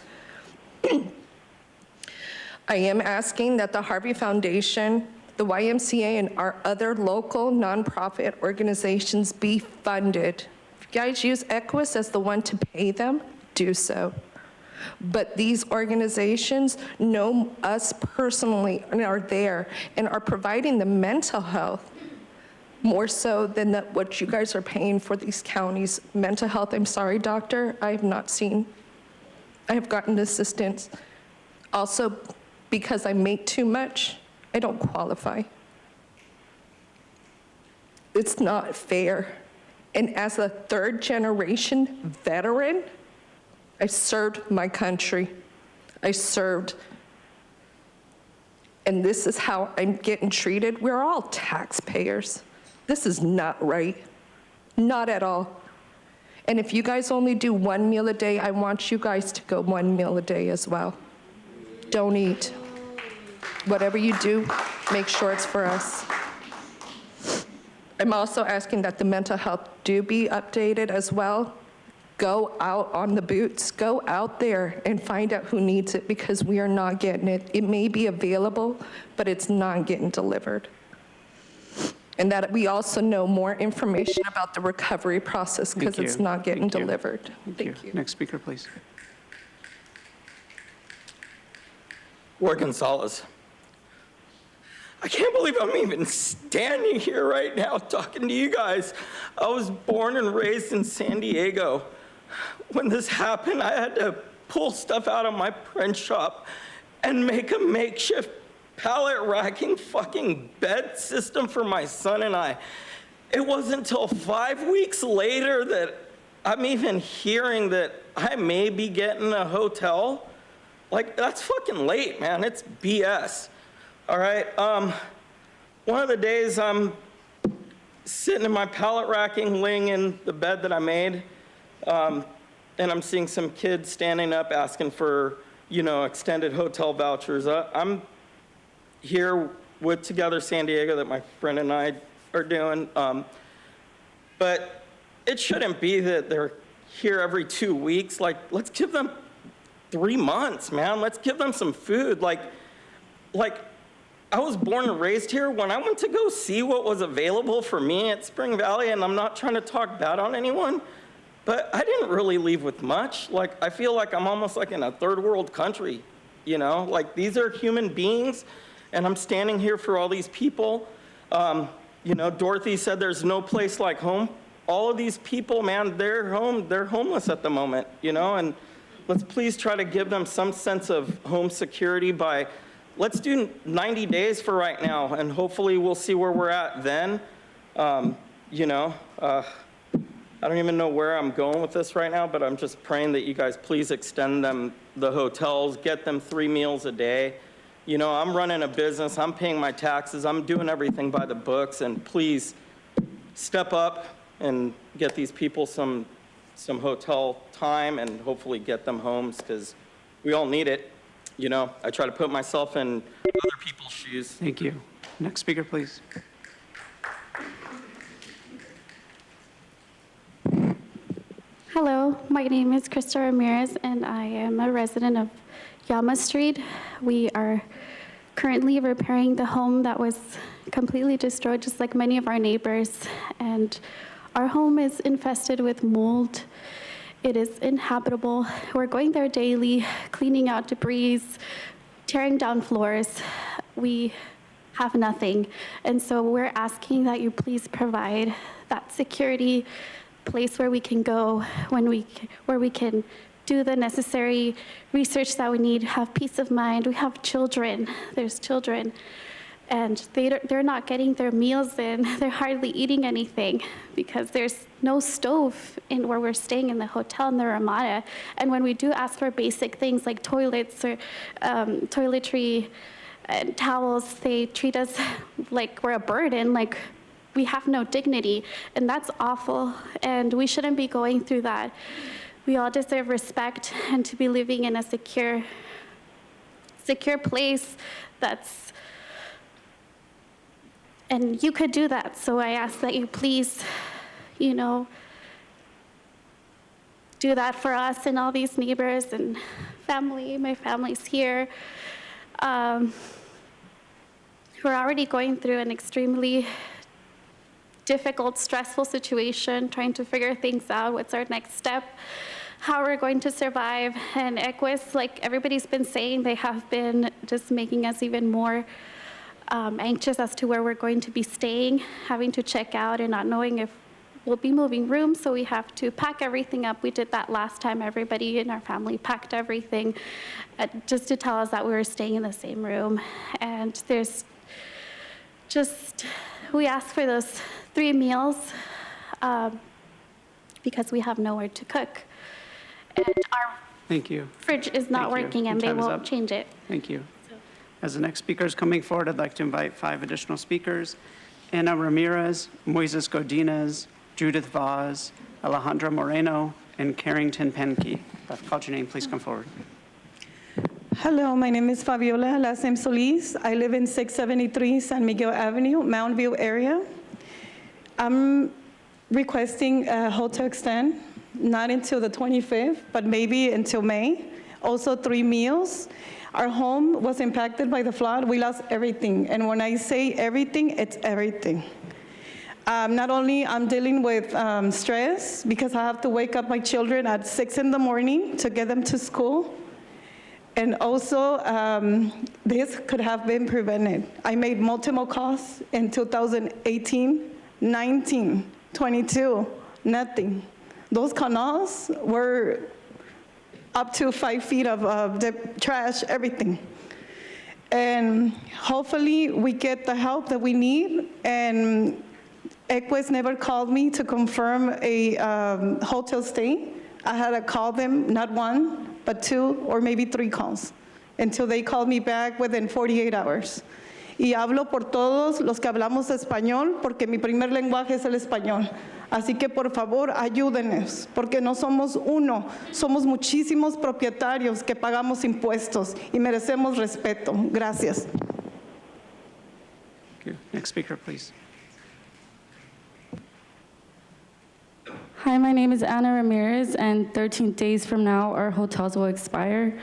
I am asking that the Harvey Foundation, the YMCA, and our other local nonprofit organizations be funded. If you guys use Equus as the one to pay them, do so. But these organizations know us personally and are there and are providing the mental health more so than what you guys are paying for these counties. Mental health, I'm sorry, doctor, I have not seen. I have gotten assistance. Also, because I make too much, I don't qualify. It's not fair. And as a third-generation veteran, I served my country. I served and this is how I'm getting treated. We're all taxpayers. This is not right. Not at all. And if you guys only do 1 meal a day, I want you guys to go 1 meal a day as well. Don't eat. Whatever you do, make sure it's for us. I'm also asking that the mental health do be updated as well. Go out on the boots, go out there and find out who needs it, because we are not getting it. It may be available, but it's not getting delivered. And that we also know more information about the recovery process, because Thank it's you. not getting Thank you. delivered. Thank you. Next speaker, please. Ward Gonzalez. I can't believe I'm even standing here right now talking to you guys. I was born and raised in San Diego. When this happened, I had to pull stuff out of my print shop and make a makeshift pallet racking fucking bed system for my son and I. It wasn't until 5 weeks later that I'm even hearing that I may be getting a hotel. Like, that's fucking late, man. It's BS. All right, one of the days I'm sitting in my pallet racking, laying in the bed that I made, and I'm seeing some kids standing up asking for, extended hotel vouchers. I'm here with Together San Diego that my friend and I are doing, but it shouldn't be that they're here every 2 weeks. Like, let's give them 3 months, man. Let's give them some food. Like, I was born and raised here. When I went to go see what was available for me at Spring Valley, and I'm not trying to talk bad on anyone, but I didn't really leave with much. Like, I feel like I'm almost like in a third world country, Like, these are human beings, and I'm standing here for all these people. Dorothy said there's no place like home. All of these people, man, they're homeless at the moment, and let's please try to give them some sense of home security by, let's do 90 days for right now, and hopefully we'll see where we're at then. I don't even know where I'm going with this right now, but I'm just praying that you guys please extend them the hotels, get them 3 meals a day. I'm running a business, I'm paying my taxes, I'm doing everything by the books, and please step up and get these people some hotel time and hopefully get them homes, because we all need it. I try to put myself in other people's shoes. Thank you. Next speaker, please. Hello, my name is Krista Ramirez, and I am a resident of Yama Street. We are currently repairing the home that was completely destroyed, just like many of our neighbors. And our home is infested with mold. It is inhabitable. We're going there daily, cleaning out debris, tearing down floors. We have nothing. And so we're asking that you please provide that security place where we can go, where we can do the necessary research that we need, have peace of mind. We have children. There's children. And they're not getting their meals in. They're hardly eating anything because there's no stove in where we're staying in the hotel in the Ramada. And when we do ask for basic things like toilets or toiletry and towels, they treat us like we're a burden, like we have no dignity. And that's awful. And we shouldn't be going through that. We all deserve respect and to be living in a secure place that's. And you could do that, so I ask that you please, do that for us and all these neighbors and family. My family's here. We're already going through an extremely difficult, stressful situation, trying to figure things out. What's our next step? How we're going to survive. And Equus, like everybody's been saying, they have been just making us even more anxious as to where we're going to be staying, having to check out and not knowing if we'll be moving rooms, so we have to pack everything up. We did that last time. Everybody in our family packed everything just to tell us that we were staying in the same room. And there's just, we asked for those 3 meals because we have nowhere to cook. And our Thank you. fridge is not Thank you. working and Your they time is won't up. change it. Thank you. As the next speaker is coming forward, I'd like to invite 5 additional speakers: Ana Ramirez, Moises Godinez, Judith Vaz, Alejandra Moreno, and Carrington Penke. If I've called your name, please come forward. Hello, my name is Fabiola, last name Solis. I live in 673 San Miguel Avenue, Mountain View area. I'm requesting a hotel extend, not until the 25th, but maybe until May. Also 3 meals. Our home was impacted by the flood. We lost everything. And when I say everything, it's everything. Not only I'm dealing with stress because I have to wake up my children at 6 in the morning to get them to school. And also, this could have been prevented. I made multiple calls in 2018, 19, 22, nothing. Those canals were up to 5 feet of the trash, everything. And hopefully we get the help that we need. And Equus never called me to confirm a hotel stay. I had to call them, not 1, but 2 or maybe 3 calls, until they called me back within 48 hours. Y hablo por todos los que hablamos español, porque mi primer lenguaje es el español. Así que por favor, ayúdenos, porque no somos uno, somos muchísimos propietarios que pagamos impuestos y merecemos respeto. Gracias. Thank you. Next speaker, please. Hi, my name is Ana Ramirez, and 13 days from now, our hotels will expire.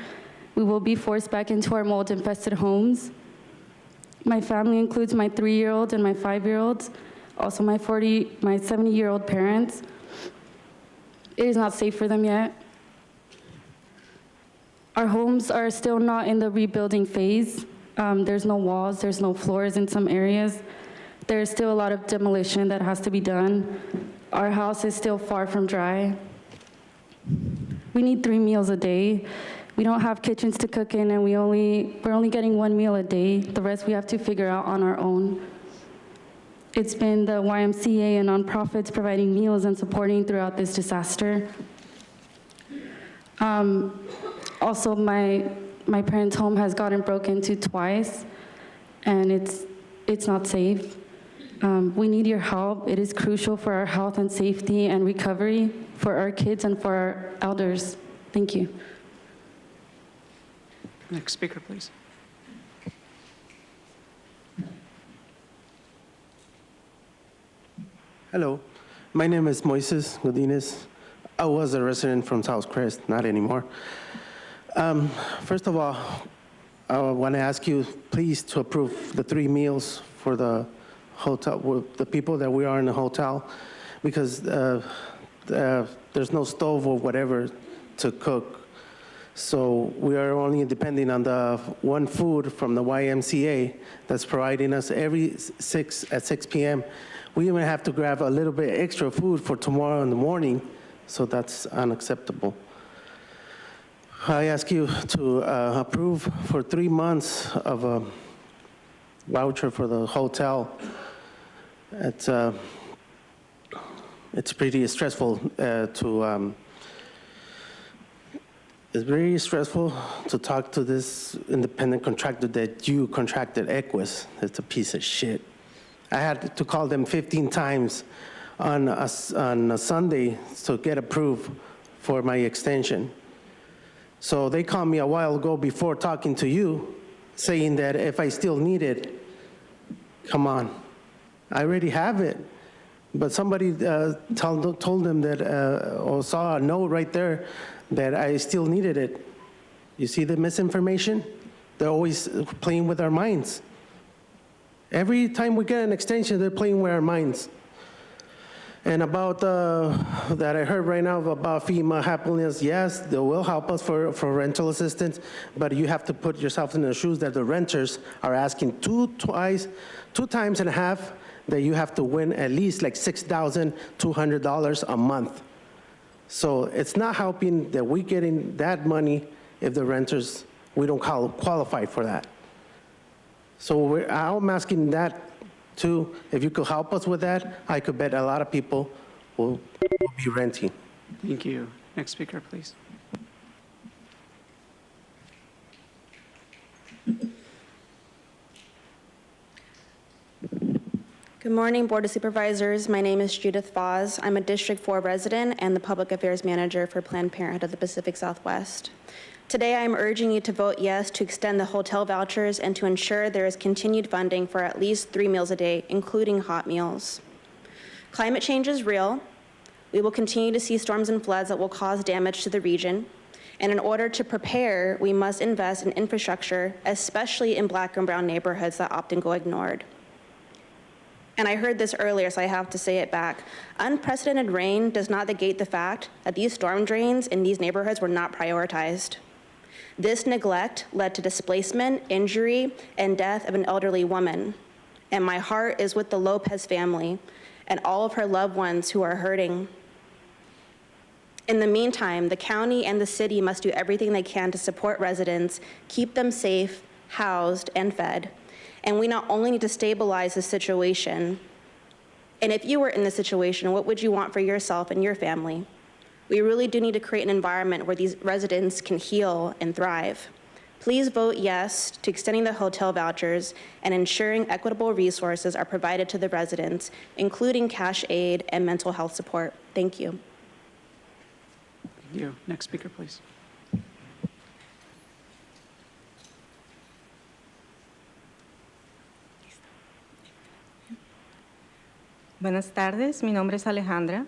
We will be forced back into our mold-infested homes. My family includes my 3-year-old and my 5-year-olds, also my 70-year-old parents. It is not safe for them yet. Our homes are still not in the rebuilding phase. There's no walls, there's no floors in some areas. There's still a lot of demolition that has to be done. Our house is still far from dry. We need 3 meals a day. We don't have kitchens to cook in, and we're only getting 1 meal a day. The rest we have to figure out on our own. It's been the YMCA and nonprofits providing meals and supporting throughout this disaster. Also, my parents' home has gotten broken into twice, and it's not safe. We need your help. It is crucial for our health and safety and recovery for our kids and for our elders. Thank you. Next speaker, please. Hello, my name is Moises Godinez. I was a resident from South Crest, not anymore. First of all, I want to ask you, please, to approve the 3 meals for the hotel, with the people that we are in the hotel, because there's no stove or whatever to cook. So we are only depending on the 1 food from the YMCA that's providing us every 6 p.m. We even have to grab a little bit extra food for tomorrow in the morning, so that's unacceptable. I ask you to approve for 3 months of a voucher for the hotel. It's pretty stressful it's very stressful to talk to this independent contractor that you contracted, Equus. It's a piece of shit. I had to call them 15 times on a Sunday to get approved for my extension. So they called me a while ago before talking to you, saying that if I still need it, come on. I already have it. But somebody told them that, or saw a note right there that I still needed it. You see the misinformation? They're always playing with our minds. Every time we get an extension, they're playing with our minds. And about that I heard right now about FEMA helping us, yes, they will help us for rental assistance, but you have to put yourself in the shoes that the renters are asking two times and a half that you have to win at least like $6,200 a month. So it's not helping that we're getting that money if the renters, we don't qualify for that. So I'm asking that too. If you could help us with that, I could bet a lot of people will be renting. Thank you. Next speaker, please. Good morning, Board of Supervisors. My name is Judith Foz. I'm a District 4 resident and the Public Affairs Manager for Planned Parenthood of the Pacific Southwest. Today, I am urging you to vote yes to extend the hotel vouchers and to ensure there is continued funding for at least 3 meals a day, including hot meals. Climate change is real. We will continue to see storms and floods that will cause damage to the region. And in order to prepare, we must invest in infrastructure, especially in Black and brown neighborhoods that often go ignored. And I heard this earlier, so I have to say it back. Unprecedented rain does not negate the fact that these storm drains in these neighborhoods were not prioritized. This neglect led to displacement, injury, and death of an elderly woman. And my heart is with the Lopez family and all of her loved ones who are hurting. In the meantime, the county and the city must do everything they can to support residents, keep them safe, housed, and fed. And we not only need to stabilize the situation, and if you were in this situation, what would you want for yourself and your family? We really do need to create an environment where these residents can heal and thrive. Please vote yes to extending the hotel vouchers and ensuring equitable resources are provided to the residents, including cash aid and mental health support. Thank you. Thank you. Next speaker, please. Buenas tardes, mi nombre es Alejandra.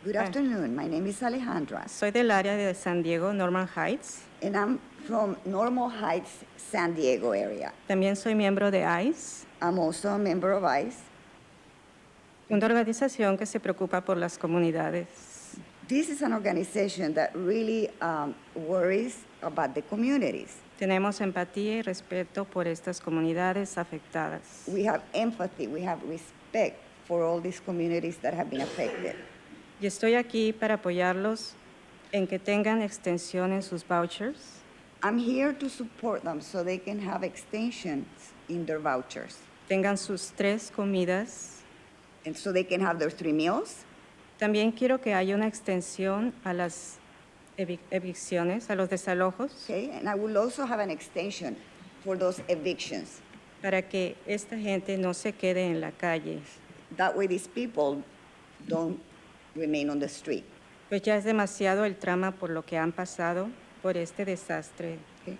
Good afternoon. My name is Alejandra. Soy del área de San Diego, Norman Heights. And I'm from Normal Heights, San Diego area. También soy miembro de ICE. I'm also a member of ICE. Una organización que se preocupa por las comunidades. This is an organization that really worries about the communities. Tenemos empatía y respeto por estas comunidades afectadas. We have empathy, we have respect for all these communities that have been affected. Y estoy aquí para apoyarlos en que tengan extensión en sus vouchers. I'm here to support them so they can have extensions in their vouchers. Tengan sus 3 comidas. And so they can have their 3 meals. También quiero que haya una extensión a las evicciones, a los desalojos. Okay, and I will also have an extension for those evictions. Para que esta gente no se quede en la calle. That way these people don't remain on the street. Pues ya es demasiado el trama por lo que han pasado por este desastre. Okay.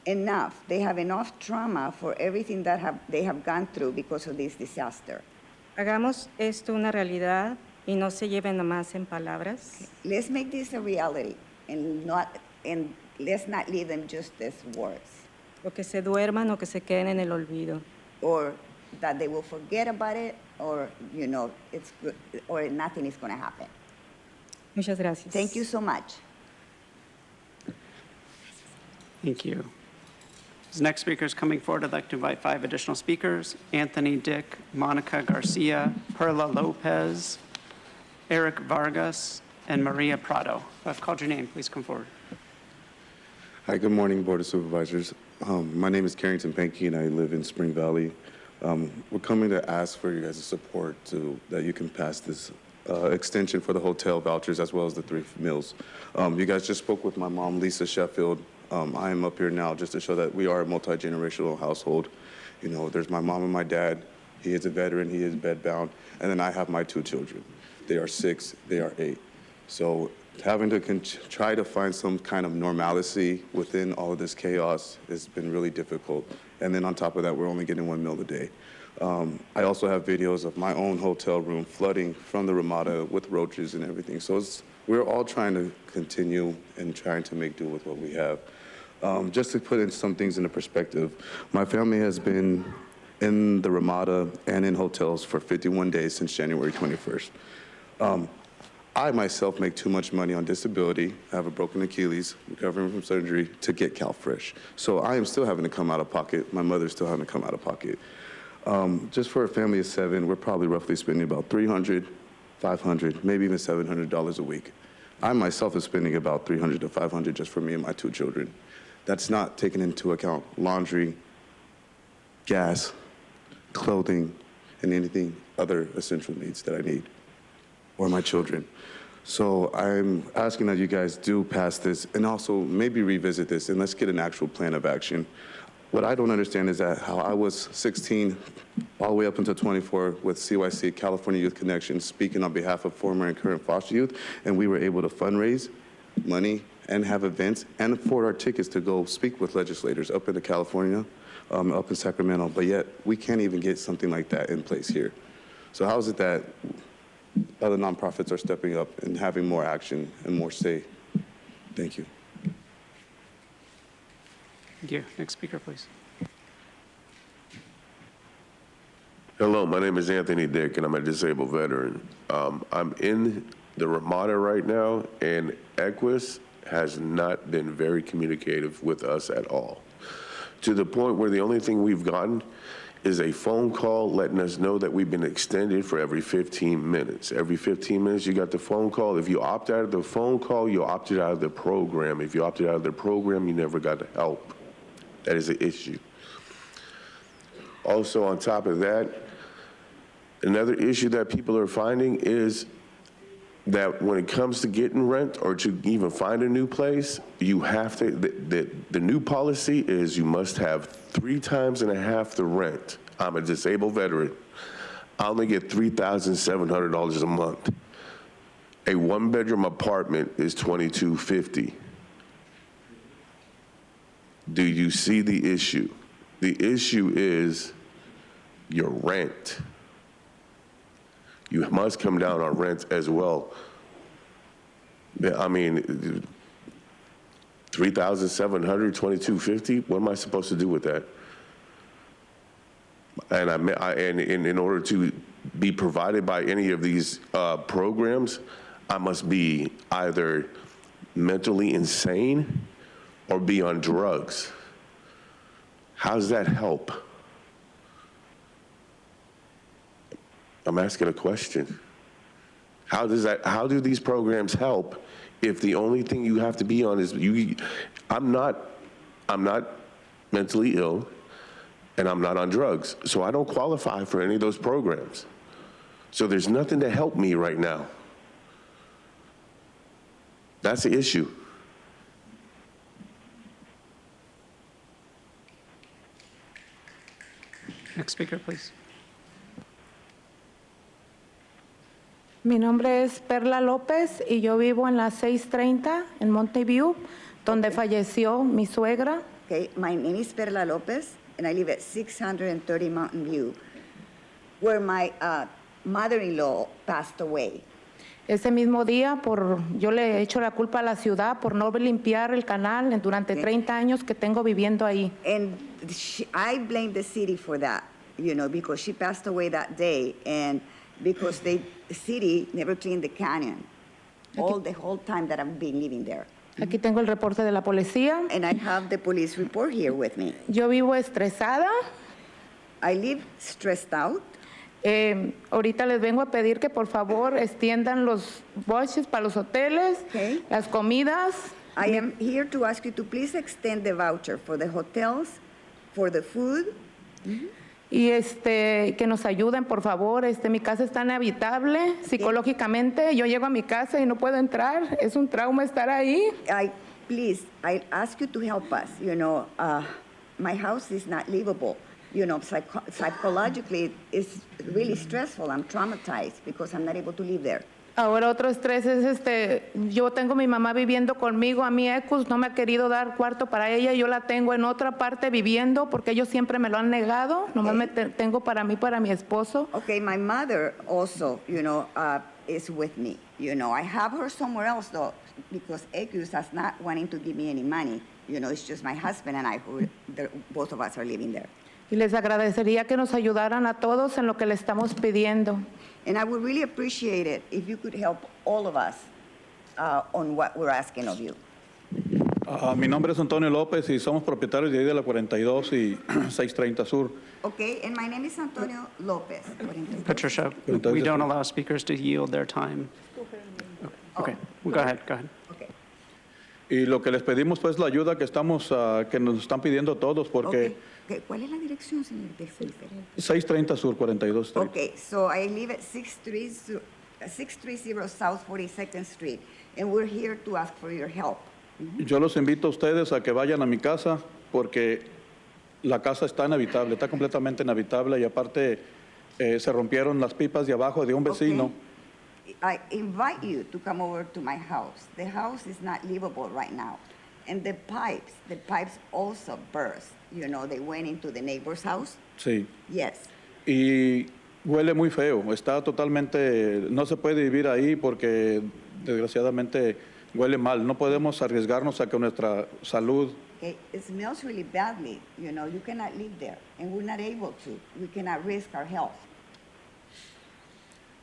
Enough. They have enough trauma for everything that they have gone through because of this disaster. Hagamos esto una realidad y no se lleven nomás en palabras. Okay. Let's make this a reality and let's not leave them just as words. O que se duerman o que se queden en el olvido. Or that they will forget about it, or it's good, or nothing is going to happen. Muchas gracias. Thank you so much. Thank you. As next speaker is coming forward, I'd like to invite 5 additional speakers: Anthony Dick, Monica Garcia, Perla Lopez, Eric Vargas, and Maria Prado. If I've called your name, please come forward. Hi, good morning, Board of Supervisors. My name is Carrington Pankey, and I live in Spring Valley. We're coming to ask for you guys' support that you can pass this extension for the hotel vouchers as well as the 3 meals. You guys just spoke with my mom, Lisa Sheffield. I am up here now just to show that we are a multi-generational household. There's my mom and my dad. He is a veteran, he is bedbound, and then I have my 2 children. They are 6, they are 8. So having to try to find some kind of normalcy within all of this chaos has been really difficult. And then on top of that, we're only getting 1 meal a day. I also have videos of my own hotel room flooding from the Ramada with roaches and everything. So we're all trying to continue and trying to make do with what we have. Just to put in some things into perspective, my family has been in the Ramada and in hotels for 51 days since January 21st. I myself make too much money on disability. I have a broken Achilles, recovering from surgery, to get CalFresh. So I am still having to come out of pocket. My mother's still having to come out of pocket. Just for a family of 7, we're probably roughly spending about $300, $500, maybe even $700 a week. I myself is spending about $300 to $500 just for me and my 2 children. That's not taking into account laundry, gas, clothing, and anything other essential needs that I need, or my children. So I'm asking that you guys do pass this and also maybe revisit this and let's get an actual plan of action. What I don't understand is that how I was 16 all the way up until 24 with CYC, California Youth Connection, speaking on behalf of former and current foster youth, and we were able to fundraise money and have events and afford our tickets to go speak with legislators up in California, up in Sacramento, but yet we can't even get something like that in place here. So how is it that other nonprofits are stepping up and having more action and more say? Thank you. Thank you. Next speaker, please. Hello, my name is Anthony Dick, and I'm a disabled veteran. I'm in the Ramada right now, and Equus has not been very communicative with us at all, to the point where the only thing we've gotten is a phone call letting us know that we've been extended for every 15 minutes. Every 15 minutes, you got the phone call. If you opt out of the phone call, you opted out of the program. If you opted out of the program, you never got the help. That is an issue. Also, on top of that, another issue that people are finding is that when it comes to getting rent or to even find a new place, you have to, the new policy is you must have 3.5 times the rent. I'm a disabled veteran. I only get $3,700 a month. A one-bedroom apartment is $2,250. Do you see the issue? The issue is your rent. You must come down on rent as well. I mean, $3,700, $2,250. What am I supposed to do with that? And in order to be provided by any of these programs, I must be either mentally insane or be on drugs. How does that help? I'm asking a question. How do these programs help if the only thing you have to be on is I'm not mentally ill and I'm not on drugs, so I don't qualify for any of those programs. So there's nothing to help me right now. That's the issue. Next speaker, please. Mi nombre es Perla López y yo vivo en la 630 en Mountain, donde falleció mi suegra. Okay, my name is Perla Lopez, and I live at 630 Mountain View, where my mother-in-law passed away. Ese mismo día, yo le he hecho la culpa a la ciudad por no limpiar el canal durante 30 años que tengo viviendo ahí. And I blame the city for that, you know, because she passed away that day, and because the city never cleaned the canyon the whole time that I've been living there. Aquí tengo el reporte de la policía. And I have the police report here with me. Yo vivo estresada. I live stressed out. Ahorita les vengo a pedir que por favor extiendan los vouchers para los hoteles, las comidas. I am here to ask you to please extend the voucher for the hotels, for the food. Y que nos ayuden, por favor. Mi casa está inhabitable psicológicamente. Yo llego a mi casa y no puedo entrar. Es un trauma estar ahí. Please, I ask you to help us. You know, my house is not livable. You know, psychologically, it's really stressful. I'm traumatized because I'm not able to live there. Ahora otro estrés es yo tengo a mi mamá viviendo conmigo, a mi Ecus no me ha querido dar cuarto para ella, yo la tengo en otra parte viviendo porque ellos siempre me lo han negado, nomás me tengo para mí, para mi esposo. Okay, my mother also, you know, is with me. You know, I have her somewhere else though, because Ecus is not wanting to give me any money. You know, it's just my husband and I who, both of us are living there. Y les agradecería que nos ayudaran a todos en lo que le estamos pidiendo. And I would really appreciate it if you could help all of us on what we're asking of you. Mi nombre es Antonio López y somos propietarios de ahí de la 42 y 630 Sur. Okay, and my name is Antonio López. Patricia, we don't allow speakers to yield their time. Okay, go ahead. Okay. Y lo que les pedimos pues la ayuda que que nos están pidiendo todos porque ¿Cuál es la dirección, señor? 630 Sur 42 Street. Okay, so I live at 630 South 42nd Street, and we're here to ask for your help. Yo los invito a ustedes a que vayan a mi casa porque la casa está inhabitable, está completamente inhabitable y aparte se rompieron las pipas de abajo de un vecino. I invite you to come over to my house. The house is not livable right now. And the pipes also burst. You know, they went into the neighbor's house. Sí. Yes. Y huele muy feo, está totalmente, no se puede vivir ahí porque desgraciadamente huele mal. No podemos arriesgarnos a que nuestra salud. Okay. It smells really badly. You know, you cannot live there. And we're not able to. We cannot risk our health.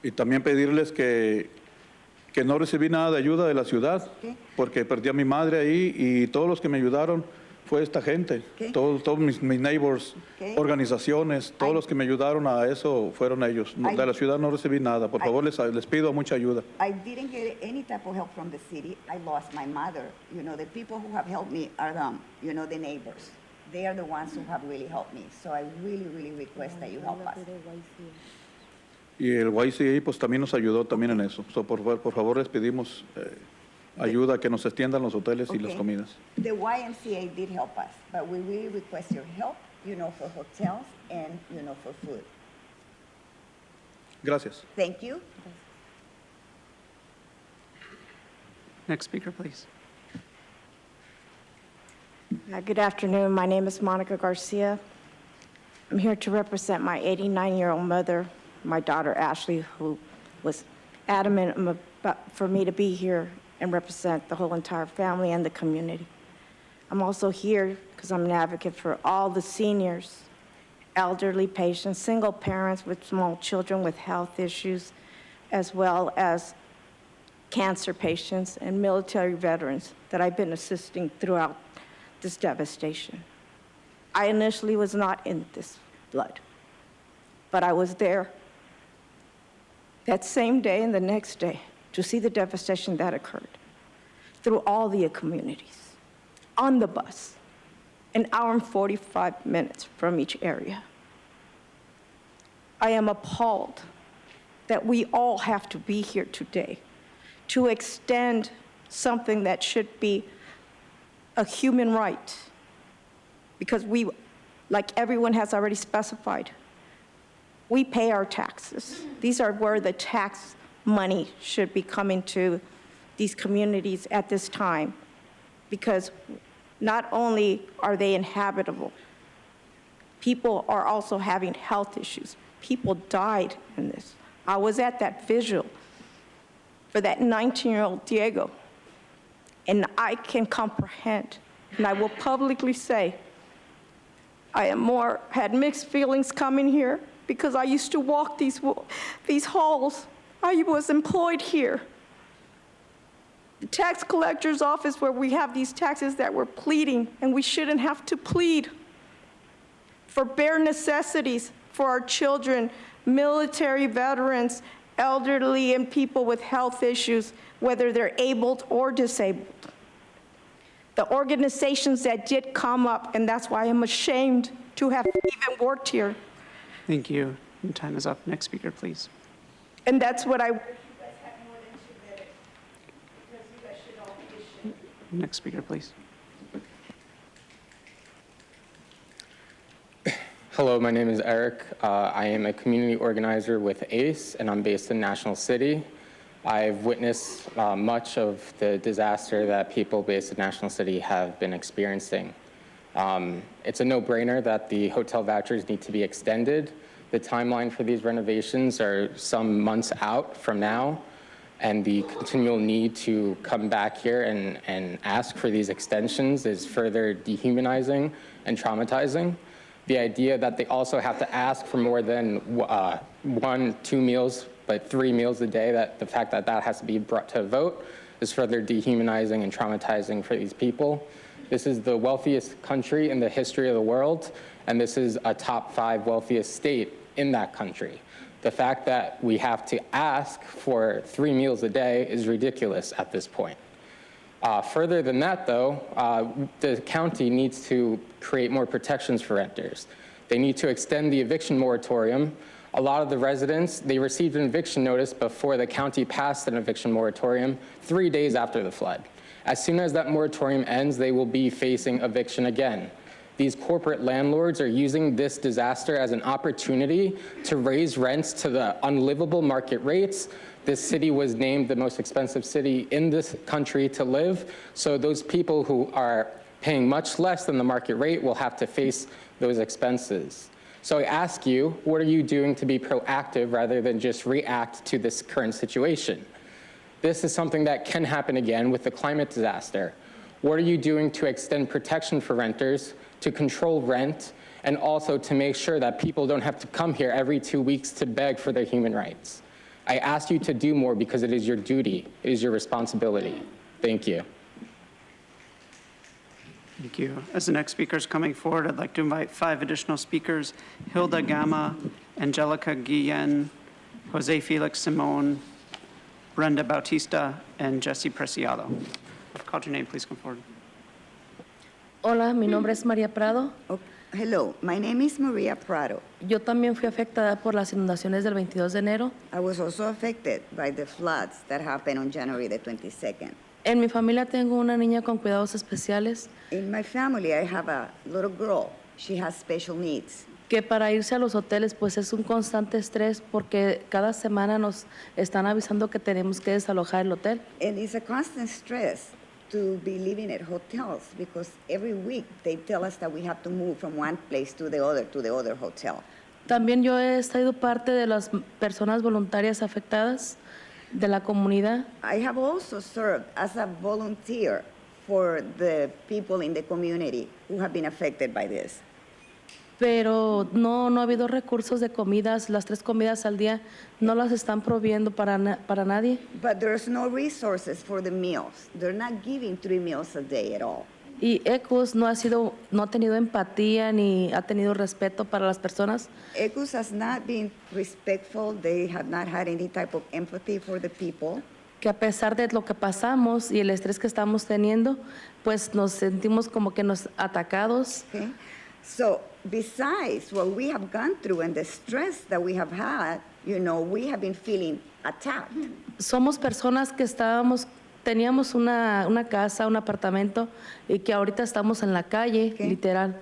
Y también pedirles que no recibí nada de ayuda de la ciudad, porque perdí a mi madre ahí y todos los que me ayudaron fue esta gente, todos mis neighbors, organizaciones, todos los que me ayudaron a eso fueron ellos. De la ciudad no recibí nada. Por favor, les pido mucha ayuda. I didn't get any type of help from the city. I lost my mother. You know, the people who have helped me are you know, the neighbors. They are the ones who have really helped me. So I really, really request that you help us. Y el YCA pues también nos ayudó también en eso. So, por favor, les pedimos ayuda a que nos extiendan los hoteles y las comidas. The YMCA did help us, but we really request your help, you know, for hotels and, you know, for food. Gracias. Thank you. Next speaker, please. Good afternoon. My name is Monica Garcia. I'm here to represent my 89-year-old mother, my daughter Ashley, who was adamant for me to be here and represent the whole entire family and the community. I'm also here because I'm an advocate for all the seniors, elderly patients, single parents with small children with health issues, as well as cancer patients and military veterans that I've been assisting throughout this devastation. I initially was not in this flood, but I was there that same day and the next day to see the devastation that occurred through all the communities, on the bus, an hour and 45 minutes from each area. I am appalled that we all have to be here today to extend something that should be a human right, because we, like everyone has already specified, we pay our taxes. These are where the tax money should be coming to these communities at this time, because not only are they inhabitable, people are also having health issues. People died in this. I was at that vigil for that 19-year-old Diego, and I can comprehend, and I will publicly say, I had mixed feelings coming here, because I used to walk these halls. I was employed here. The tax collector's office, where we have these taxes that we're pleading, and we shouldn't have to plead for bare necessities for our children, military veterans, elderly, and people with health issues, whether they're able or disabled. The organizations that did come up, and that's why I'm ashamed to have even worked here. Thank you. Your time is up. Next speaker, please. And that's what I... Next speaker, please. Hello, my name is Eric. I am a community organizer with ACE, and I'm based in National City. I've witnessed much of the disaster that people based in National City have been experiencing. It's a no-brainer that the hotel vouchers need to be extended. The timeline for these renovations are some months out from now, and the continual need to come back here and ask for these extensions is further dehumanizing and traumatizing. The idea that they also have to ask for more than 1, 2 meals, but 3 meals a day, that the fact that that has to be brought to a vote is further dehumanizing and traumatizing for these people. This is the wealthiest country in the history of the world, and this is a top 5 wealthiest state in that country. The fact that we have to ask for 3 meals a day is ridiculous at this point. Further than that, though, the county needs to create more protections for renters. They need to extend the eviction moratorium. A lot of the residents, they received an eviction notice before the county passed an eviction moratorium 3 days after the flood. As soon as that moratorium ends, they will be facing eviction again. These corporate landlords are using this disaster as an opportunity to raise rents to the unlivable market rates. This city was named the most expensive city in this country to live. So those people who are paying much less than the market rate will have to face those expenses. So I ask you, what are you doing to be proactive rather than just react to this current situation? This is something that can happen again with the climate disaster. What are you doing to extend protection for renters, to control rent, and also to make sure that people don't have to come here every 2 weeks to beg for their human rights? I ask you to do more because it is your duty, it is your responsibility. Thank you. Thank you. As the next speaker is coming forward, I'd like to invite 5 additional speakers: Hilda Gama, Angelica Guillen, Jose Felix Simon, Brenda Bautista, and Jesse Preciado. If called your name, please come forward. Hola, mi nombre es María Prado. Hello, my name is Maria Prado. Yo también fui afectada por las inundaciones del 22 de enero. I was also affected by the floods that happened on January the 22nd. En mi familia tengo una niña con cuidados especiales. In my family, I have a little girl. She has special needs. Que para irse a los hoteles pues es un constante estrés porque cada semana nos están avisando que tenemos que desalojar el hotel. And it's a constant stress to be living at hotels because every week they tell us that we have to move from one place to the other hotel. También yo he sido parte de las personas voluntarias afectadas de la comunidad. I have also served as a volunteer for the people in the community who have been affected by this. Pero no ha habido recursos de comidas, las 3 comidas al día no las están proveyendo para nadie. But there's no resources for the meals. They're not giving 3 meals a day at all. Y ECUS no ha tenido empatía ni ha tenido respeto para las personas. ECUS has not been respectful. They have not had any type of empathy for the people. Que a pesar de lo que pasamos y el estrés que estamos teniendo, pues nos sentimos como que nos atacados. Okay. So besides what we have gone through and the stress that we have had, you know, we have been feeling attacked. Somos personas que teníamos una casa, un apartamento y que ahorita estamos en la calle, literal.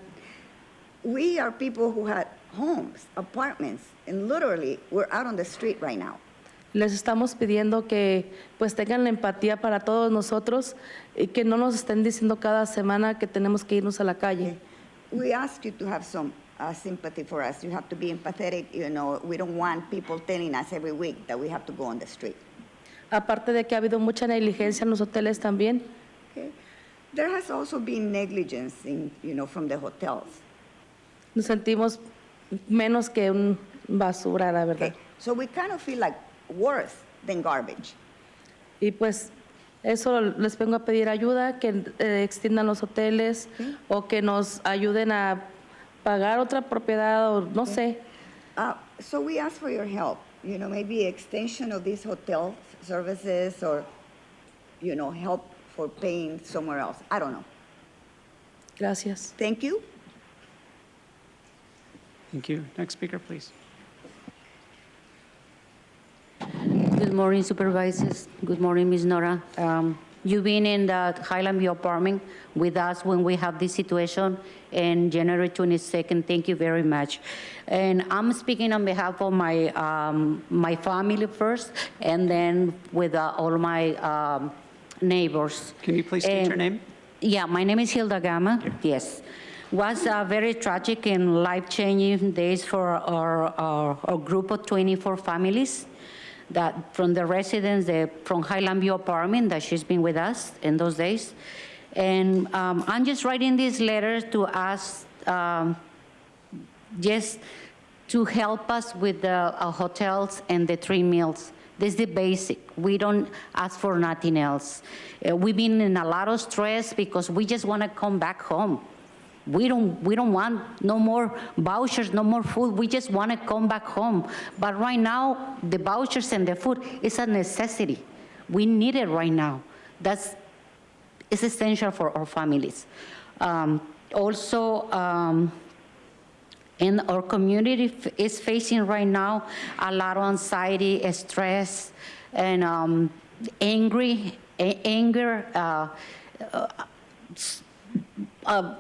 We are people who had homes, apartments, and literally we're out on the street right now. Les estamos pidiendo que pues tengan la empatía para todos nosotros y que no nos estén diciendo cada semana que tenemos que irnos a la calle. We ask you to have some sympathy for us. You have to be empathetic. You know, we don't want people telling us every week that we have to go on the street. Aparte de que ha habido mucha negligencia en los hoteles también. Okay. There has also been negligence from the hotels. Nos sentimos menos que un basura, la verdad. Okay. So we kind of feel like worse than garbage. Y pues eso les vengo a pedir ayuda, que extiendan los hoteles o que nos ayuden a pagar otra propiedad o no sé. So we ask for your help, maybe extension of these hotel services or, help for paying somewhere else. I don't know. Gracias. Thank you. Thank you. Next speaker, please. Good morning, Supervisors. Good morning, Ms. Nora. You've been in the Highland View apartment with us when we have this situation on January 22nd. Thank you very much. And I'm speaking on behalf of my family first, and then with all my neighbors. Can you please state your name? Yeah, my name is Hilda Gama. Yes. Was very tragic and life-changing days for our group of 24 families. That from the residents from Highland View apartment that she's been with us in those days. And I'm just writing this letter to ask just to help us with the hotels and the 3 meals. This is the basic. We don't ask for nothing else. We've been in a lot of stress because we just want to come back home. We don't want no more vouchers, no more food. We just want to come back home. But right now, the vouchers and the food is a necessity. We need it right now. It's essential for our families. Also, and our community is facing right now a lot of anxiety, stress, and anger.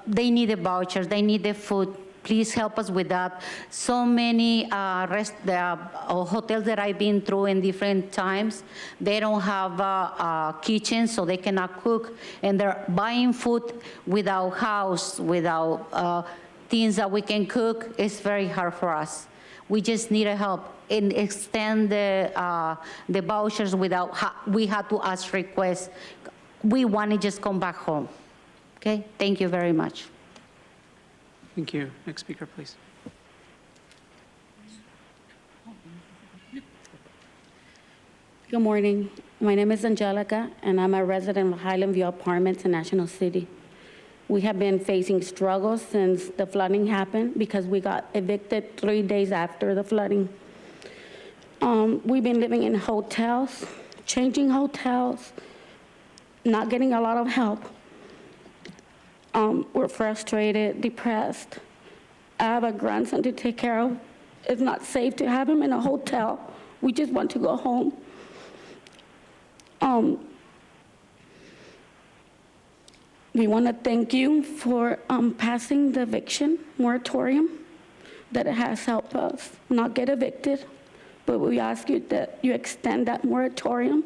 they need the vouchers, they need the food. Please help us with that. So many hotels that I've been through in different times, they don't have a kitchen, so they cannot cook, and they're buying food without house, without things that we can cook. It's very hard for us. We just need help and extend the vouchers without, we had to ask requests. We want to just come back home. Okay, thank you very much. Thank you. Next speaker, please. Good morning. My name is Angelica, and I'm a resident of Highland View Apartments in National City. We have been facing struggles since the flooding happened because we got evicted 3 days after the flooding. We've been living in hotels, changing hotels, not getting a lot of help. We're frustrated, depressed. I have a grandson to take care of. It's not safe to have him in a hotel. We just want to go home. We want to thank you for passing the eviction moratorium, that it has helped us not get evicted, but we ask you that you extend that moratorium.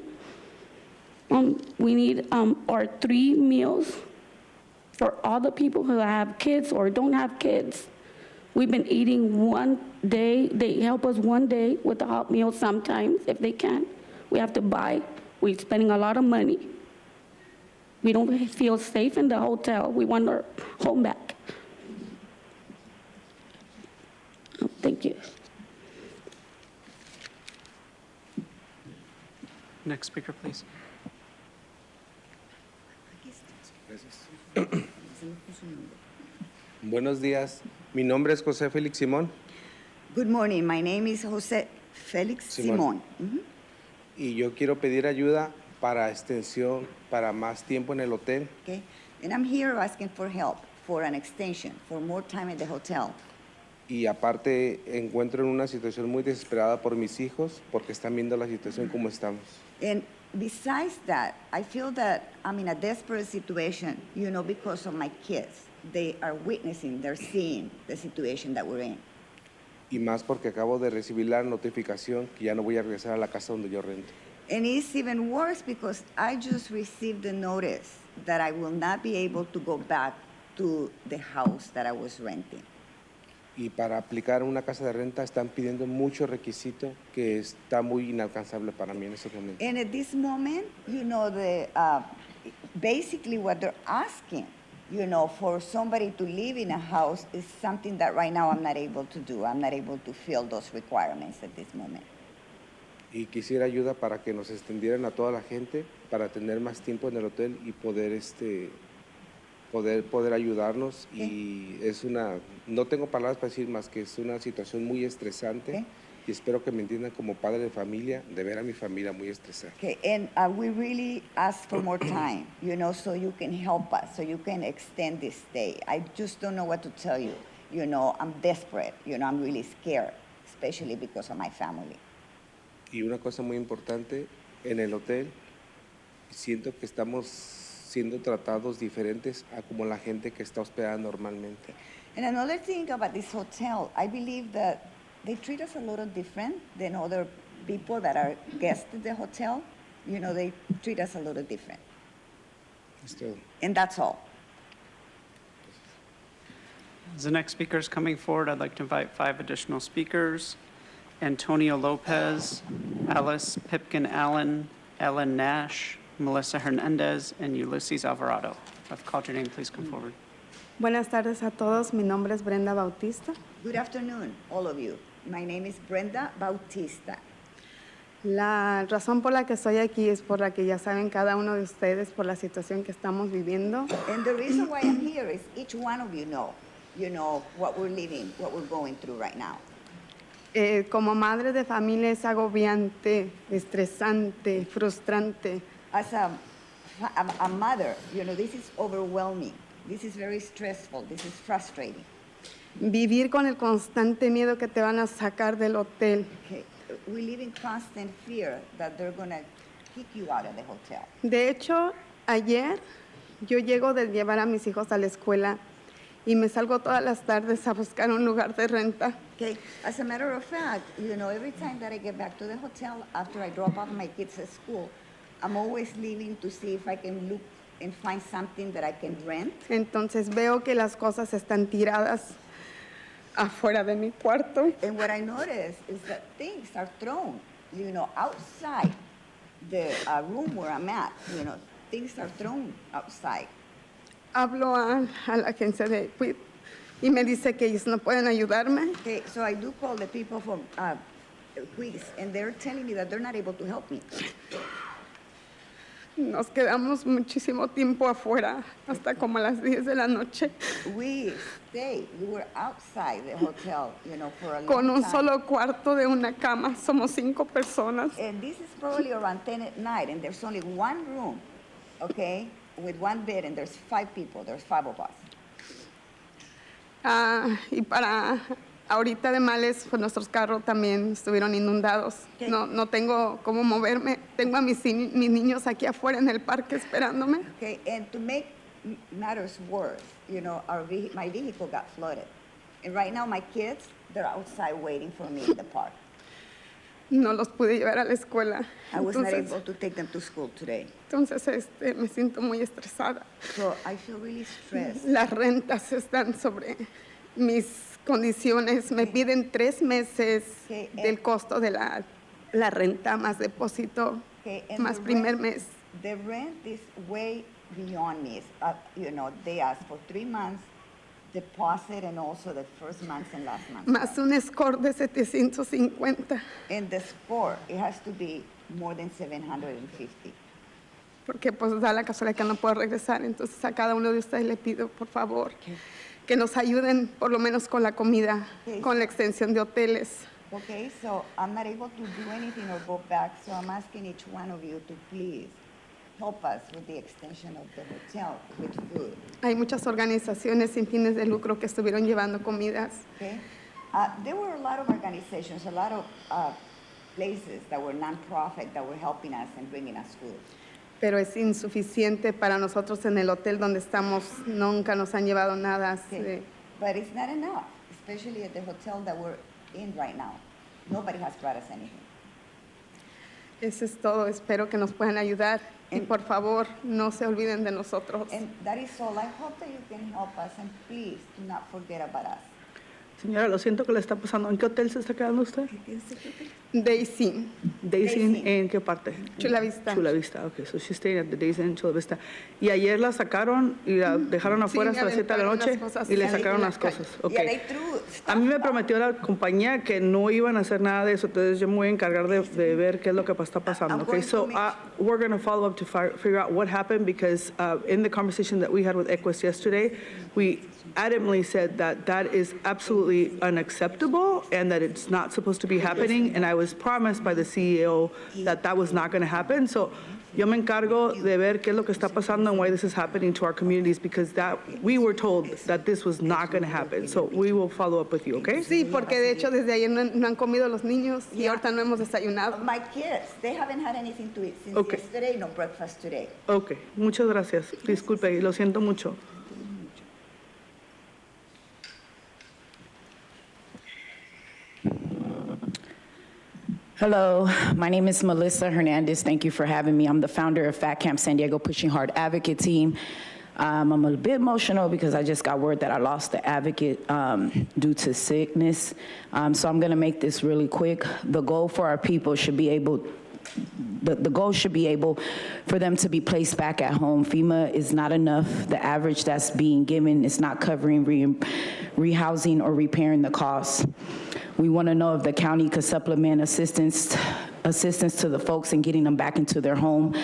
We need our 3 meals for all the people who have kids or don't have kids. We've been eating one day. They help us one day with the hot meal sometimes, if they can. We have to buy. We're spending a lot of money. We don't feel safe in the hotel. We want our home back. Thank you. Next speaker, please. Buenos días. Mi nombre es José Félix Simón. Good morning. My name is José Félix Simón. Y yo quiero pedir ayuda para extensión, para más tiempo en el hotel. Okay. And I'm here asking for help for an extension, for more time at the hotel. Y aparte encuentro en una situación muy desesperada por mis hijos porque están viendo la situación como estamos. And besides that, I feel that I'm in a desperate situation, you know, because of my kids. They are witnessing, they're seeing the situation that we're in. Y más porque acabo de recibir la notificación que ya no voy a regresar a la casa donde yo rento. And it's even worse because I just received the notice that I will not be able to go back to the house that I was renting. Y para aplicar una casa de renta están pidiendo mucho requisito que está muy inalcanzable para mí en estos momentos. And at this moment, you know, basically what they're asking, you know, for somebody to live in a house is something that right now I'm not able to do. I'm not able to fill those requirements at this moment. Y quisiera ayuda para que nos extendieran a toda la gente para tener más tiempo en el hotel y poder poder ayudarnos. Y es no tengo palabras para decir más que es una situación muy estresante. Y espero que me entiendan como padre de familia, de ver a mi familia muy estresada. Okay, and we really ask for more time, you know, so you can help us, so you can extend this stay. I just don't know what to tell you. You know, I'm desperate. You know, I'm really scared, especially because of my family. Y una cosa muy importante, en el hotel siento que estamos siendo tratados diferentes a como la gente que está hospedada normalmente. And another thing about this hotel, I believe that they treat us a little different than other people that are guests at the hotel. You know, they treat us a little different. And that's all. As the next speaker is coming forward, I'd like to invite 5 additional speakers. Antonio Lopez, Alice Pipkin Allen, Ellen Nash, Melissa Hernandez, and Ulysses Alvarado. If I've called your name, please come forward. Buenas tardes a todos. Mi nombre es Brenda Bautista. Good afternoon, all of you. My name is Brenda Bautista. La razón por la que estoy aquí es por la que ya saben cada uno de ustedes por la situación que estamos viviendo. And the reason why I'm here is each one of you know what we're living, what we're going through right now. Como madre de familia es agobiante, estresante, frustrante. As a mother, you know, this is overwhelming. This is very stressful. This is frustrating. Vivir con el constante miedo que te van a sacar del hotel. Okay. We live in constant fear that they're going to kick you out of the hotel. De hecho, ayer Yo llego de llevar a mis hijos a la escuela y me salgo todas las tardes a buscar un lugar de renta. Okay, as a matter of fact, you know, every time that I get back to the hotel after I drop off my kids at school, I'm always leaving to see if I can look and find something that I can rent. Entonces veo que las cosas están tiradas afuera de mi cuarto. And what I notice is that things are thrown, you know, outside the room where I'm at. You know, things are thrown outside. Hablo a la agencia de Quid y me dice que ellos no pueden ayudarme. Okay, so I do call the people from Quiz, and they're telling me that they're not able to help me. Nos quedamos muchísimo tiempo afuera, hasta como a las 10 de la noche. We were outside the hotel, you know, for a long Con un time. solo cuarto de una cama, somos 5 personas. And this is probably around 10 at night, and there's only one room, okay, with one bed, and there's 5 people, there's 5 of us. Y para ahorita de males, pues nuestros carros también estuvieron inundados. No tengo cómo moverme. Tengo a mis niños aquí afuera en el parque esperándome. Okay, and to make matters worse, you know, my vehicle got flooded. And right now my kids, they're outside waiting for me in the park. No los pude llevar a la escuela. I was not able to take them to school today. Entonces me siento muy estresada. So I feel really stressed. Las rentas están sobre mis condiciones. Me piden 3 meses del costo de la renta, más depósito, más primer mes. The rent is way beyond me. You know, they ask for 3 months deposit and also the first month and last month. Más un score de 750. And the score, it has to be more than 750. Porque pues da la casualidad que no puedo regresar. Entonces a cada uno de ustedes le pido, por favor, que nos ayuden por lo menos con la comida, con la extensión de hoteles. Okay, so I'm not able to do anything or go back, so I'm asking each one of you to please help us with the extension of the hotel with food. Hay muchas organizaciones sin fines de lucro que estuvieron llevando comidas. Okay, there were a lot of organizations, a lot of places that were non-profit that were helping us and bringing us food. Pero es insuficiente para nosotros en el hotel donde estamos. Nunca nos han llevado nada. But it's not enough, especially at the hotel that we're in right now. Nobody has brought us anything. Eso es todo. Espero que nos puedan ayudar. Y por favor, no se olviden de nosotros. And that is all. I hope that you can help us, and please do not forget about us. Señora, lo siento que le está pasando. ¿En qué hotel se está quedando usted? Daisy. Daisy, ¿en qué parte? Chula Vista. Chula Vista, ok. So she's staying at the Daisy in Chula Vista. Y ayer la sacaron y la dejaron afuera hasta las 7 de la noche y le sacaron las cosas. Okay. A mí me prometió la compañía que no iban a hacer nada de eso, entonces yo me voy a encargar de ver qué es lo que está pasando. Okay, so we're going to follow up to figure out what happened because in the conversation that we had with Equus yesterday, we adamantly said that that is absolutely unacceptable and that it's not supposed to be happening. And I was promised by the CEO that that was not going to happen. So yo me encargo de ver qué es lo que está pasando and why this is happening to our communities because that we were told that this was not going to happen. So we will follow up with you, okay? Sí, porque de hecho desde ayer no han comido los niños y ahorita no hemos desayunado. My kids, they haven't had anything to eat since yesterday, no breakfast today. Okay, muchas gracias. Disculpe, lo siento mucho. Hello, my name is Melissa Hernandez. Thank you for having me. I'm the founder of Fat Camp San Diego Pushing Hard Advocate Team. I'm a little bit emotional because I just got word that I lost the advocate due to sickness. So I'm gonna make this really quick. The goal for our people should be able the goal should be able for them to be placed back at home. FEMA is not enough. The average that's being given is not covering rehousing or repairing the costs. We want to know if the county could supplement assistance to the folks in getting them back into their home,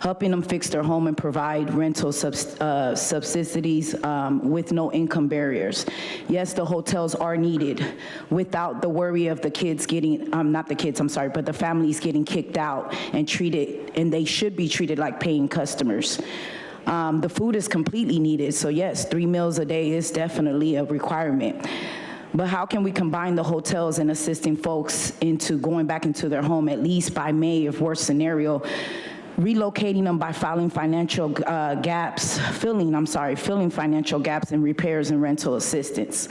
helping them fix their home and provide rental subsidies with no income barriers. Yes, the hotels are needed without the worry of the kids getting, not the kids, I'm sorry, but the families getting kicked out and treated, and they should be treated like paying customers. The food is completely needed, so yes, 3 meals a day is definitely a requirement. But how can we combine the hotels and assisting folks into going back into their home at least by May, if worst scenario, relocating them by filling financial filling financial gaps in repairs and rental assistance.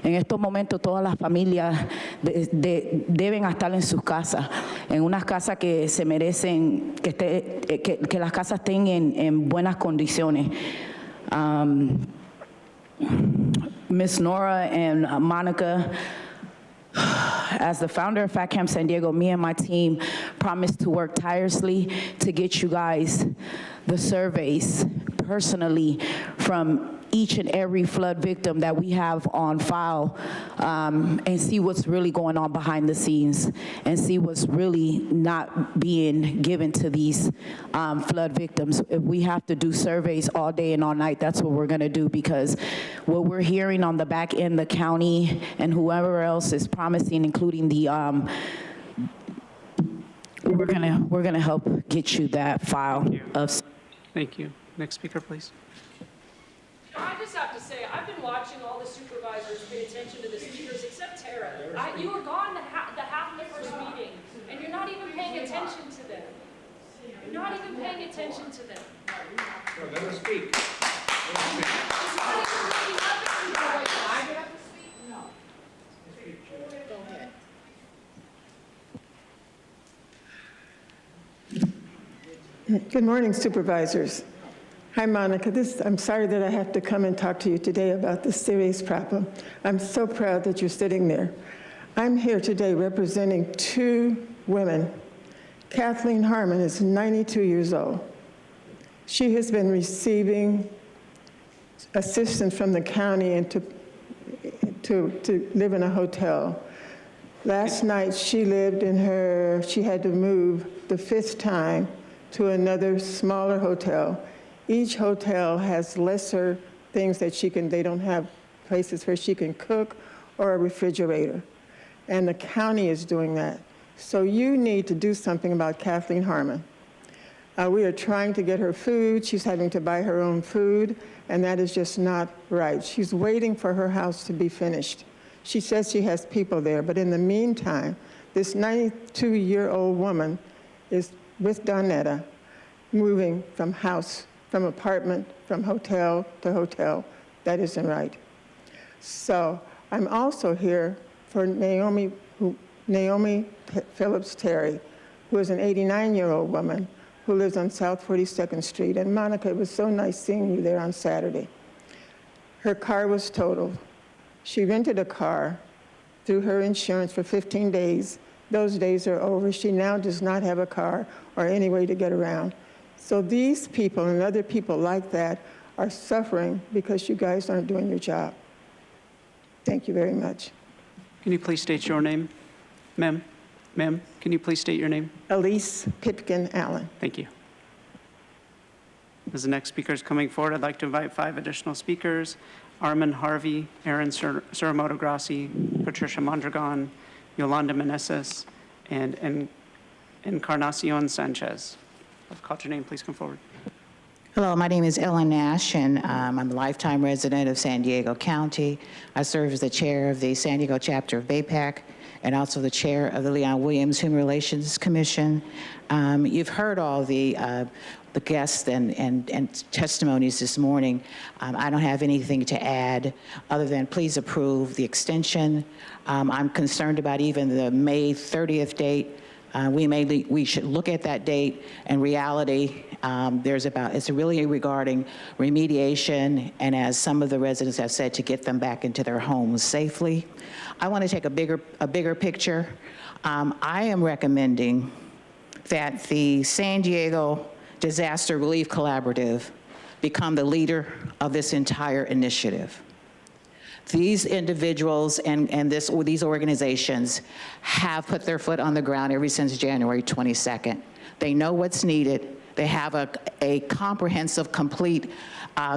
En estos momentos todas las familias deben estar en sus casas, en unas casas que se merecen, que las casas estén en buenas condiciones. Ms. Nora and Monica, as the founder of Fat Camp San Diego, me and my team promised to work tirelessly to get you guys the surveys personally from each and every flood victim that we have on file, and see what's really going on behind the scenes and see what's really not being given to these flood victims. If we have to do surveys all day and all night, that's what we're gonna do, because what we're hearing on the back end, the county and whoever else is promising, including the, we're gonna help get you that file of. Thank you. Next speaker, please. I just have to say, I've been watching all the supervisors pay attention to the speakers, except Tara. You were gone the half of the first meeting, and you're not even paying attention to them. You're not even paying attention to them. So let her speak. Good morning, supervisors. Hi, Monica. I'm sorry that I have to come and talk to you today about this serious problem. I'm so proud that you're sitting there. I'm here today representing two women. Kathleen Harmon is 92 years old. She has been receiving assistance from the county and to live in a hotel. Last night, she had to move the 5th time to another smaller hotel. Each hotel has lesser things that they don't have places where she can cook or a refrigerator. And the county is doing that. So you need to do something about Kathleen Harmon. We are trying to get her food. She's having to buy her own food, and that is just not right. She's waiting for her house to be finished. She says she has people there, but in the meantime, this 92-year-old woman is with Donetta, moving from apartment, from hotel to hotel. That isn't right. So I'm also here for Naomi Phillips Terry, who is an 89-year-old woman who lives on South 42nd Street. And Monica, it was so nice seeing you there on Saturday. Her car was totaled. She rented a car through her insurance for 15 days. Those days are over. She now does not have a car or any way to get around. So these people and other people like that are suffering because you guys aren't doing your job. Thank you very much. Can you please state your name? Ma'am, can you please state your name? Elise Pipkin Allen. Thank you. As the next speaker is coming forward, I'd like to invite 5 additional speakers: Armin Harvey, Aaron Suramoto Grassi, Patricia Mondragon, Yolanda Meneses, and Encarnacion Sanchez. I've called your name. Please come forward. Hello, my name is Ellen Nash, and I'm a lifetime resident of San Diego County. I serve as the chair of the San Diego chapter of BAPAC and also the chair of the Leon Williams Human Relations Commission. You've heard all the guests and testimonies this morning. I don't have anything to add other than please approve the extension. I'm concerned about even the May 30th date. We should look at that date. In reality, it's really regarding remediation, and as some of the residents have said, to get them back into their homes safely. I want to take a bigger picture. I am recommending that the San Diego Disaster Relief Collaborative become the leader of this entire initiative. These individuals and these organizations have put their foot on the ground ever since January 22nd. They know what's needed. They have a comprehensive, complete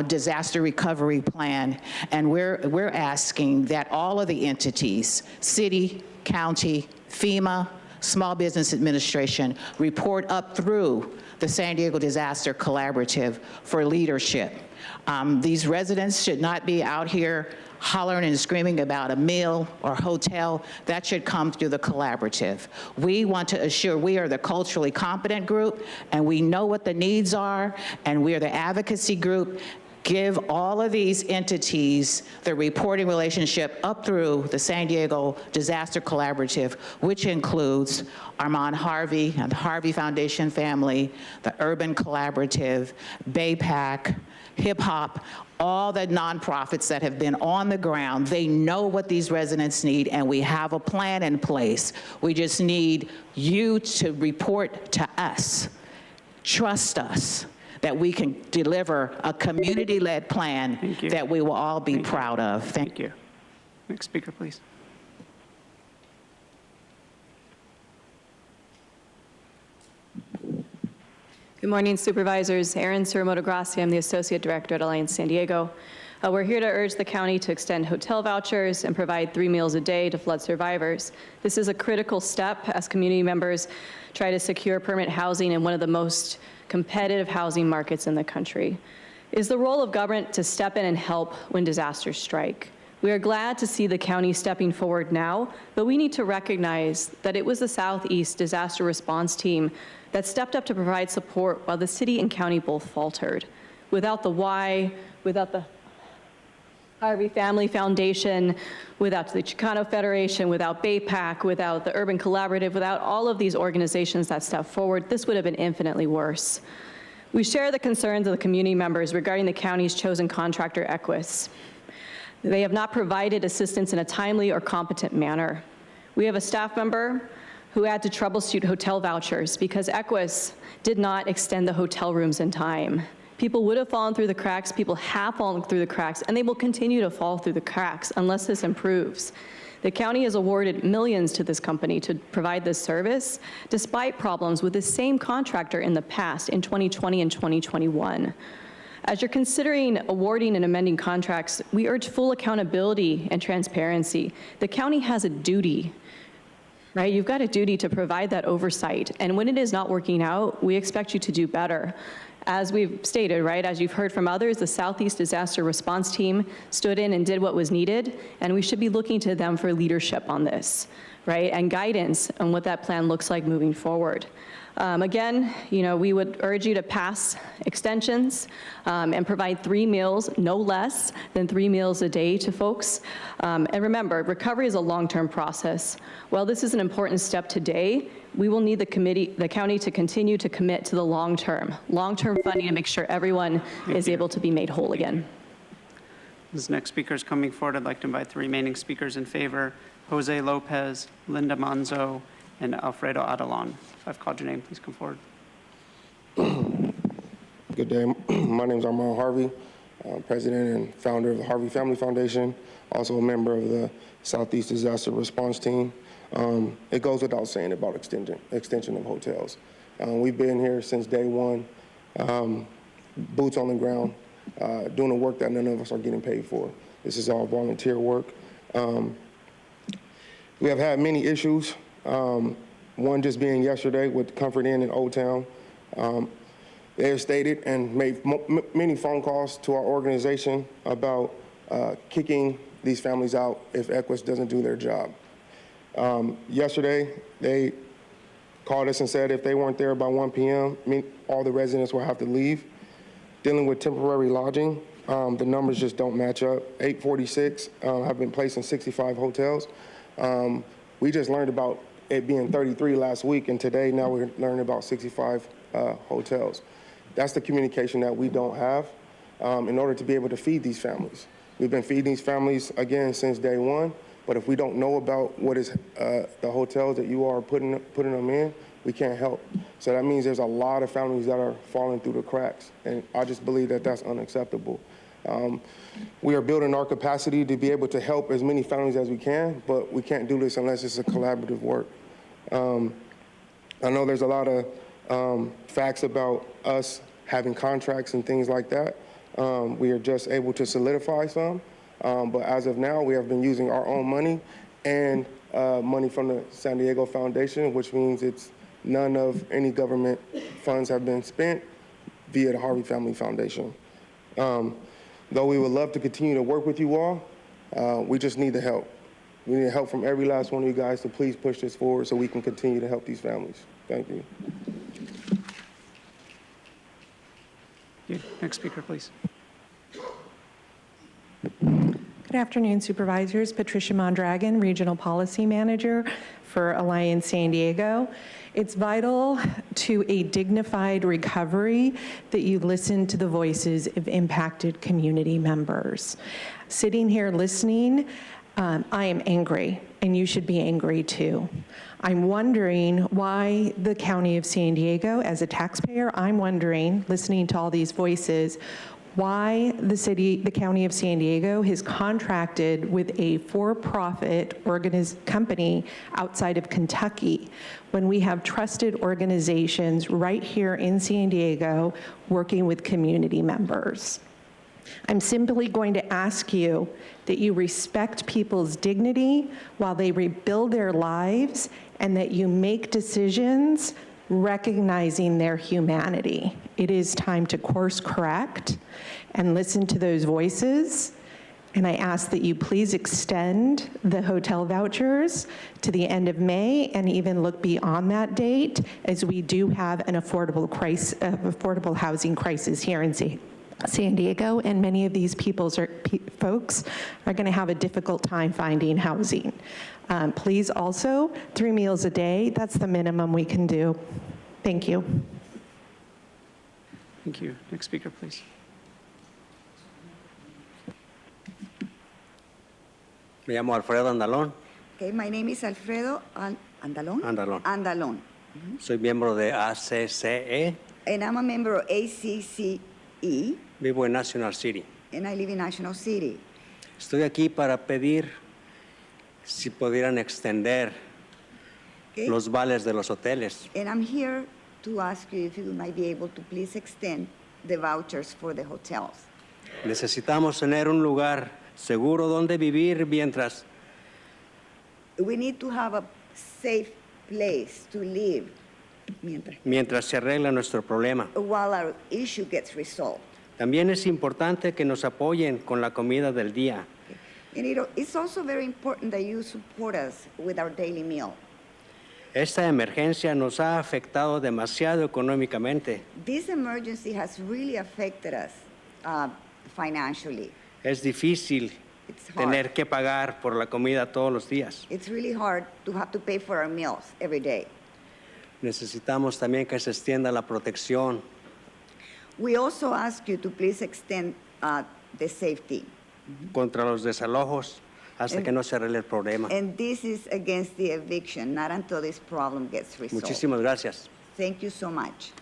disaster recovery plan, and we're asking that all of the entities, city, county, FEMA, Small Business Administration report up through the San Diego Disaster Collaborative for leadership. These residents should not be out here hollering and screaming about a meal or hotel. That should come through the collaborative. We want to assure we are the culturally competent group, and we know what the needs are, and we are the advocacy group. Give all of these entities the reporting relationship up through the San Diego Disaster Collaborative, which includes Armand Harvey and the Harvey Foundation family, the Urban Collaborative, BayPAC, Hip Hop, all the nonprofits that have been on the ground. They know what these residents need, and we have a plan in place. We just need you to report to us. Trust us that we can deliver a community-led plan that we will all be proud of. Thank you. Next speaker, please. Good morning, Supervisors. Erin Suramoto-Grassi. I'm the Associate Director at Alliance San Diego. We're here to urge the county to extend hotel vouchers and provide 3 meals a day to flood survivors. This is a critical step as community members try to secure permanent housing in one of the most competitive housing markets in the country. It is the role of government to step in and help when disasters strike. We are glad to see the county stepping forward now, but we need to recognize that it was the Southeast Disaster Response Team that stepped up to provide support while the city and county both faltered. Without the Y, without the Harvey Family Foundation, without the Chicano Federation, without BayPAC, without the Urban Collaborative, without all of these organizations that stepped forward, this would have been infinitely worse. We share the concerns of the community members regarding the county's chosen contractor, Equus. They have not provided assistance in a timely or competent manner. We have a staff member who had to troubleshoot hotel vouchers because Equus did not extend the hotel rooms in time. People would have fallen through the cracks, people have fallen through the cracks, and they will continue to fall through the cracks unless this improves. The county has awarded millions to this company to provide this service, despite problems with the same contractor in the past in 2020 and 2021. As you're considering awarding and amending contracts, we urge full accountability and transparency. The county has a duty, right? You've got a duty to provide that oversight. And when it is not working out, we expect you to do better. As we've stated, right, as you've heard from others, the Southeast Disaster Response Team stood in and did what was needed, and we should be looking to them for leadership on this, right, and guidance on what that plan looks like moving forward. Again, we would urge you to pass extensions and provide 3 meals, no less than 3 meals a day to folks. And remember, recovery is a long-term process. While this is an important step today, we will need the county to continue to commit to the long-term funding to make sure everyone is able to be made whole again. This next speaker is coming forward. I'd like to invite the remaining speakers in favor: Jose Lopez, Linda Manzo, and Alfredo Adelon. If I've called your name, please come forward. Good day. My name is Armand Harvey, president and founder of the Harvey Family Foundation, also a member of the Southeast Disaster Response Team. It goes without saying about extension of hotels. We've been here since day one, boots on the ground, doing the work that none of us are getting paid for. This is all volunteer work. We have had many issues. One just being yesterday with Comfort Inn in Old Town. They have stated and made many phone calls to our organization about kicking these families out if Equus doesn't do their job. Yesterday, they called us and said if they weren't there by 1 p.m., all the residents will have to leave. Dealing with temporary lodging, the numbers just don't match up. 846 have been placed in 65 hotels. We just learned about it being 33 last week, and today now we're learning about 65 hotels. That's the communication that we don't have in order to be able to feed these families. We've been feeding these families, again, since day one, but if we don't know about what is the hotels that you are putting them in, we can't help. So that means there's a lot of families that are falling through the cracks, and I just believe that that's unacceptable. We are building our capacity to be able to help as many families as we can, but we can't do this unless it's a collaborative work. I know there's a lot of facts about us having contracts and things like that. We are just able to solidify some, but as of now, we have been using our own money and money from the San Diego Foundation, which means it's none of any government funds have been spent via the Harvey Family Foundation. Though we would love to continue to work with you all, we just need the help. We need help from every last one of you guys to please push this forward so we can continue to help these families. Thank you. Next speaker, please. Good afternoon, Supervisors. Patricia Mondragon, Regional Policy Manager for Alliance San Diego. It's vital to a dignified recovery that you listen to the voices of impacted community members. Sitting here listening, I am angry, and you should be angry too. I'm wondering why the County of San Diego, as a taxpayer, I'm wondering, listening to all these voices, why the County of San Diego has contracted with a for-profit company outside of Kentucky when we have trusted organizations right here in San Diego working with community members. I'm simply going to ask you that you respect people's dignity while they rebuild their lives, and that you make decisions recognizing their humanity. It is time to course correct and listen to those voices. And I ask that you please extend the hotel vouchers to the end of May and even look beyond that date, as we do have an affordable housing crisis here in San Diego, and many of these folks are going to have a difficult time finding housing. Please also, 3 meals a day, that's the minimum we can do. Thank you. Thank you. Next speaker, please. Me llamo Alfredo Andalón. Okay, my name is Alfredo Andalón. Andalón. Andalón. Soy miembro de ACCE. And I'm a member of ACCE. Vivo en National City. And I live in National City. Estoy aquí para pedir si pudieran extender los vales de los hoteles. And I'm here to ask you if you might be able to please extend the vouchers for the hotels. Necesitamos tener un lugar seguro donde vivir mientras. We need to have a safe place to live mientras se arregla nuestro problema. While our issue gets resolved. También es importante que nos apoyen con la comida del día. And it's also very important that you support us with our daily meal. Esta emergencia nos ha afectado demasiado económicamente. This emergency has really affected us financially. Es difícil tener que pagar por la comida todos los días. It's really hard to have to pay for our meals every day. Necesitamos también que se extienda la protección. We also ask you to please extend the safety. Contra los desalojos hasta que no se arregle el problema. And this is against the eviction, not until this problem gets resolved. Muchísimas gracias. Thank you so much.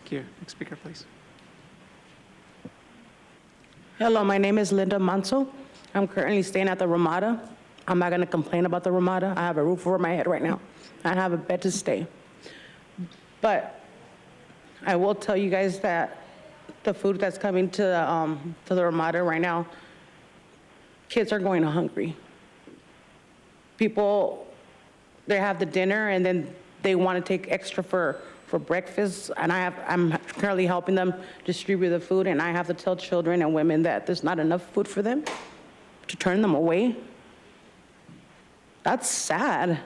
Thank you. Next speaker, please. Hello, my name is Linda Manso. I'm currently staying at the Ramada. I'm not going to complain about the Ramada. I have a roof over my head right now. I have a bed to stay. But I will tell you guys that the food that's coming to the Ramada right now, kids are going hungry. People, they have the dinner and then they want to take extra for breakfast, and I'm currently helping them distribute the food, and I have to tell children and women that there's not enough food for them to turn them away. That's sad.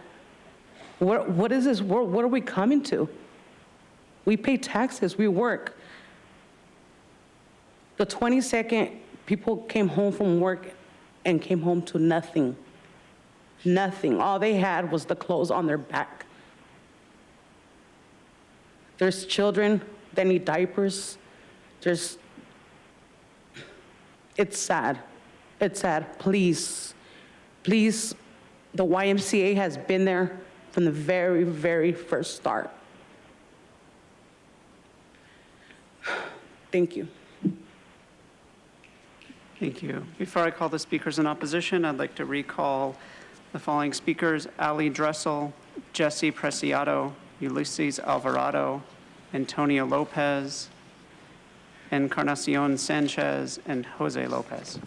What is this world? What are we coming to? We pay taxes, we work. The 22nd, people came home from work and came home to nothing. Nothing. All they had was the clothes on their back. There's children that need diapers. It's sad. It's sad. Please, please, the YMCA has been there from the very, very first start. Thank you. Thank you. Before I call the speakers in opposition, I'd like to recall the following speakers: Ali Dressel, Jesse Preciado, Ulysses Alvarado, Antonio Lopez, Encarnacion Sanchez, and Jose Lopez.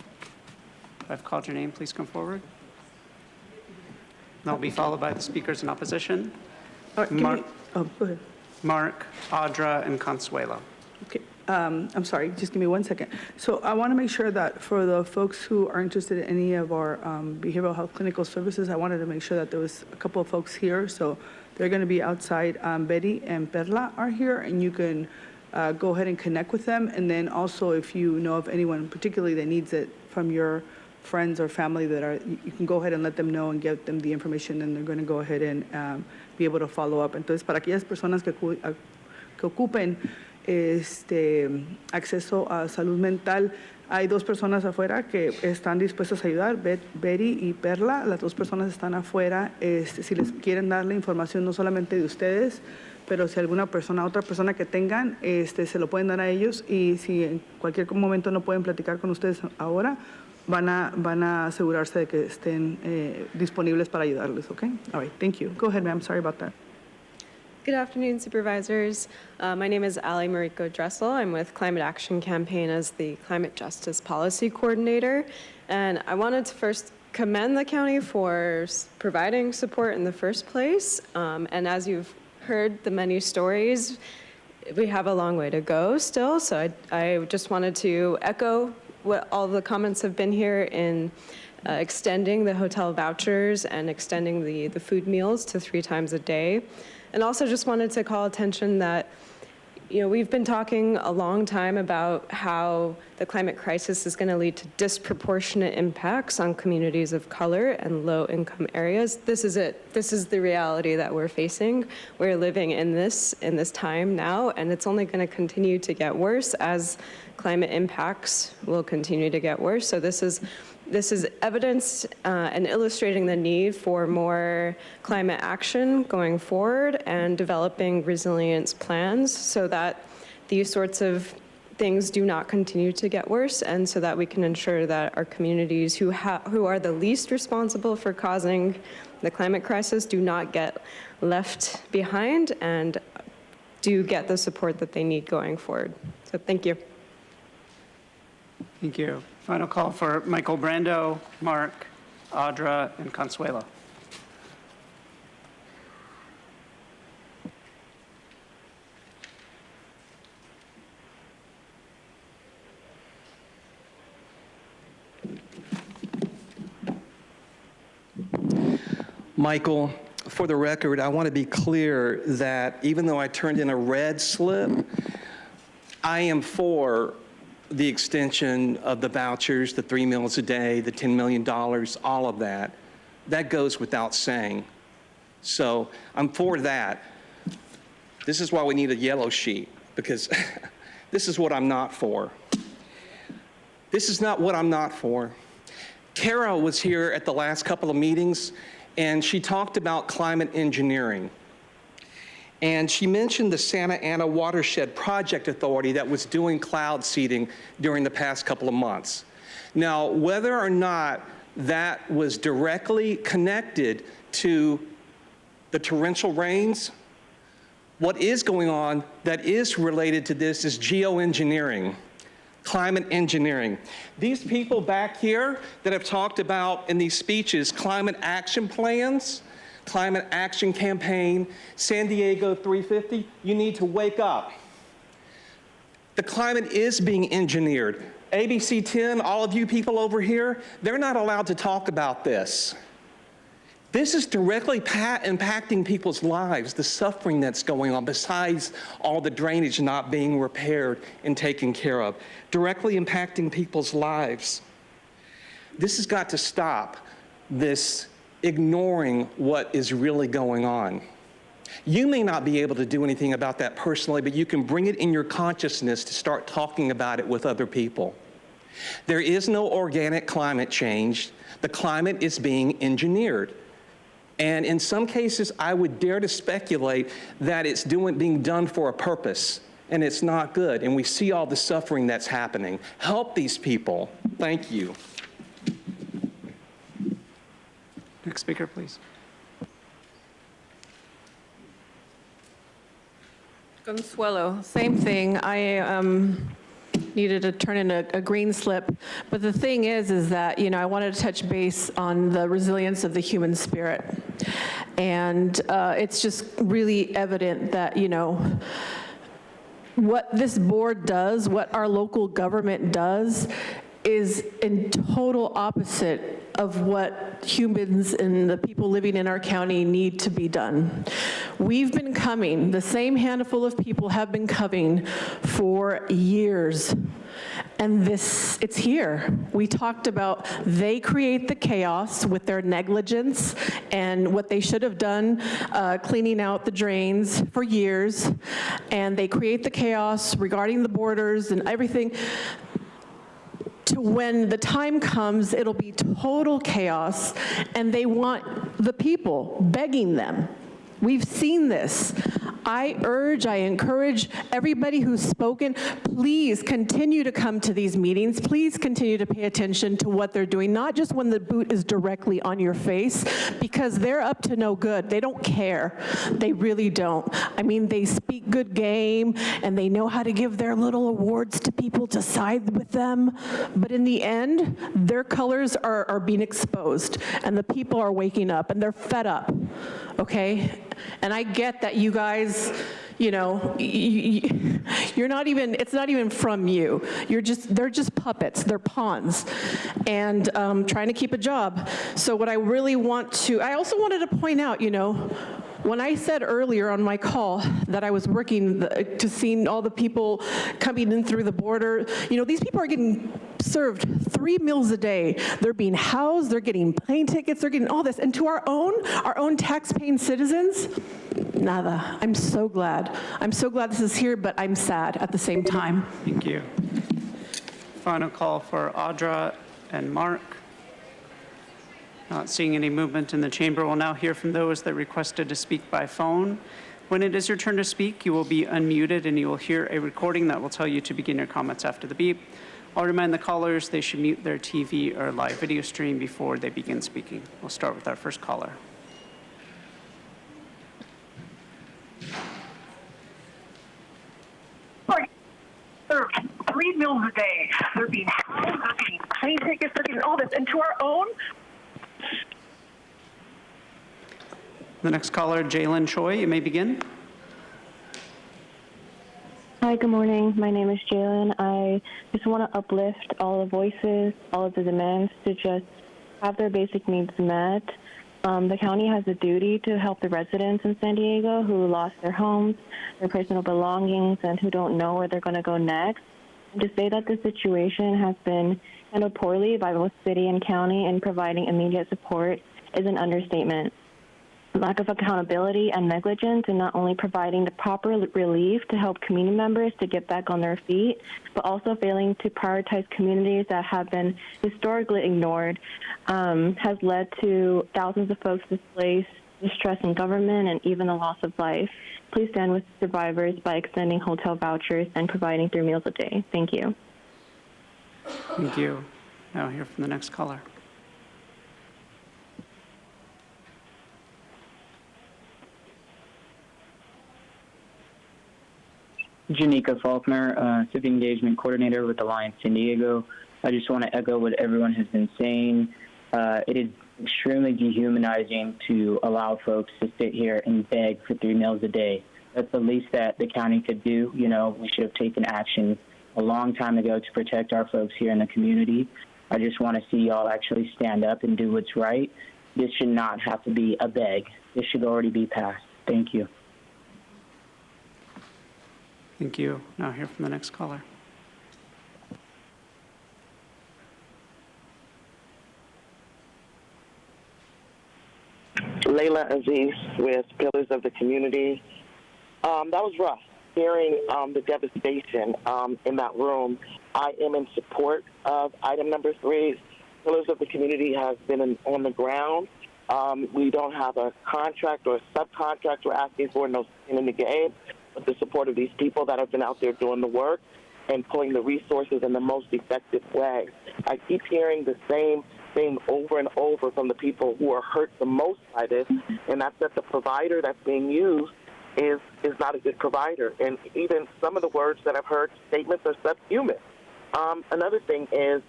I've called your name, please come forward. That'll be followed by the speakers in opposition. All right, Mark, go ahead. Mark, Audra, and Consuelo. Okay, I'm sorry, just give me 1 second. So I want to make sure that for the folks who are interested in any of our behavioral health clinical services, I wanted to make sure that there was a couple of folks here. So they're going to be outside. Betty and Perla are here, and you can go ahead and connect with them. And then also, if you know of anyone particularly that needs it from your friends or family that are, you can go ahead and let them know and give them the information, and they're going to go ahead and be able to follow up. Entonces, para aquellas personas que ocupen acceso a salud mental, hay dos personas afuera que están dispuestas a ayudar, Betty y Perla. Las dos personas están afuera. Si les quieren dar la información no solamente de ustedes, pero si alguna persona, otra persona que tengan, se lo pueden dar a ellos, y si en cualquier momento no pueden platicar con ustedes ahora, van a asegurarse de que estén disponibles para ayudarles, okay? All right, thank you. Go ahead, ma'am. Sorry about that. Good afternoon, Supervisors. My name is Ali Mariko Dressel. I'm with Climate Action Campaign as the Climate Justice Policy Coordinator. And I wanted to first commend the county for providing support in the first place. And as you've heard the many stories, we have a long way to go still. So I just wanted to echo what all the comments have been here in extending the hotel vouchers and extending the food meals to 3 times a day. And also just wanted to call attention that, you know, we've been talking a long time about how the climate crisis is going to lead to disproportionate impacts on communities of color and low-income areas. This is it. This is the reality that we're facing. We're living in this time now, and it's only going to continue to get worse as climate impacts will continue to get worse. So this is evidence and illustrating the need for more climate action going forward and developing resilience plans so that these sorts of things do not continue to get worse, and so that we can ensure that our communities who are the least responsible for causing the climate crisis do not get left behind and do get the support that they need going forward. So thank you. Thank you. Final call for Michael Brando, Mark, Audra, and Consuelo. Michael, for the record, I want to be clear that even though I turned in a red slip, I am for the extension of the vouchers, the 3 meals a day, the $10 million, all of that. That goes without saying. So I'm for that. This is why we need a yellow sheet, because this is what I'm not for. This is not what I'm not for. Kara was here at the last couple of meetings, and she talked about climate engineering. And she mentioned the Santa Ana Watershed Project Authority that was doing cloud seeding during the past couple of months. Now, whether or not that was directly connected to the torrential rains, what is going on that is related to this is geoengineering, climate engineering. These people back here that have talked about in these speeches climate action plans, Climate Action Campaign, San Diego 350, you need to wake up. The climate is being engineered. ABC 10, all of you people over here, they're not allowed to talk about this. This is directly impacting people's lives, the suffering that's going on, besides all the drainage not being repaired and taken care of, directly impacting people's lives. This has got to stop, this ignoring what is really going on. You may not be able to do anything about that personally, but you can bring it in your consciousness to start talking about it with other people. There is no organic climate change. The climate is being engineered. And in some cases, I would dare to speculate that it's being done for a purpose, and it's not good. And we see all the suffering that's happening. Help these people. Thank you. Next speaker, please. Consuelo, same thing. I needed to turn in a green slip. But the thing is that, you know, I wanted to touch base on the resilience of the human spirit. And it's just really evident that, you know, what this board does, what our local government does, is in total opposite of what humans and the people living in our county need to be done. We've been coming, the same handful of people have been coming for years. And it's here. We talked about they create the chaos with their negligence and what they should have done cleaning out the drains for years. And they create the chaos regarding the borders and everything. To when the time comes, it'll be total chaos, and they want the people begging them. We've seen this. I encourage everybody who's spoken, please continue to come to these meetings. Please continue to pay attention to what they're doing, not just when the boot is directly on your face, because they're up to no good. They don't care. They really don't. I mean, they speak good game, and they know how to give their little awards to people to side with them. But in the end, their colors are being exposed, and the people are waking up, and they're fed up, okay? And I get that you guys, you know, you're not even, it's not even from you. They're just puppets, they're pawns, and trying to keep a job. So what I really I also wanted to point out, you know, when I said earlier on my call that I was working to see all the people coming in through the border, you know, these people are getting served 3 meals a day. They're being housed, they're getting plane tickets, they're getting all this. And to our own tax-paying citizens, nada. I'm so glad. I'm so glad this is here, but I'm sad at the same time. Thank you. Final call for Audra and Mark. Not seeing any movement in the chamber. We'll now hear from those that requested to speak by phone. When it is your turn to speak, you will be unmuted and you will hear a recording that will tell you to begin your comments after the beep. I'll remind the callers they should mute their TV or live video stream before they begin speaking. We'll start with our first caller. Served 3 meals a day. They're being housed, they're getting plane tickets, they're getting all this. And to our own. The next caller, Jalen Choi, you may begin. Hi, good morning. My name is Jalen. I just want to uplift all the voices, all of the demands to just have their basic needs met. The county has a duty to help the residents in San Diego who lost their homes, their personal belongings, and who don't know where they're going to go next. And to say that the situation has been handled poorly by both city and county in providing immediate support is an understatement. Lack of accountability and negligence in not only providing the proper relief to help community members to get back on their feet, but also failing to prioritize communities that have been historically ignored has led to thousands of folks displaced, distress in government, and even the loss of life. Please stand with survivors by extending hotel vouchers and providing 3 meals a day. Thank you. Thank you. Now hear from the next caller. Janika Faulkner, Civic Engagement Coordinator with Alliance San Diego. I just want to echo what everyone has been saying. It is extremely dehumanizing to allow folks to sit here and beg for 3 meals a day. That's the least that the county could do. You know, we should have taken action a long time ago to protect our folks here in the community. I just want to see y'all actually stand up and do what's right. This should not have to be a beg. This should already be passed. Thank you. Thank you. Now hear from the next caller. Layla Aziz with Pillars of the Community. That was rough, hearing the devastation in that room. I am in support of item number 3. Pillars of the Community has been on the ground. We don't have a contract or a subcontract we're asking for, no skin in the game, but the support of these people that have been out there doing the work and pulling the resources in the most effective way. I keep hearing the same thing over and over from the people who are hurt the most by this, and that's that the provider that's being used is not a good provider. And even some of the words that I've heard, statements are subhuman. Another thing is,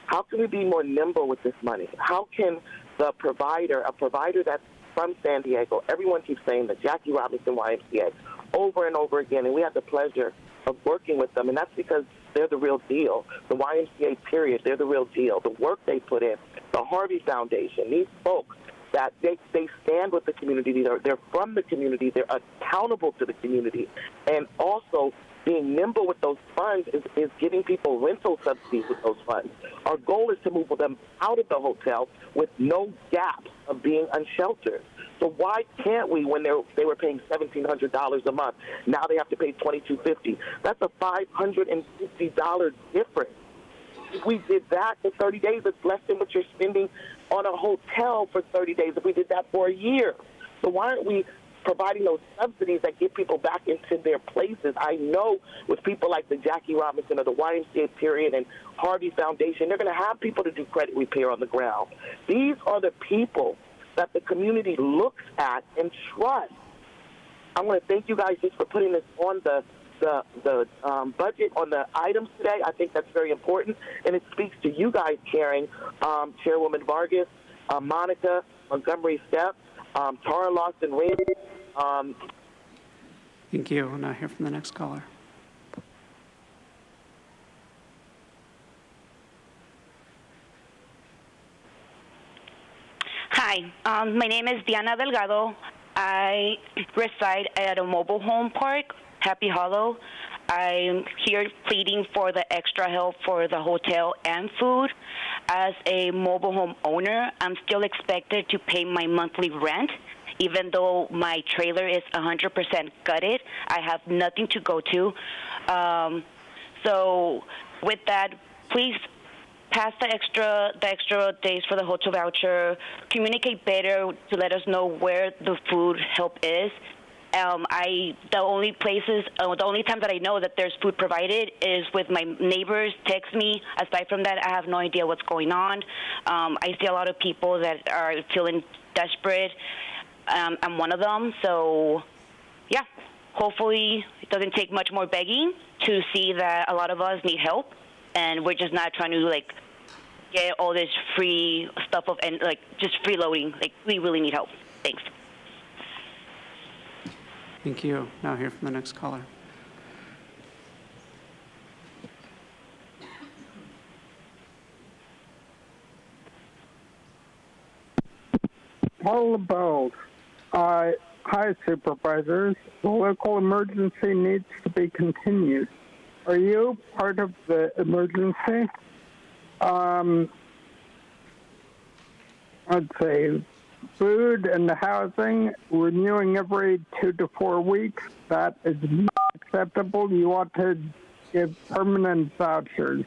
how can we be more nimble with this money? How can the provider, a provider that's from San Diego, everyone keeps saying the Jackie Robinson YMCA over and over again, and we had the pleasure of working with them, and that's because they're the real deal. The YMCA, period, they're the real deal. The work they put in, the Harvey Foundation, these folks, that they stand with the community. They're from the community. They're accountable to the community. And also, being nimble with those funds is giving people rental subsidies with those funds. Our goal is to move them out of the hotel with no gap of being unsheltered. So why can't we, when they were paying $1,700 a month, now they have to pay $2,250? That's a $550 difference. If we did that for 30 days, it's less than what you're spending on a hotel for 30 days if we did that for a year. So why aren't we providing those subsidies that get people back into their places? I know with people like the Jackie Robinson or the YMCA, period, and Harvey Foundation, they're going to have people to do credit repair on the ground. These are the people that the community looks at and trusts. I want to thank you guys just for putting this on the budget, on the items today. I think that's very important, and it speaks to you guys caring, Chairwoman Vargas, Monica, Montgomery Stepp, Tara Lawson-Reed. Thank you. We'll now hear from the next caller. Hi, my name is Diana Delgado. I reside at a mobile home park, Happy Hollow. I'm here pleading for the extra help for the hotel and food. As a mobile home owner, I'm still expected to pay my monthly rent, even though my trailer is 100% gutted. I have nothing to go to. So with that, please pass the extra days for the hotel voucher, communicate better to let us know where the food help is. The only time that I know that there's food provided is with my neighbors text me. Aside from that, I have no idea what's going on. I see a lot of people that are feeling desperate. I'm one of them. So, yeah, hopefully it doesn't take much more begging to see that a lot of us need help, and we're just not trying to get all this free stuff and just freeloading. We really need help. Thanks. Thank you. Now hear from the next caller. Paul LeBeau. Hi, Supervisors. The local emergency needs to be continued. Are you part of the emergency? Let's say food and housing, renewing every 2 to 4 weeks. That is not acceptable. You ought to give permanent vouchers.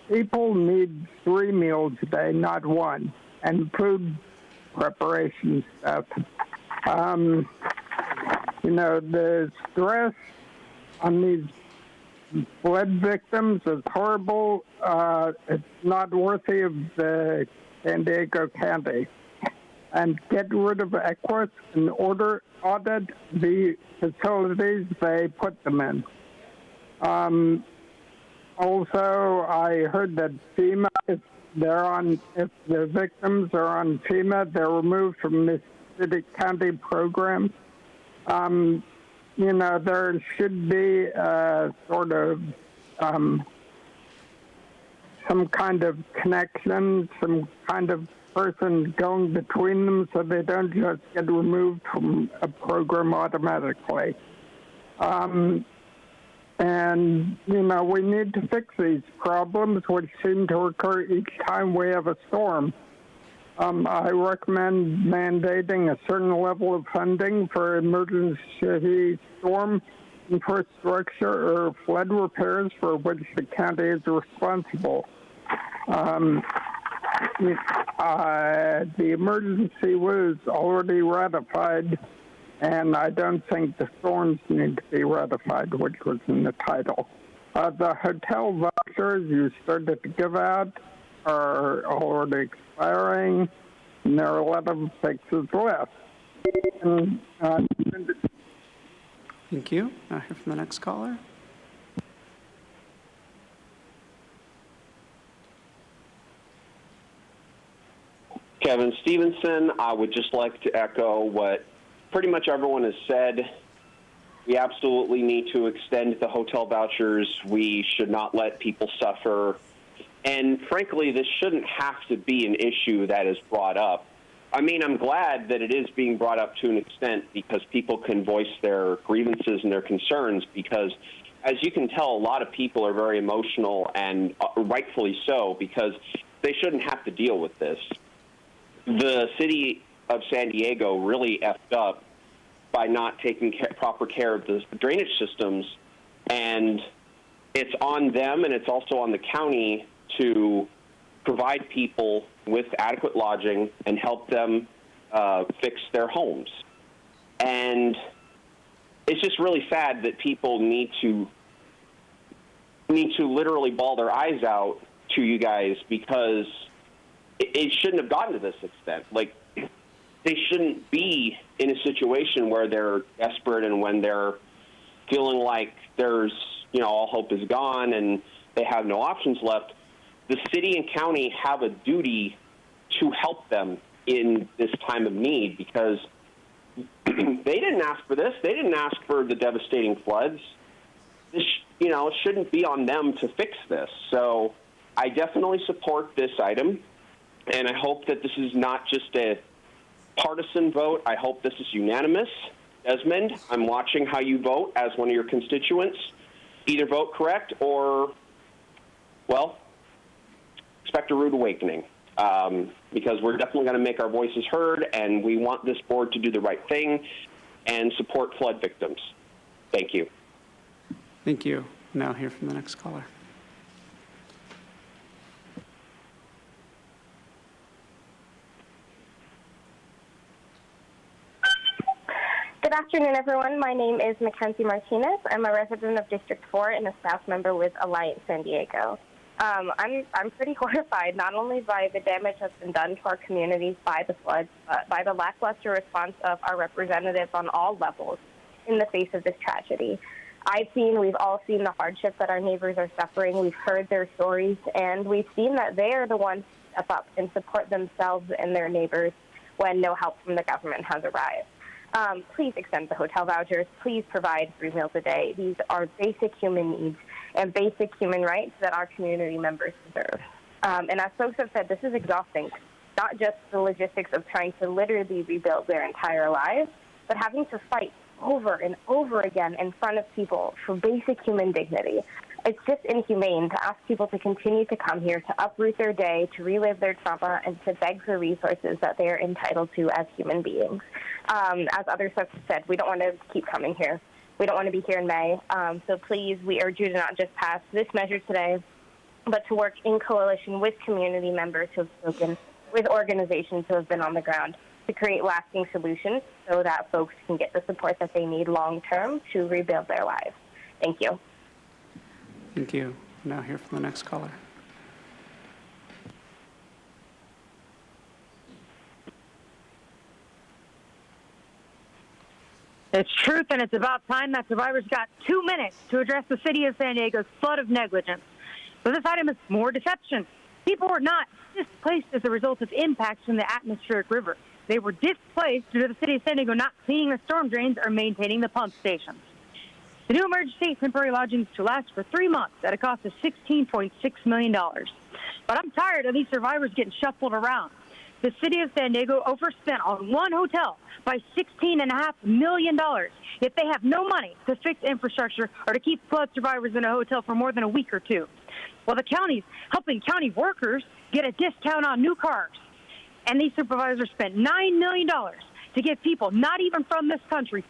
People need 3 meals a day, not 1, and food preparation stuff. The stress on these flood victims is horrible. It's not worthy of the San Diego County. And get rid of Equus and audit the facilities they put them in. Also, I heard that FEMA, if the victims are on FEMA, they're removed from the city county program. There should be sort of some kind of connection, some kind of person going between them so they don't just get removed from a program automatically. We need to fix these problems, which seem to occur each time we have a storm. I recommend mandating a certain level of funding for emergency storm infrastructure or flood repairs for which the county is responsible. The emergency was already ratified, and I don't think the storms need to be ratified, which was in the title. The hotel vouchers you started to give out are already expiring, and there are a lot of fixes left. Thank you. Now hear from the next caller. Kevin Stevenson. I would just like to echo what pretty much everyone has said. We absolutely need to extend the hotel vouchers. We should not let people suffer. And frankly, this shouldn't have to be an issue that is brought up. I mean, I'm glad that it is being brought up to an extent because people can voice their grievances and their concerns because, as you can tell, a lot of people are very emotional, and rightfully so, because they shouldn't have to deal with this. The city of San Diego really effed up by not taking proper care of the drainage systems, and it's on them and it's also on the county to provide people with adequate lodging and help them fix their homes. And it's just really sad that people need to literally bawl their eyes out to you guys because it shouldn't have gotten to this extent. Like, they shouldn't be in a situation where they're desperate and when they're feeling like there's, all hope is gone and they have no options left. The city and county have a duty to help them in this time of need because they didn't ask for this. They didn't ask for the devastating floods. This, it shouldn't be on them to fix this. So I definitely support this item, and I hope that this is not just a partisan vote. I hope this is unanimous. Desmond, I'm watching how you vote as one of your constituents. Either vote correct or, well, expect a rude awakening because we're definitely going to make our voices heard, and we want this board to do the right thing and support flood victims. Thank you. Thank you. Now hear from the next caller. Good afternoon, everyone. My name is Mackenzie Martinez. I'm a resident of District 4 and a staff member with Alliance San Diego. I'm pretty horrified not only by the damage that's been done to our communities by the floods, but by the lackluster response of our representatives on all levels in the face of this tragedy. We've all seen the hardship that our neighbors are suffering. We've heard their stories, and we've seen that they are the ones who step up and support themselves and their neighbors when no help from the government has arrived. Please extend the hotel vouchers. Please provide 3 meals a day. These are basic human needs and basic human rights that our community members deserve. And as folks have said, this is exhausting, not just the logistics of trying to literally rebuild their entire lives, but having to fight over and over again in front of people for basic human dignity. It's just inhumane to ask people to continue to come here, to uproot their day, to relive their trauma, and to beg for resources that they are entitled to as human beings. As others have said, we don't want to keep coming here. We don't want to be here in May. So please, we urge you to not just pass this measure today, but to work in coalition with community members who have spoken, with organizations who have been on the ground, to create lasting solutions so that folks can get the support that they need long-term to rebuild their lives. Thank you. Thank you. Now hear from the next caller. It's truth, and it's about time that survivors got 2 minutes to address the city of San Diego's flood of negligence. But this item is more deception. People were not displaced as a result of impacts from the atmospheric river. They were displaced due to the city of San Diego not cleaning the storm drains or maintaining the pump stations. The new emergency temporary lodging is to last for 3 months at a cost of $16.6 million. But I'm tired of these survivors getting shuffled around. The city of San Diego overspent on one hotel by $16.5 million, yet they have no money to fix infrastructure or to keep flood survivors in a hotel for more than a week or two. Well, the county's helping county workers get a discount on new cars. And these supervisors spent $9 million to give people not even from this country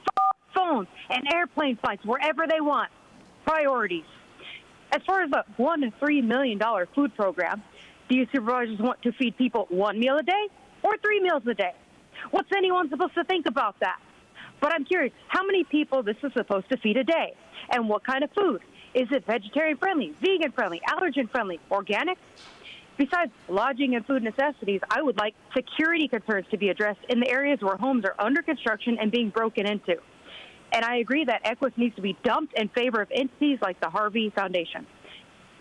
phones and airplane flights wherever they want. Priorities. As far as the $1 to $3 million food program, do you supervisors want to feed people 1 meal a day or 3 meals a day? What's anyone supposed to think about that? But I'm curious, how many people this is supposed to feed a day? And what kind of food? Is it vegetarian friendly, vegan friendly, allergen friendly, organic? Besides lodging and food necessities, I would like security concerns to be addressed in the areas where homes are under construction and being broken into. And I agree that Equus needs to be dumped in favor of entities like the Harvey Foundation.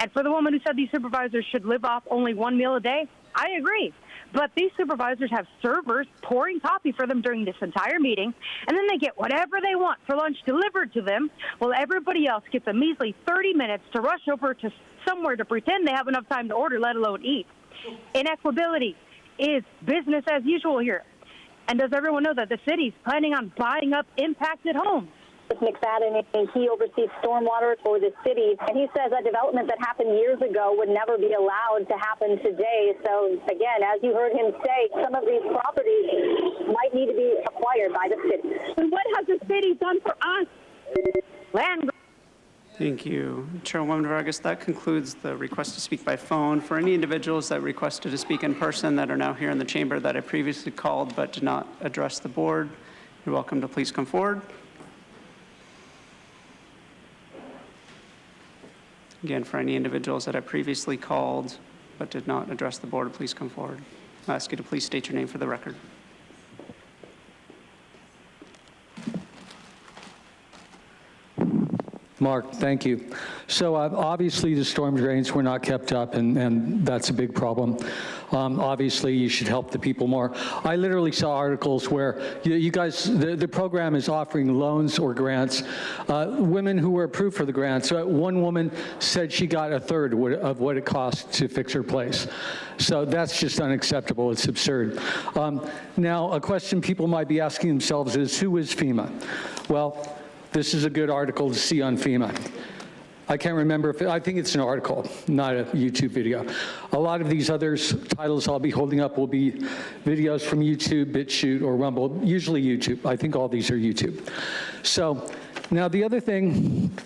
And for the woman who said these supervisors should live off only 1 meal a day, I agree. But these supervisors have servers pouring coffee for them during this entire meeting, and then they get whatever they want for lunch delivered to them, while everybody else gets a measly 30 minutes to rush over to somewhere to pretend they have enough time to order, let alone eat. Inequitability is business as usual here. And does everyone know that the city's planning on buying up impacted homes? McFadden, he oversees stormwater for the city, and he says a development that happened years ago would never be allowed to happen today. So again, as you heard him say, some of these properties might need to be acquired by the city. And what has the city done for us? Land. Thank you. Chairwoman Vargas, that concludes the request to speak by phone. For any individuals that requested to speak in person that are now here in the chamber that I previously called but did not address the board, you're welcome to please come forward. Again, for any individuals that I previously called but did not address the board, please come forward. I'll ask you to please state your name for the record. Mark, thank you. So obviously the storm drains were not kept up, and that's a big problem. Obviously you should help the people more. I literally saw articles where you guys, the program is offering loans or grants. Women who were approved for the grants, one woman said she got a third of what it cost to fix her place. So that's just unacceptable. It's absurd. Now, a question people might be asking themselves is, who is FEMA? Well, this is a good article to see on FEMA. I can't remember if, I think it's an article, not a YouTube video. A lot of these other titles I'll be holding up will be videos from YouTube, BitChute, or Rumble, usually YouTube. I think all these are YouTube. So now the other thing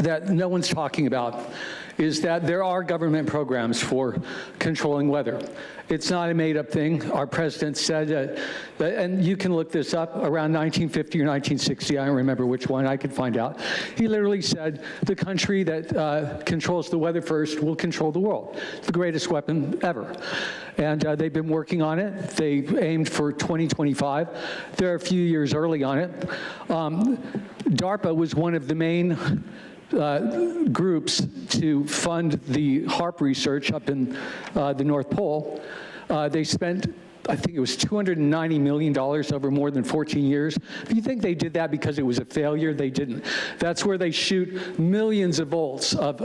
that no one's talking about is that there are government programs for controlling weather. It's not a made-up thing. Our president said, and you can look this up, around 1950 or 1960, I don't remember which one, I could find out. He literally said, the country that controls the weather first will control the world. It's the greatest weapon ever. And they've been working on it. They aimed for 2025. They're a few years early on it. DARPA was one of the main groups to fund the HARP research up in the North Pole. They spent, I think it was $290 million over more than 14 years. If you think they did that because it was a failure, they didn't. That's where they shoot millions of volts of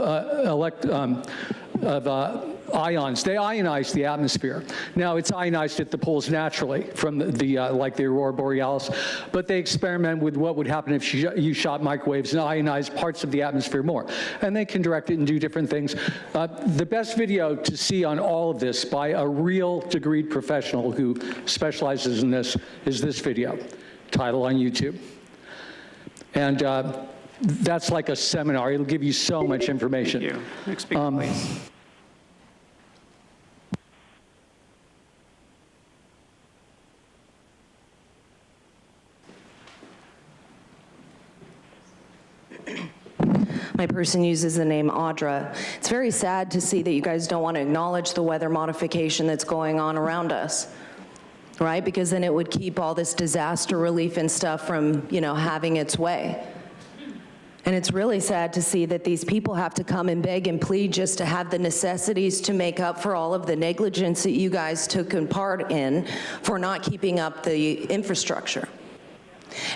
ions. They ionize the atmosphere. Now, it's ionized at the poles naturally from like the aurora borealis, but they experiment with what would happen if you shot microwaves and ionized parts of the atmosphere more. And they can direct it and do different things. The best video to see on all of this by a real degreed professional who specializes in this is this video, title on YouTube. And that's like a seminar. It'll give you so much information. Thank you. Next speaker, please. My person uses the name Audra. It's very sad to see that you guys don't want to acknowledge the weather modification that's going on around us, right? Because then it would keep all this disaster relief and stuff from, having its way. And it's really sad to see that these people have to come and beg and plead just to have the necessities to make up for all of the negligence that you guys took part in for not keeping up the infrastructure.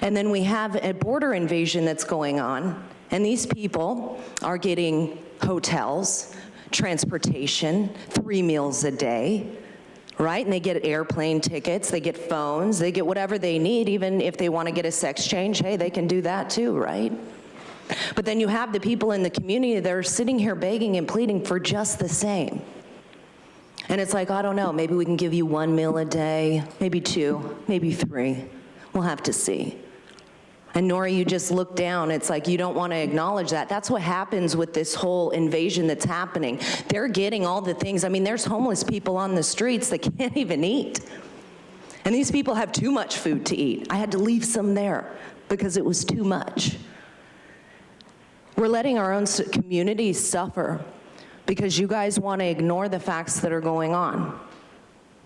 And then we have a border invasion that's going on. And these people are getting hotels, transportation, 3 meals a day, right? And they get airplane tickets, they get phones, they get whatever they need. Even if they want to get a sex change, hey, they can do that too, right? But then you have the people in the community that are sitting here begging and pleading for just the same. And it's like, I don't know, maybe we can give you 1 meal a day, maybe 2, maybe 3. We'll have to see. And Nora, you just look down. It's like you don't want to acknowledge that. That's what happens with this whole invasion that's happening. They're getting all the things. I mean, there's homeless people on the streets that can't even eat. And these people have too much food to eat. I had to leave some there because it was too much. We're letting our own communities suffer because you guys want to ignore the facts that are going on.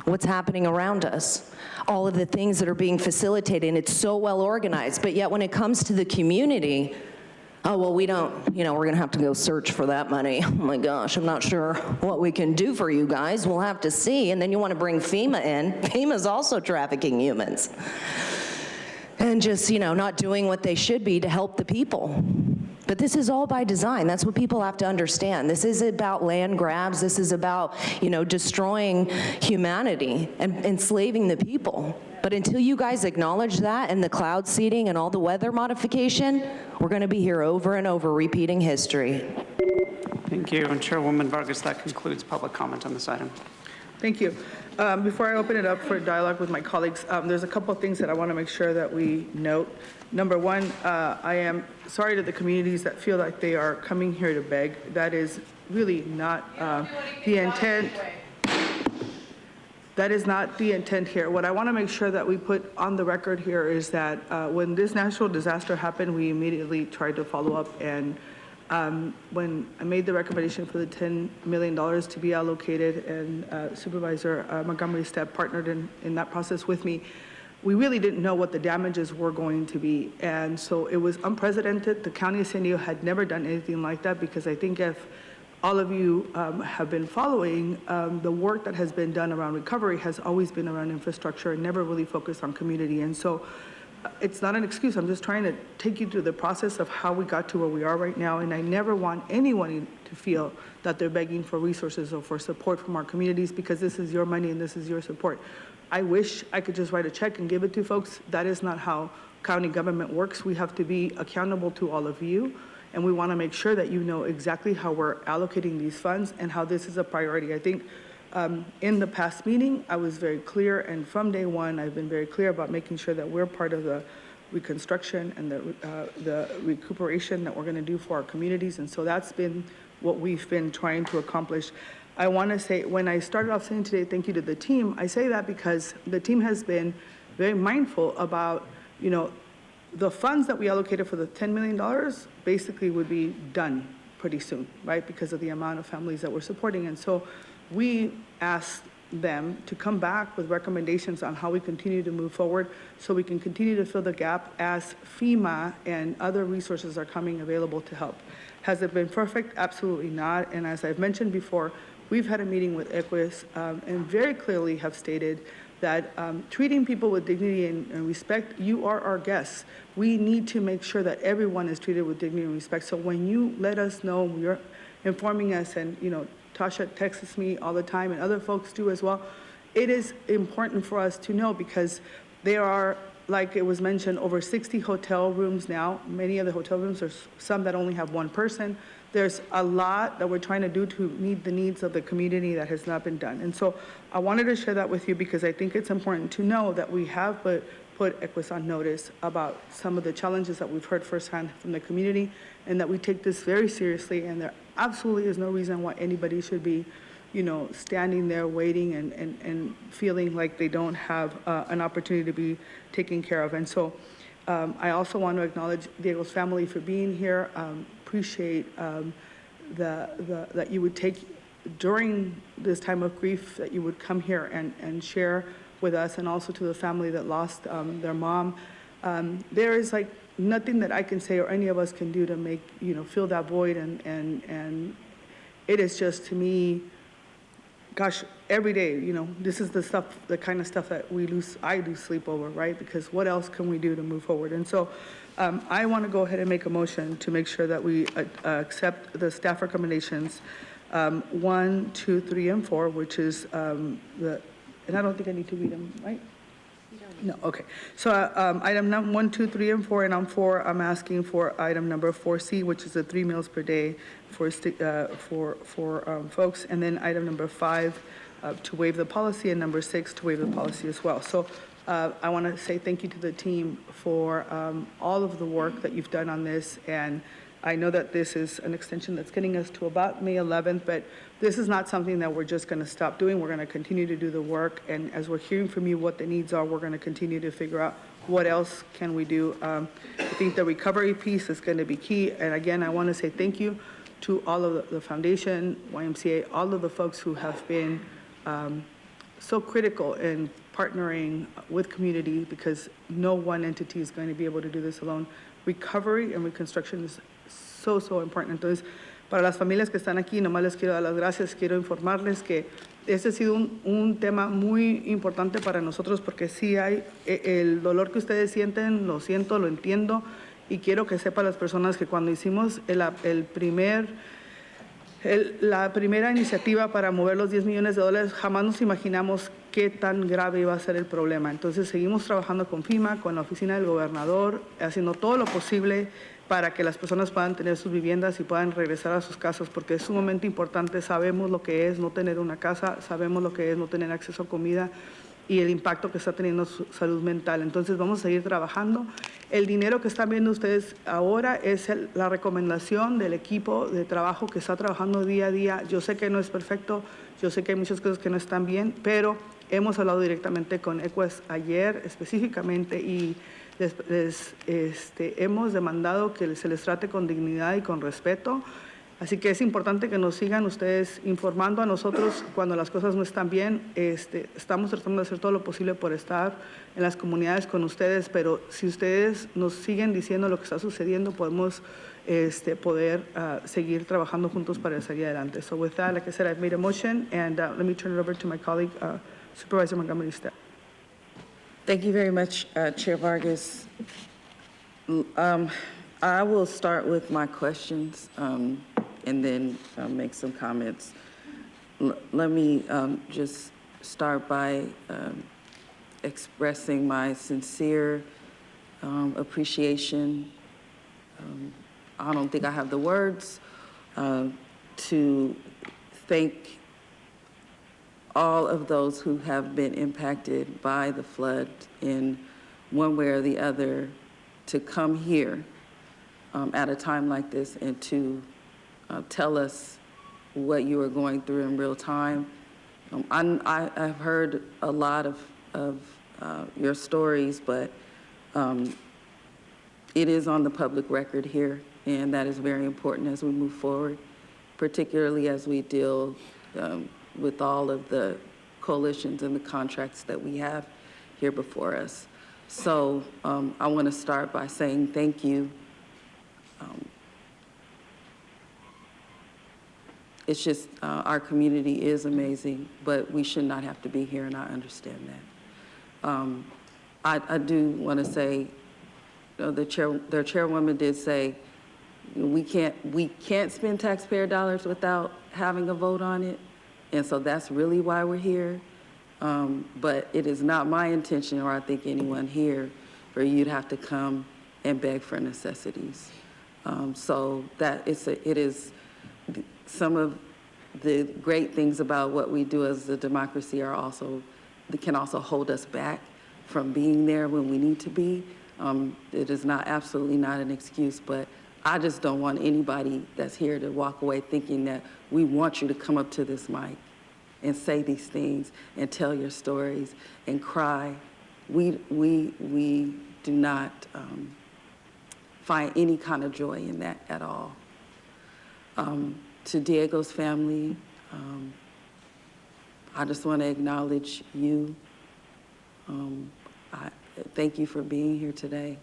What's happening around us, all of the things that are being facilitated, and it's so well organized, but yet when it comes to the community, oh, well, we don't, we're going to have to go search for that money. Oh my gosh, I'm not sure what we can do for you guys. We'll have to see. And then you want to bring FEMA in. FEMA's also trafficking humans. And just, not doing what they should be to help the people. But this is all by design. That's what people have to understand. This is about land grabs. This is about, destroying humanity and enslaving the people. But until you guys acknowledge that and the cloud seeding and all the weather modification, we're going to be here over and over repeating history. Thank you. And Chairwoman Vargas, that concludes public comment on this item. Thank you. Before I open it up for dialogue with my colleagues, there's a couple of things that I want to make sure that we note. Number one, I am sorry to the communities that feel like they are coming here to beg. That is really not the intent. That is not the intent here. What I want to make sure that we put on the record here is that when this natural disaster happened, we immediately tried to follow up. And when I made the recommendation for the $10 million to be allocated, and Supervisor Montgomery Stepp partnered in that process with me, we really didn't know what the damages were going to be. And so it was unprecedented. The County of San Diego had never done anything like that, because I think if all of you have been following, the work that has been done around recovery has always been around infrastructure and never really focused on community. And so it's not an excuse. I'm just trying to take you through the process of how we got to where we are right now. And I never want anyone to feel that they're begging for resources or for support from our communities, because this is your money and this is your support. I wish I could just write a check and give it to folks. That is not how county government works. We have to be accountable to all of you. And we want to make sure that you know exactly how we're allocating these funds and how this is a priority. I think in the past meeting, I was very clear, and from day one, I've been very clear about making sure that we're part of the reconstruction and the recuperation that we're going to do for our communities. And so that's been what we've been trying to accomplish. I want to say, when I started off saying today, thank you to the team, I say that because the team has been very mindful about, the funds that we allocated for the $10 million basically would be done pretty soon, right? Because of the amount of families that we're supporting. And so we asked them to come back with recommendations on how we continue to move forward so we can continue to fill the gap as FEMA and other resources are coming available to help. Has it been perfect? Absolutely not. And as I've mentioned before, we've had a meeting with EQUIS and very clearly have stated that treating people with dignity and respect, you are our guests. We need to make sure that everyone is treated with dignity and respect. So when you let us know, you're informing us, and Tasha texts me all the time and other folks do as well, it is important for us to know, because there are, like it was mentioned, over 60 hotel rooms now. Many of the hotel rooms, there's some that only have one person. There's a lot that we're trying to do to meet the needs of the community that has not been done. And so I wanted to share that with you, because I think it's important to know that we have put EQUIS on notice about some of the challenges that we've heard firsthand from the community, and that we take this very seriously. And there absolutely is no reason why anybody should be, standing there waiting and feeling like they don't have an opportunity to be taken care of. And so I also want to acknowledge Diego's family for being here. Appreciate that you would take, during this time of grief, that you would come here and share with us, and also to the family that lost their mom. There is nothing that I can say or any of us can do to make, fill that void, and it is just, to me, gosh, every day, this is the kind of stuff that I lose sleep over, right? Because what else can we do to move forward? And so I want to go ahead and make a motion to make sure that we accept the staff recommendations 1, 2, 3, and 4, which is and I don't think I need to read them, right? No, okay. So item 1, 2, 3, and 4, and on 4, I'm asking for item number 4C, which is the 3 meals per day for folks, and then item number 5 to waive the policy, and number 6 to waive the policy as well. So I want to say thank you to the team for all of the work that you've done on this, and I know that this is an extension that's getting us to about May 11th, but this is not something that we're just going to stop doing. We're going to continue to do the work, and as we're hearing from you what the needs are, we're going to continue to figure out what else can we do. I think the recovery piece is going to be key, and again, I want to say thank you to all of the foundation, YMCA, all of the folks who have been so critical in partnering with community, because no one entity is going to be able to do this alone. Recovery and reconstruction is so important. Entonces, para las familias que están aquí, nomás les quiero dar las gracias, quiero informarles que este ha sido un tema muy importante para nosotros porque sí hay el dolor que ustedes sienten, lo siento, lo entiendo y quiero que sepan las personas que cuando hicimos la primera iniciativa para mover los $10 millones, jamás nos imaginamos qué tan grave iba a ser el problema. Entonces seguimos trabajando con FEMA, con la oficina del gobernador, haciendo todo lo posible para que las personas puedan tener sus viviendas y puedan regresar a sus casas, porque es sumamente importante. Sabemos lo que es no tener una casa, sabemos lo que es no tener acceso a comida y el impacto que está teniendo su salud mental. Entonces vamos a seguir trabajando. El dinero que están viendo ustedes ahora es la recomendación del equipo de trabajo que está trabajando día a día. Yo sé que no es perfecto, yo sé que hay muchas cosas que no están bien, pero hemos hablado directamente con EQUES ayer específicamente y les hemos demandado que se les trate con dignidad y con respeto. Así que es importante que nos sigan ustedes informando a nosotros cuando las cosas no están bien. Estamos tratando de hacer todo lo posible por estar en las comunidades con ustedes, pero si ustedes nos siguen diciendo lo que está sucediendo, podemos poder seguir trabajando juntos para salir adelante. So with that, like I said, I've made a motion, and let me turn it over to my colleague, Supervisor Montgomery Stepp. Thank you very much, Chair Vargas. I will start with my questions and then make some comments. Let me just start by expressing my sincere appreciation. I don't think I have the words to thank all of those who have been impacted by the flood in one way or the other to come here at a time like this and to tell us what you are going through in real time. I've heard a lot of your stories, but it is on the public record here, and that is very important as we move forward, particularly as we deal with all of the coalitions and the contracts that we have here before us. So I want to start by saying thank you. It's just our community is amazing, but we should not have to be here, and I understand that. I do want to say, their chairwoman did say we can't spend taxpayer dollars without having a vote on it. And so that's really why we're here. But it is not my intention, or I think anyone here, for you to have to come and beg for necessities. So that it is some of the great things about what we do as a democracy can also hold us back from being there when we need to be. It is absolutely not an excuse, but I just don't want anybody that's here to walk away thinking that we want you to come up to this mic and say these things and tell your stories and cry. We do not find any kind of joy in that at all. To Diego's family, I just want to acknowledge you. Thank you for being here today.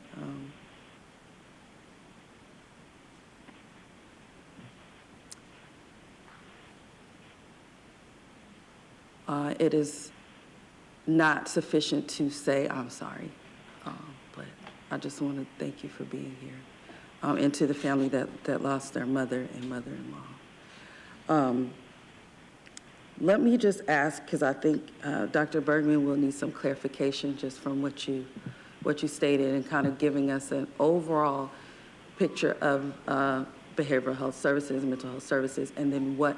It is not sufficient to say I'm sorry, but I just want to thank you for being here. And to the family that lost their mother and mother-in-law. Let me just ask, because I think Dr. Bergman will need some clarification just from what you stated and kind of giving us an overall picture of behavioral health services, mental health services, and then what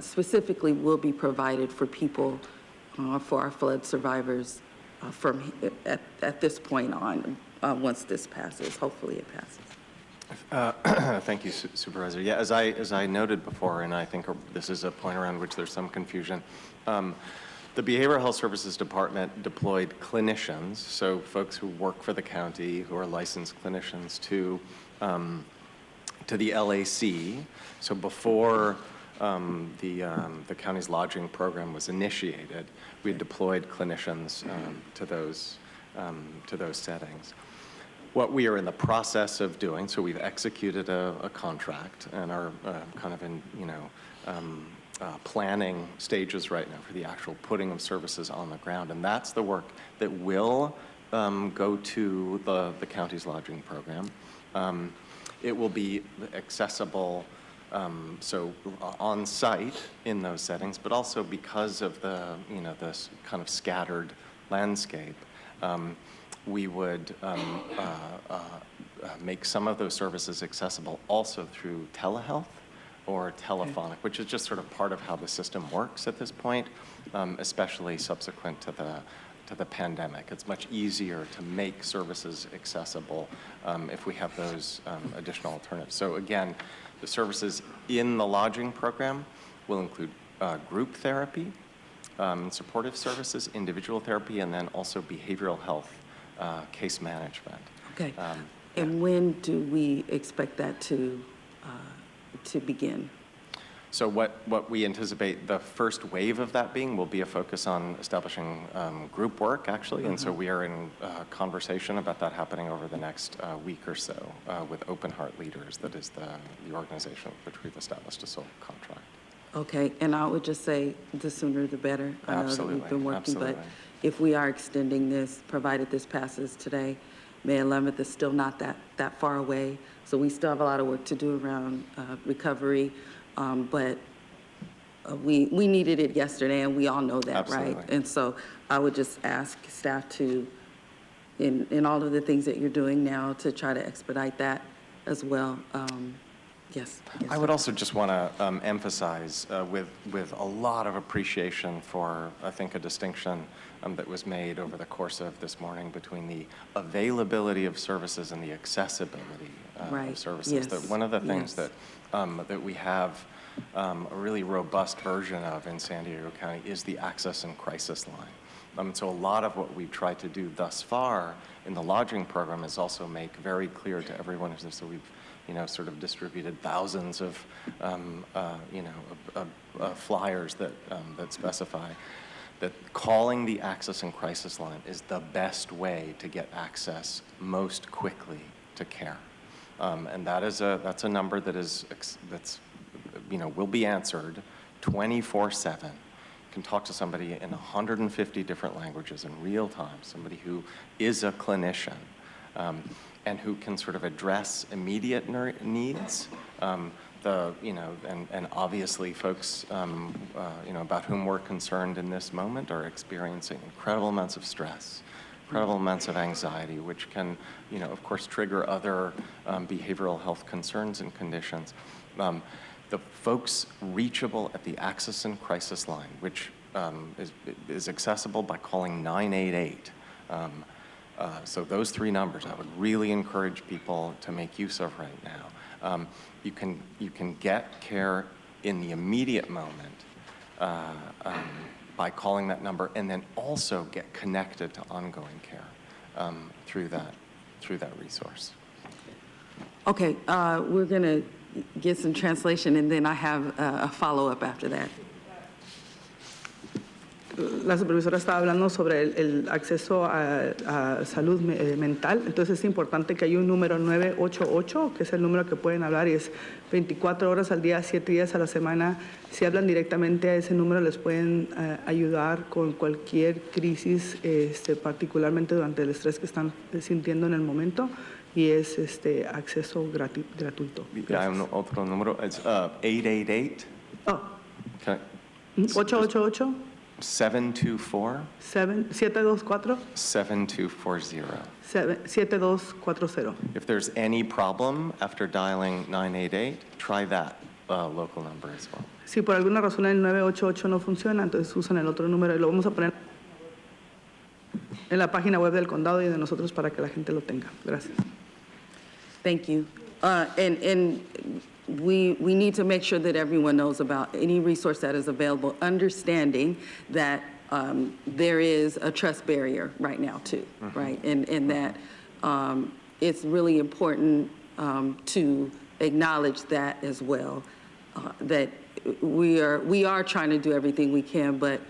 specifically will be provided for people, for our flood survivors from at this point on, once this passes. Hopefully it passes. Thank you, Supervisor. Yeah, as I noted before, and I think this is a point around which there's some confusion, the Behavioral Health Services Department deployed clinicians, so folks who work for the county, who are licensed clinicians, to the LAC. So before the county's lodging program was initiated, we deployed clinicians to those settings. what we are in the process of doing, so we've executed a contract and are kind of in, planning stages right now for the actual putting of services on the ground. And that's the work that will go to the county's lodging program. It will be accessible so on site in those settings, but also because of the, this kind of scattered landscape, we would make some of those services accessible also through telehealth or telephonic, which is just sort of part of how the system works at this point, especially subsequent to the pandemic. It's much easier to make services accessible if we have those additional alternatives. So again, the services in the lodging program will include group therapy, supportive services, individual therapy, and then also behavioral health case management. Okay. And when do we expect that to begin? So what we anticipate the first wave of that being will be a focus on establishing group work, actually. And so we are in conversation about that happening over the next week or so with Open Heart Leaders. That is the organization with which we've established a sole contract. Okay, and I would just say the sooner the better. I know that we've been working, but if we are extending this, provided this passes today, May 11th is still not that far away. So we still have a lot of work to do around recovery, but we needed it yesterday, and we all know that, right? And so I would just ask staff to, in all of the things that you're doing now, to try to expedite that as well. Yes. I would also just want to emphasize with a lot of appreciation for, I think, a distinction that was made over the course of this morning between the availability of services and the accessibility of services. Yes. That one of the things that we have a really robust version of in San Diego County is the access and crisis line. So a lot of what we've tried to do thus far in the lodging program is also make very clear to everyone. So we've sort of distributed thousands of flyers that specify that calling the access and crisis line is the best way to get access most quickly to care. And that's a number that's will be answered 24/7. Can talk to somebody in 150 different languages in real time, somebody who is a clinician, and who can sort of address immediate needs. And obviously folks, about whom we're concerned in this moment are experiencing incredible amounts of stress, incredible amounts of anxiety, which can, of course, trigger other behavioral health concerns and conditions. The folks reachable at the access and crisis line, which is accessible by calling 988. So those three numbers, I would really encourage people to make use of right now. You can get care in the immediate moment by calling that number, and then also get connected to ongoing care through that resource. Okay, we're going to get some translation, and then I have a follow-up after that. La supervisora estaba hablando sobre el acceso a salud mental. Entonces es importante que haya un número 988, que es el número que pueden hablar, y es 24 horas al día, 7 días a la semana. Si hablan directamente a ese número, les pueden ayudar con cualquier crisis, particularmente durante el estrés que están sintiendo en el momento, y es acceso gratuito. Hay otro número, es 888. Oh. 888. 724 724 7240. 7240. If there's any problem after dialing 988, try that local number as well. Si por alguna razón el 988 no funciona, entonces usan el otro número, y lo vamos a poner en la página web del condado y de nosotros para que la gente lo tenga. Gracias. Thank you. And we need to make sure that everyone knows about any resource that is available, understanding that there is a trust barrier right now too, right? And that it's really important to acknowledge that as well, that we are trying to do everything we can, but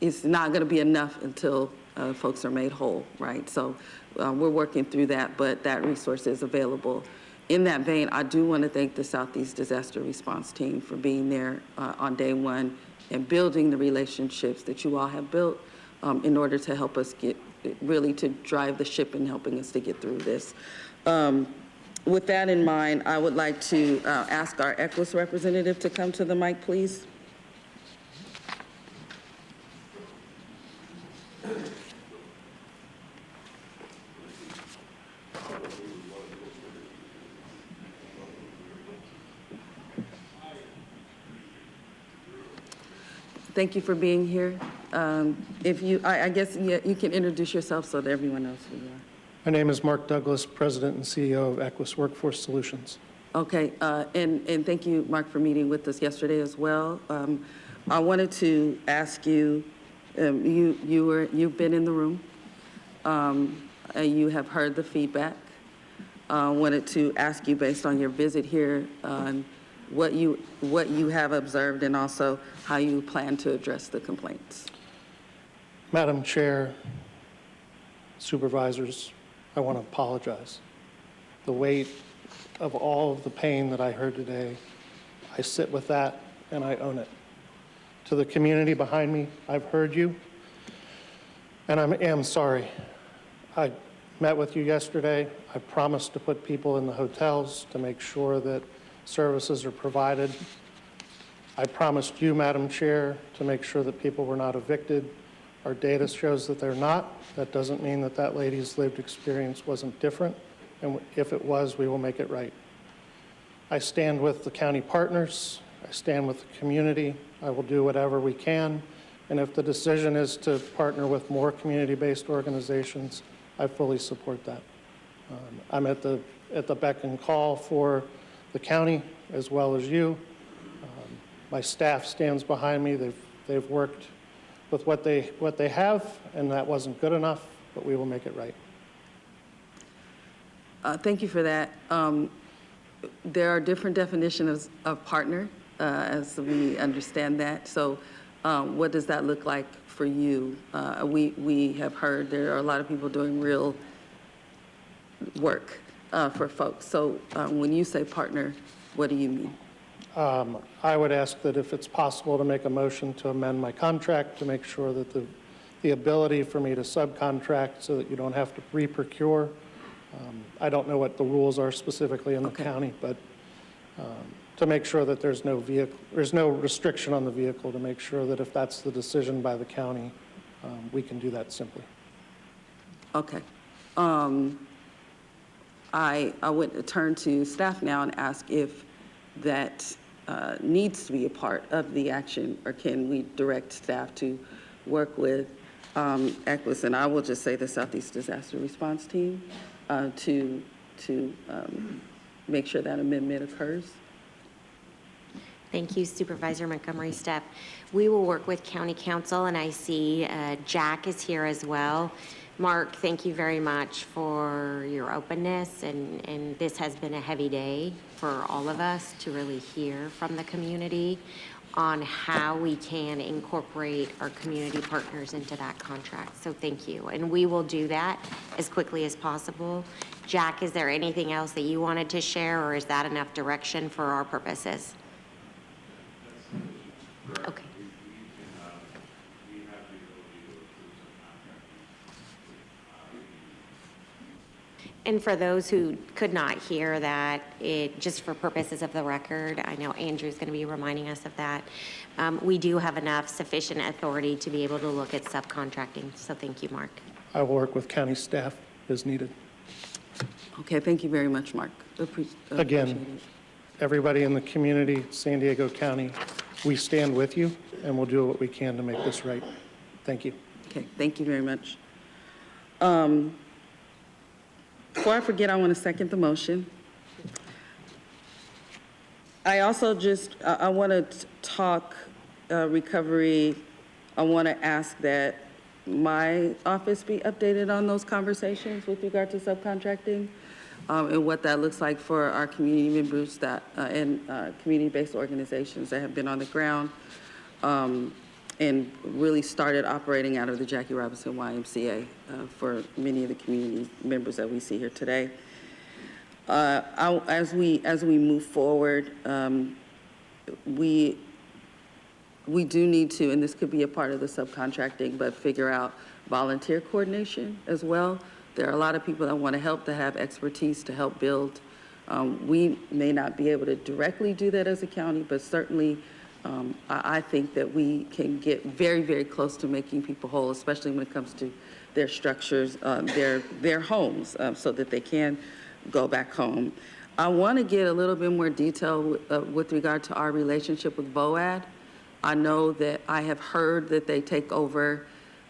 it's not going to be enough until folks are made whole, right? So we're working through that, but that resource is available. In that vein, I do want to thank the Southeast Disaster Response Team for being there on day one and building the relationships that you all have built in order to help us get, really to drive the ship in helping us to get through this. With that in mind, I would like to ask our ECWIS representative to come to the mic, please. Thank you for being here. If you, I guess you can introduce yourself so that everyone knows who you are. My name is Mark Douglas, President and CEO of ECWIS Workforce Solutions. Okay, and thank you, Mark, for meeting with us yesterday as well. I wanted to ask you, you've been in the room, you have heard the feedback. I wanted to ask you, based on your visit here, what you have observed and also how you plan to address the complaints. Madam Chair, Supervisors, I want to apologize. The weight of all of the pain that I heard today, I sit with that and I own it. To the community behind me, I've heard you, and I am sorry. I met with you yesterday. I promised to put people in the hotels to make sure that services are provided. I promised you, Madam Chair, to make sure that people were not evicted. Our data shows that they're not. That doesn't mean that that lady's lived experience wasn't different, and if it was, we will make it right. I stand with the county partners. I stand with the community. I will do whatever we can, and if the decision is to partner with more community-based organizations, I fully support that. I'm at the beck and call for the county as well as you. My staff stands behind me. They've worked with what they have, and that wasn't good enough, but we will make it right. Thank you for that. There are different definitions of partner, as we understand that. So what does that look like for you? We have heard there are a lot of people doing real work for folks. So when you say partner, what do you mean? I would ask that if it's possible to make a motion to amend my contract to make sure that the ability for me to subcontract so that you don't have to re-procure. I don't know what the rules are specifically in the county, but to make sure that there's no restriction on the vehicle, to make sure that if that's the decision by the county, we can do that simply. Okay. I would turn to staff now and ask if that needs to be a part of the action, or can we direct staff to work with ECWIS, and I will just say the Southeast Disaster Response Team, to make sure that amendment occurs? Thank you, Supervisor Montgomery Stepp. We will work with County Council, and I see Jack is here as well. Mark, thank you very much for your openness, and this has been a heavy day for all of us to really hear from the community on how we can incorporate our community partners into that contract. So thank you, and we will do that as quickly as possible. Jack, is there anything else that you wanted to share, or is that enough direction for our purposes? Okay. And for those who could not hear that, just for purposes of the record, I know Andrew's going to be reminding us of that. We do have enough sufficient authority to be able to look at subcontracting. So thank you, Mark. I will work with county staff as needed. Okay, thank you very much, Mark. Again, everybody in the community, San Diego County, we stand with you, and we'll do what we can to make this right. Thank you. Okay, thank you very much. Before I forget, I want to second the motion. I also I want to talk recovery. I want to ask that my office be updated on those conversations with regard to subcontracting and what that looks like for our community members that and community-based organizations that have been on the ground. and really started operating out of the Jackie Robinson YMCA for many of the community members that we see here today. As we move forward, we do need to, and this could be a part of the subcontracting, but figure out volunteer coordination as well. There are a lot of people that want to help, that have expertise to help build. We may not be able to directly do that as a county, but certainly I think that we can get very, very close to making people whole, especially when it comes to their structures, their homes, so that they can go back home. I want to get a little bit more detail with regard to our relationship with VOAD. I know that I have heard that they take over,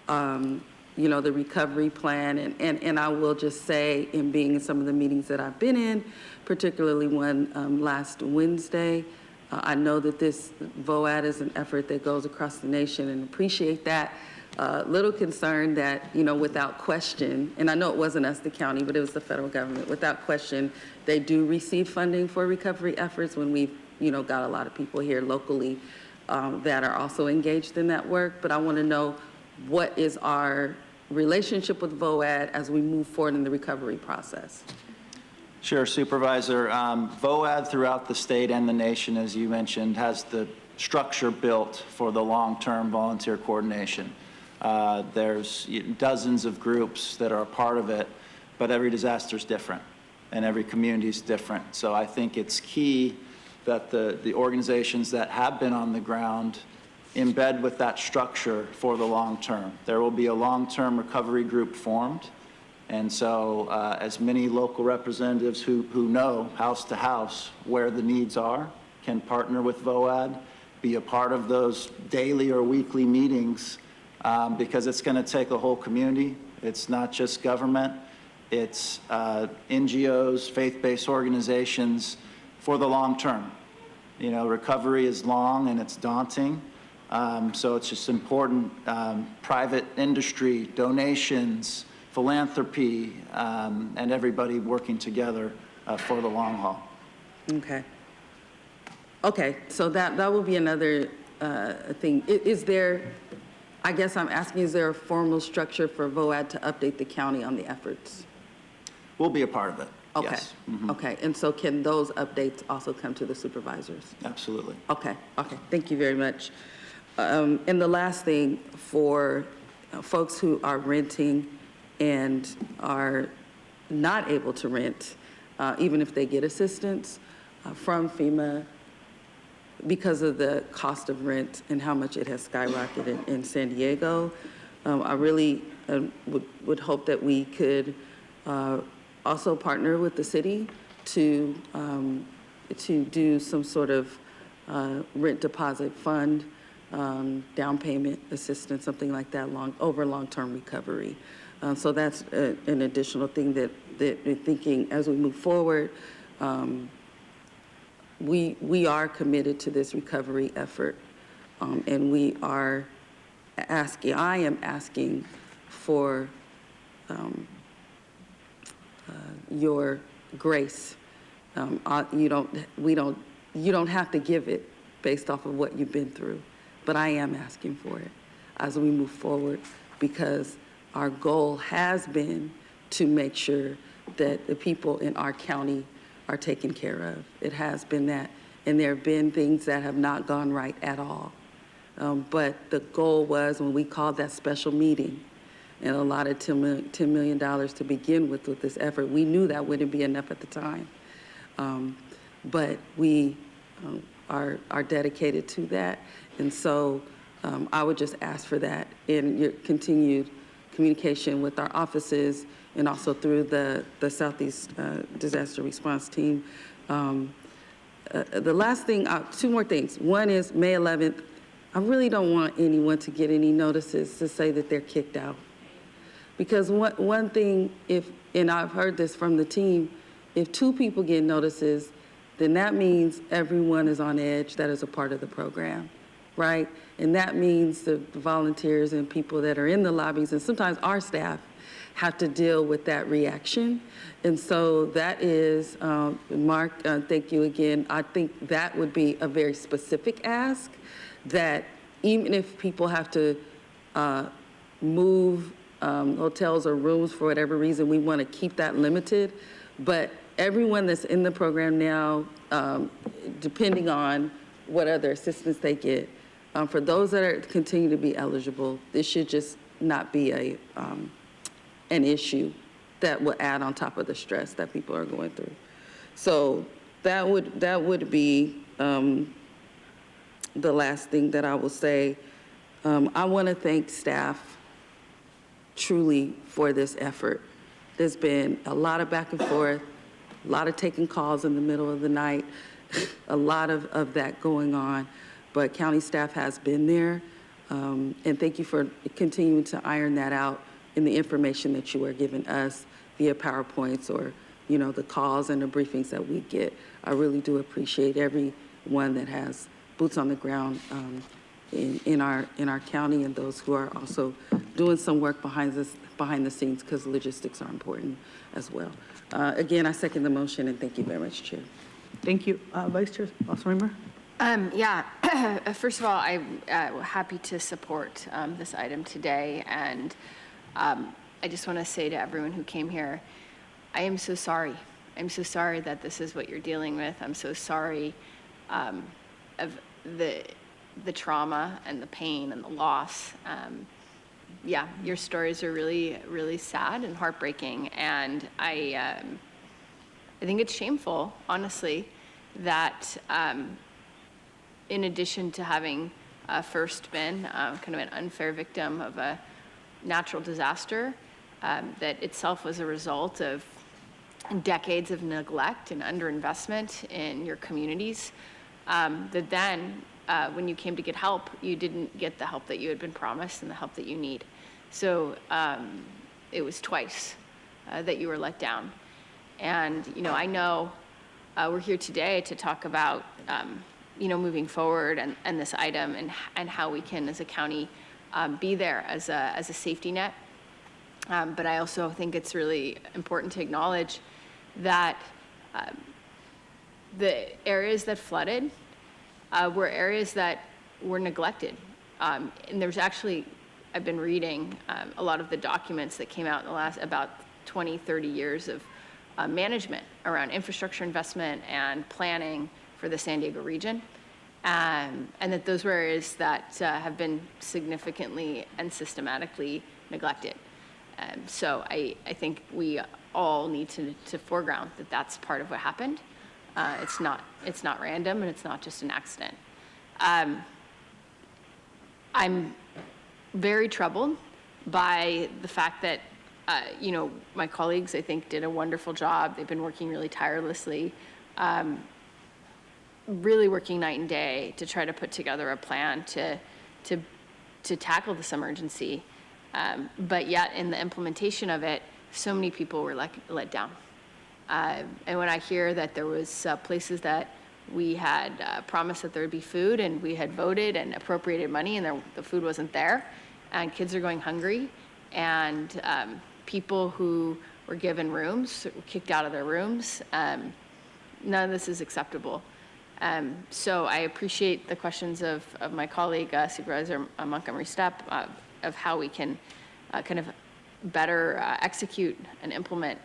you know, the recovery plan, and I will just say, in being in some of the meetings that I've been in, particularly one last Wednesday, I know that this VOAD is an effort that goes across the nation, and appreciate that. Little concerned that, you know, without question, and I know it wasn't us, the county, but it was the federal government, without question, they do receive funding for recovery efforts when we've, you know, got a lot of people here locally that are also engaged in that work. But I want to know, what is our relationship with VOAD as we move forward in the recovery process? Sure, Supervisor. VOAD throughout the state and the nation, as you mentioned, has the structure built for the long-term volunteer coordination. There's dozens of groups that are a part of it, but every disaster is different and every community is different. So I think it's key that the organizations that have been on the ground embed with that structure for the long term. There will be a long-term recovery group formed. And so as many local representatives who know house to house where the needs are can partner with VOAD, be a part of those daily or weekly meetings, because it's going to take a whole community. It's not just government. It's NGOs, faith-based organizations for the long term. You know, recovery is long and it's daunting. So it's just important, private industry, donations, philanthropy, and everybody working together for the long haul. Okay. Okay, so that will be another thing. Is there, I guess I'm asking, is there a formal structure for VOAD to update the county on the efforts? We'll be a part of it. Okay. Yes. Mm-hmm. Okay, and so can those updates also come to the supervisors? Absolutely. Okay, okay, thank you very much. And the last thing, for folks who are renting and are not able to rent, even if they get assistance from FEMA, because of the cost of rent and how much it has skyrocketed in San Diego, I really would hope that we could also partner with the city to do some sort of rent deposit fund, down payment assistance, something like that, over long-term recovery. So that's an additional thing that we're thinking as we move forward. We are committed to this recovery effort, and we are asking, I am asking for your grace. You don't have to give it based off of what you've been through, but I am asking for it as we move forward, because our goal has been to make sure that the people in our county are taken care of. It has been that, and there have been things that have not gone right at all. But the goal was, when we called that special meeting and allotted $10 million to begin with this effort, we knew that wouldn't be enough at the time. But we are dedicated to that. And so I would just ask for that in your continued communication with our offices and also through the Southeast Disaster Response Team. The last thing, two more things. One is May 11th, I really don't want anyone to get any notices to say that they're kicked out. Because one thing, and I've heard this from the team, if 2 people get notices, then that means everyone is on edge that is a part of the program, right? And that means the volunteers and people that are in the lobbies, and sometimes our staff, have to deal with that reaction. And so that is, Mark, thank you again. I think that would be a very specific ask, that even if people have to move hotels or rooms for whatever reason, we want to keep that limited. But everyone that's in the program now, depending on what other assistance they get, for those that are continue to be eligible, this should just not be an issue that will add on top of the stress that people are going through. So that would be the last thing that I will say. I want to thank staff truly for this effort. There's been a lot of back and forth, a lot of taking calls in the middle of the night, a lot of that going on, but county staff has been there. And thank you for continuing to iron that out in the information that you are giving us via PowerPoints or, you know, the calls and the briefings that we get. I really do appreciate everyone that has boots on the ground in our county, and those who are also doing some work behind the scenes, because logistics are important as well. Again, I second the motion, and thank you very much, Chair. Thank you. Vice Chair, Councilmember? Yeah, first of all, I'm happy to support this item today, and I just want to say to everyone who came here, I am so sorry. I'm so sorry that this is what you're dealing with. I'm so sorry of the trauma and the pain and the loss. Yeah, your stories are really, really sad and heartbreaking, and I think it's shameful, honestly, that in addition to having first been kind of an unfair victim of a natural disaster that itself was a result of decades of neglect and underinvestment in your communities, that then when you came to get help, you didn't get the help that you had been promised and the help that you need. So it was twice that you were let down. And, you know, I know we're here today to talk about, you know, moving forward and this item and how we can, as a county, be there as a safety net. But I also think it's really important to acknowledge that the areas that flooded were areas that were neglected. And there's actually, I've been reading a lot of the documents that came out in the last about 20, 30 years of management around infrastructure investment and planning for the San Diego region. And that those were areas that have been significantly and systematically neglected. So I think we all need to foreground that that's part of what happened. It's not random, and it's not just an accident. I'm very troubled by the fact that, you know, my colleagues, I think, did a wonderful job. They've been working really tirelessly, really working night and day to try to put together a plan to tackle this emergency. But yet, in the implementation of it, so many people were let down. And when I hear that there was places that we had promised that there would be food, and we had voted and appropriated money, and the food wasn't there, and kids are going hungry, and people who were given rooms were kicked out of their rooms, none of this is acceptable. So I appreciate the questions of my colleague, Supervisor Montgomery Stepp, of how we can kind of better execute and implement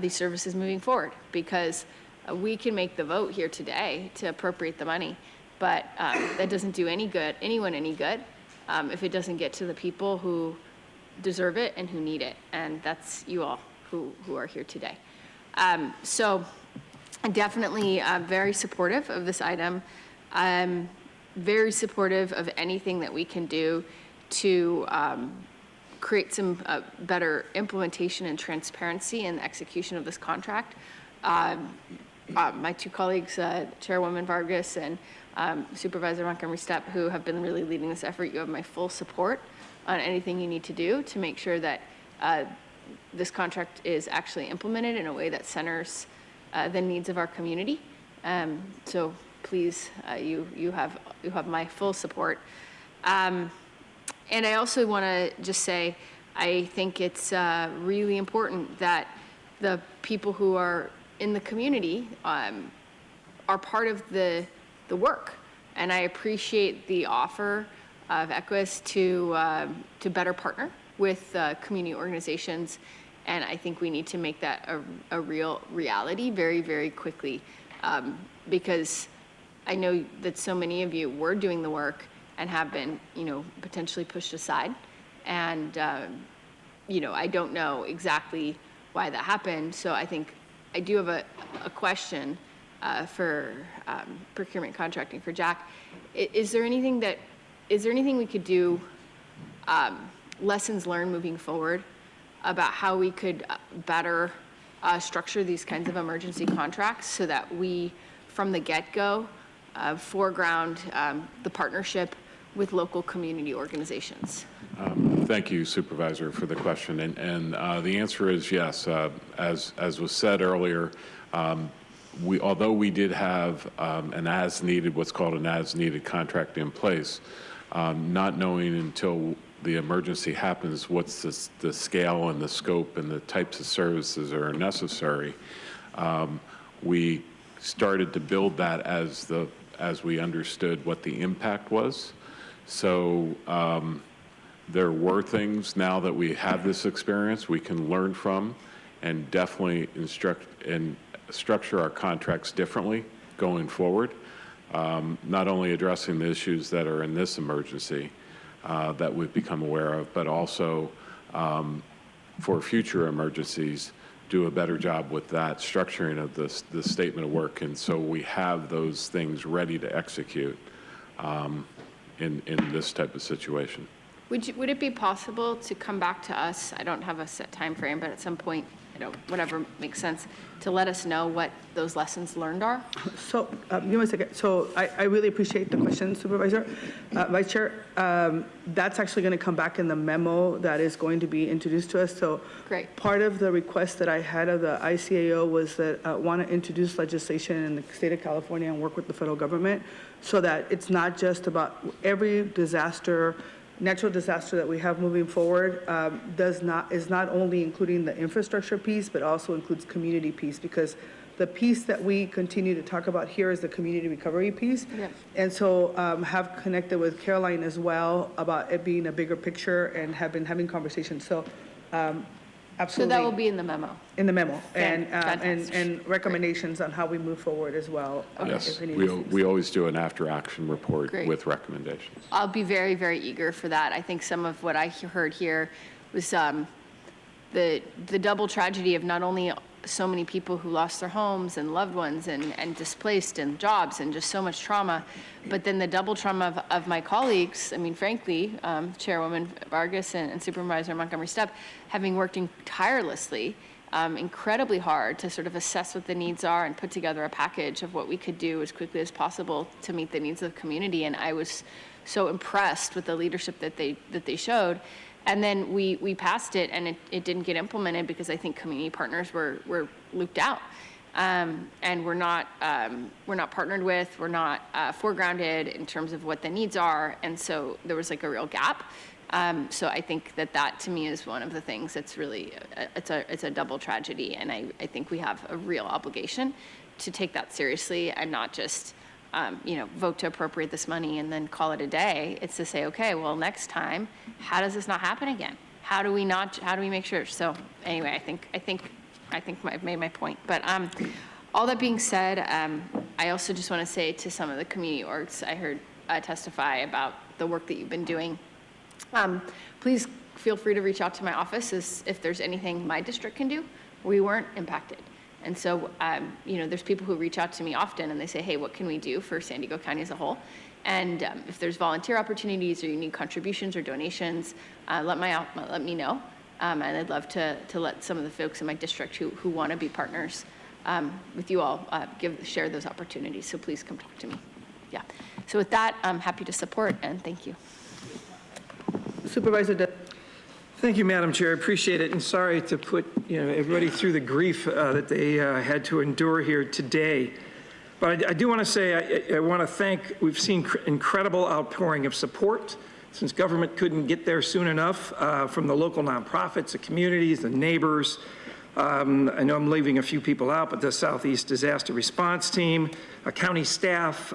these services moving forward, because we can make the vote here today to appropriate the money, but that doesn't do anyone any good if it doesn't get to the people who deserve it and who need it, and that's you all who are here today. So I'm definitely very supportive of this item. I'm very supportive of anything that we can do to create some better implementation and transparency in the execution of this contract. My two colleagues, Chairwoman Vargas and Supervisor Montgomery Stepp, who have been really leading this effort, you have my full support on anything you need to do to make sure that this contract is actually implemented in a way that centers the needs of our community. So please, you have my full support. And I also want to just say, I think it's really important that the people who are in the community are part of the work. And I appreciate the offer of EQUIS to better partner with community organizations. And I think we need to make that a real reality very, very quickly, because I know that so many of you were doing the work and have been, potentially pushed aside. And, I don't know exactly why that happened. So I think I do have a question for procurement contracting for Jack. Is there anything we could do, lessons learned moving forward about how we could better structure these kinds of emergency contracts so that we, from the get-go, foreground the partnership with local community organizations? Thank you, Supervisor, for the question. And the answer is yes. As was said earlier, although we did have what's called an as-needed contract in place, not knowing until the emergency happens what's the scale and the scope and the types of services that are necessary, we started to build that as we understood what the impact was. So there were things now that we have this experience we can learn from and definitely structure our contracts differently going forward, not only addressing the issues that are in this emergency that we've become aware of, but also for future emergencies, do a better job with that structuring of the statement of work. And so we have those things ready to execute in this type of situation. Would it be possible to come back to us? I don't have a set time frame, but at some point, whatever makes sense, to let us know what those lessons learned are? So, give me a second. So I really appreciate the question, Supervisor. Vice Chair, that's actually going to come back in the memo that is going to be introduced to us. So great. Part of the request that I had of the ICAO was that I want to introduce legislation in the state of California and work with the federal government so that it's not just about every natural disaster that we have moving forward is not only including the infrastructure piece, but also includes community piece, because the piece that we continue to talk about here is the community recovery piece. Yep. And so have connected with Caroline as well about it being a bigger picture and have been having conversations. So absolutely. So that will be in the memo? In the memo, and recommendations on how we move forward as well. Yes, we always do an after-action report with recommendations. I'll be very, very eager for that. I think some of what I heard here was the double tragedy of not only so many people who lost their homes and loved ones and displaced and jobs and just so much trauma, but then the double trauma of my colleagues. I mean, frankly, Chairwoman Vargas and Supervisor Montgomery Stepp, having worked tirelessly, incredibly hard to sort of assess what the needs are and put together a package of what we could do as quickly as possible to meet the needs of the community. And I was so impressed with the leadership that they showed. And then we passed it, and it didn't get implemented because I think community partners were looped out, and we're not partnered with, we're not foregrounded in terms of what the needs are, and so there was like a real gap. So I think that to me is one of the things that's really it's a double tragedy, and I think we have a real obligation to take that seriously and not just vote to appropriate this money and then call it a day. It's to say, okay, well, next time, how does this not happen again? How do we make sure? So anyway, I think I've made my point. But all that being said, I also just want to say to some of the community orgs I heard testify about the work that you've been doing. Please feel free to reach out to my office if there's anything my district can do. We weren't impacted. And so, there's people who reach out to me often and they say, hey, what can we do for San Diego County as a whole? And if there's volunteer opportunities or you need contributions or donations, let me know. And I'd love to let some of the folks in my district who want to be partners with you all share those opportunities. So please come talk to me. Yeah. So with that, I'm happy to support, and thank you. Supervisor. Thank you, Madam Chair. I appreciate it, and sorry to put everybody through the grief that they had to endure here today. But I do want to say I want to thank. We've seen incredible outpouring of support since government couldn't get there soon enough from the local nonprofits, the communities, the neighbors, I know I'm leaving a few people out, but the Southeast Disaster Response Team, county staff,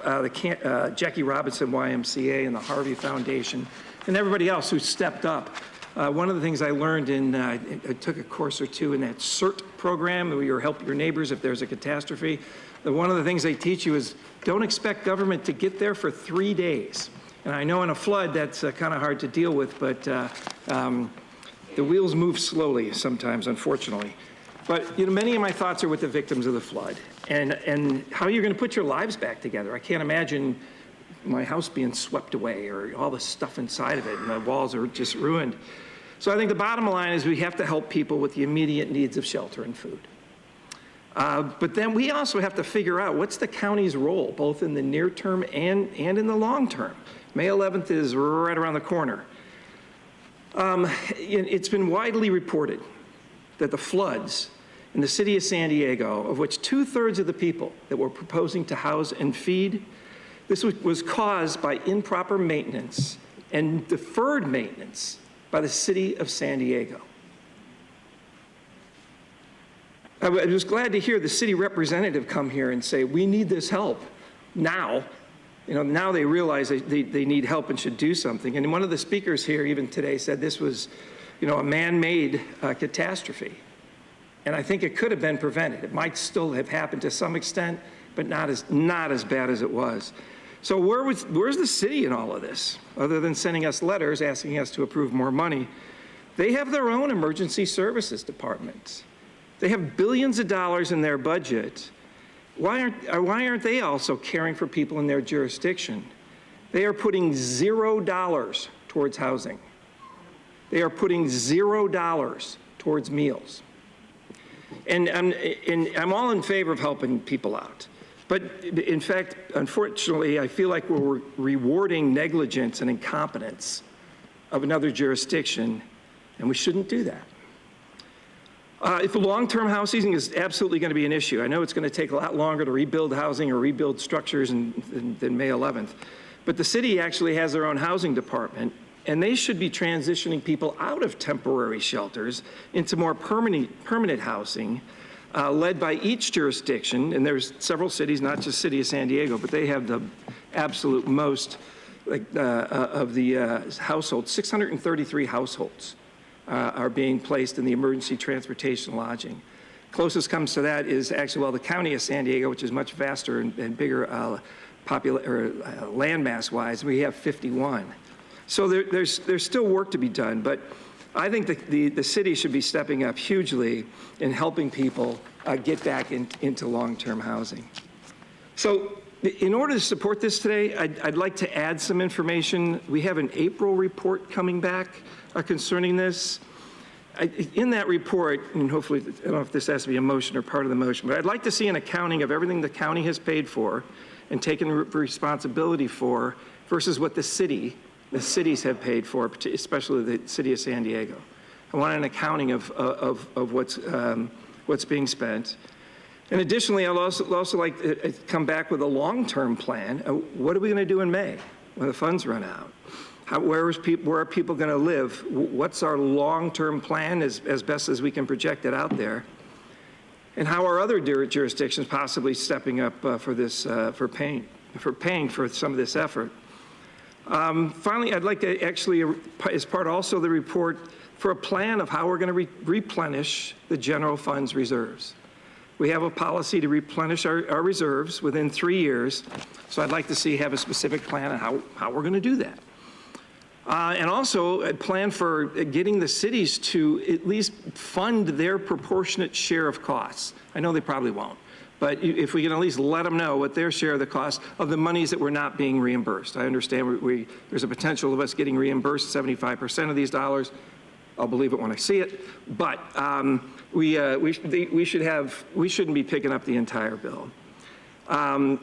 Jackie Robinson YMCA and the Harvey Foundation, and everybody else who stepped up. One of the things I learned I took a course or two in that CERT program, where you help your neighbors if there's a catastrophe. One of the things they teach you is don't expect government to get there for 3 days. And I know in a flood that's kind of hard to deal with, but the wheels move slowly sometimes, unfortunately. But many of my thoughts are with the victims of the flood and how you're going to put your lives back together. I can't imagine my house being swept away or all the stuff inside of it and the walls are just ruined. So I think the bottom line is we have to help people with the immediate needs of shelter and food. But then we also have to figure out what's the county's role, both in the near term and in the long term. May 11th is right around the corner. It's been widely reported that the floods in the city of San Diego, of which 2/3 of the people that we're proposing to house and feed, this was caused by improper maintenance and deferred maintenance by the city of San Diego. I was glad to hear the city representative come here and say, we need this help now. Now they realize they need help and should do something. And one of the speakers here even today said this was, a man-made catastrophe. And I think it could have been prevented. It might still have happened to some extent, but not as bad as it was. So where's the city in all of this? Other than sending us letters asking us to approve more money, they have their own emergency services departments. They have billions of dollars in their budget. Why aren't they also caring for people in their jurisdiction? They are putting $0 towards housing. They are putting $0 towards meals. And I'm all in favor of helping people out. But in fact, unfortunately, I feel like we're rewarding negligence and incompetence of another jurisdiction, and we shouldn't do that. If long-term housing is absolutely going to be an issue, I know it's going to take a lot longer to rebuild housing or rebuild structures than May 11th, but the city actually has their own housing department, and they should be transitioning people out of temporary shelters into more permanent housing, led by each jurisdiction. And there's several cities, not just City of San Diego, but they have the absolute most of the households. 633 households are being placed in the emergency transportation lodging. Closest comes to that is actually, the county of San Diego, which is much vaster and bigger landmass wise. We have 51. So there's still work to be done, but I think the city should be stepping up hugely in helping people get back into long-term housing. So in order to support this today, I'd like to add some information. We have an April report coming back concerning this. In that report, and hopefully, I don't know if this has to be a motion or part of the motion, but I'd like to see an accounting of everything the county has paid for and taken responsibility for versus what the cities have paid for, especially the city of San Diego. I want an accounting of what's being spent. And additionally, I'd also like to come back with a long-term plan. What are we going to do in May when the funds run out? Where are people going to live? What's our long-term plan as best as we can project it out there? And how are other jurisdictions possibly stepping up for paying for some of this effort? Finally, I'd like to actually, as part also of the report, for a plan of how we're going to replenish the general fund's reserves. We have a policy to replenish our reserves within 3 years, so I'd like to have a specific plan on how we're going to do that. And also a plan for getting the cities to at least fund their proportionate share of costs. I know they probably won't, but if we can at least let them know what their share of the cost of the monies that we're not being reimbursed. I understand there's a potential of us getting reimbursed 75% of these dollars. I'll believe it when I see it, but we shouldn't be picking up the entire bill.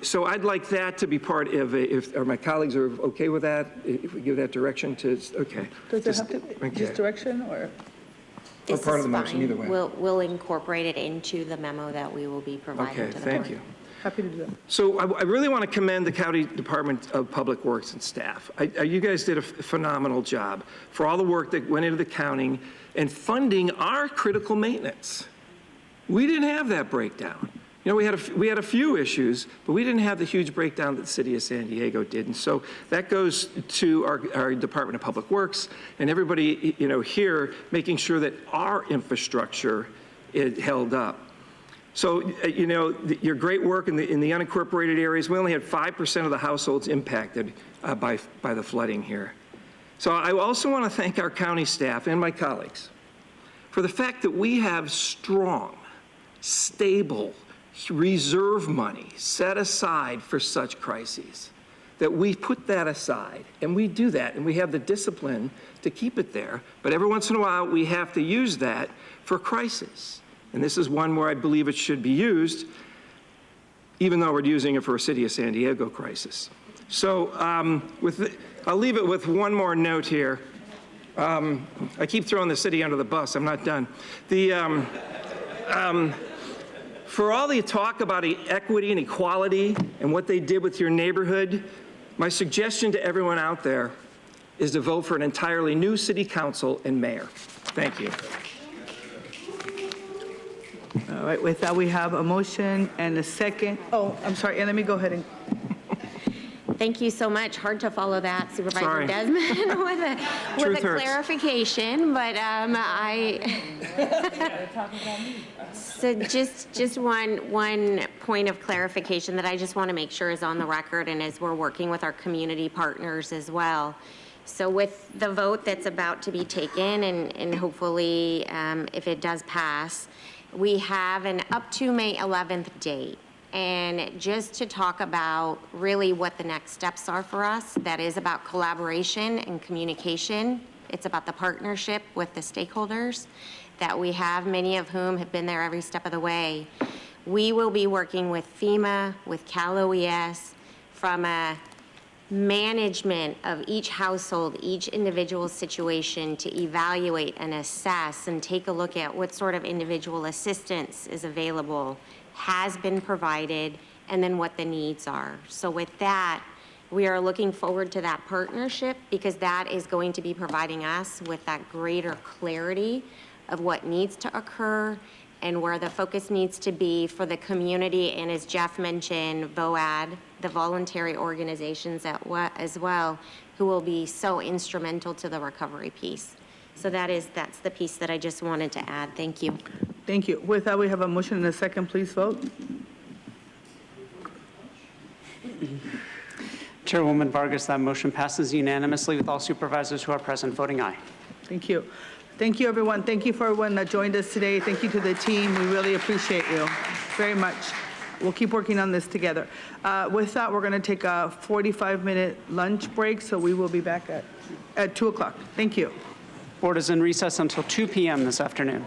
So I'd like that to be part of if my colleagues are okay with that, if we give that direction to, okay. Does it have to be just direction or part of the motion, either way? We'll incorporate it into the memo that we will be providing to the board. Thank you. Happy to do that. So I really want to commend the County Department of Public Works and staff. You guys did a phenomenal job for all the work that went into the counting and funding our critical maintenance. We didn't have that breakdown. You know, we had a few issues, but we didn't have the huge breakdown that the city of San Diego did. And so that goes to our Department of Public Works and everybody, you know, here making sure that our infrastructure is held up. So, you know, your great work in the unincorporated areas, we only had 5% of the households impacted by the flooding here. So I also want to thank our county staff and my colleagues for the fact that we have strong, stable, reserve money set aside for such crises, that we put that aside, and we do that, and we have the discipline to keep it there. But every once in a while, we have to use that for crisis. And this is one where I believe it should be used, even though we're using it for a city of San Diego crisis. So I'll leave it with one more note here. I keep throwing the city under the bus. I'm not done. For all the talk about equity and equality and what they did with your neighborhood, my suggestion to everyone out there is to vote for an entirely new city council and mayor. Thank you. All right, with that, we have a motion and a second. Oh, I'm sorry, and let me go ahead and. Thank you so much. Hard to follow that, Supervisor Sorry. Desmond, with a hurts. clarification, but So just one point of clarification that I just want to make sure is on the record, and as we're working with our community partners as well. So with the vote that's about to be taken, and hopefully if it does pass, we have an up to May 11th date. And just to talk about really what the next steps are for us, that is about collaboration and communication. It's about the partnership with the stakeholders that we have, many of whom have been there every step of the way. We will be working with FEMA, with Cal OES, from a management of each household, each individual situation, to evaluate and assess and take a look at what sort of individual assistance is available, has been provided, and then what the needs are. So with that, we are looking forward to that partnership, because that is going to be providing us with that greater clarity of what needs to occur and where the focus needs to be for the community, and as Jeff mentioned, VOAD, the voluntary organizations as well, who will be so instrumental to the recovery piece. So that's the piece that I just wanted to add. Thank you. Thank you. With that, we have a motion and a second. Please vote. Chairwoman Vargas, that motion passes unanimously with all supervisors who are present voting aye. Thank you. Thank you, everyone. Thank you for everyone that joined us today. Thank you to the team. We really appreciate you very much. We'll keep working on this together. With that, we're going to take a 45-minute lunch break, so we will be back at 2 o'clock. Thank you. Board is in recess until 2 p.m. this afternoon.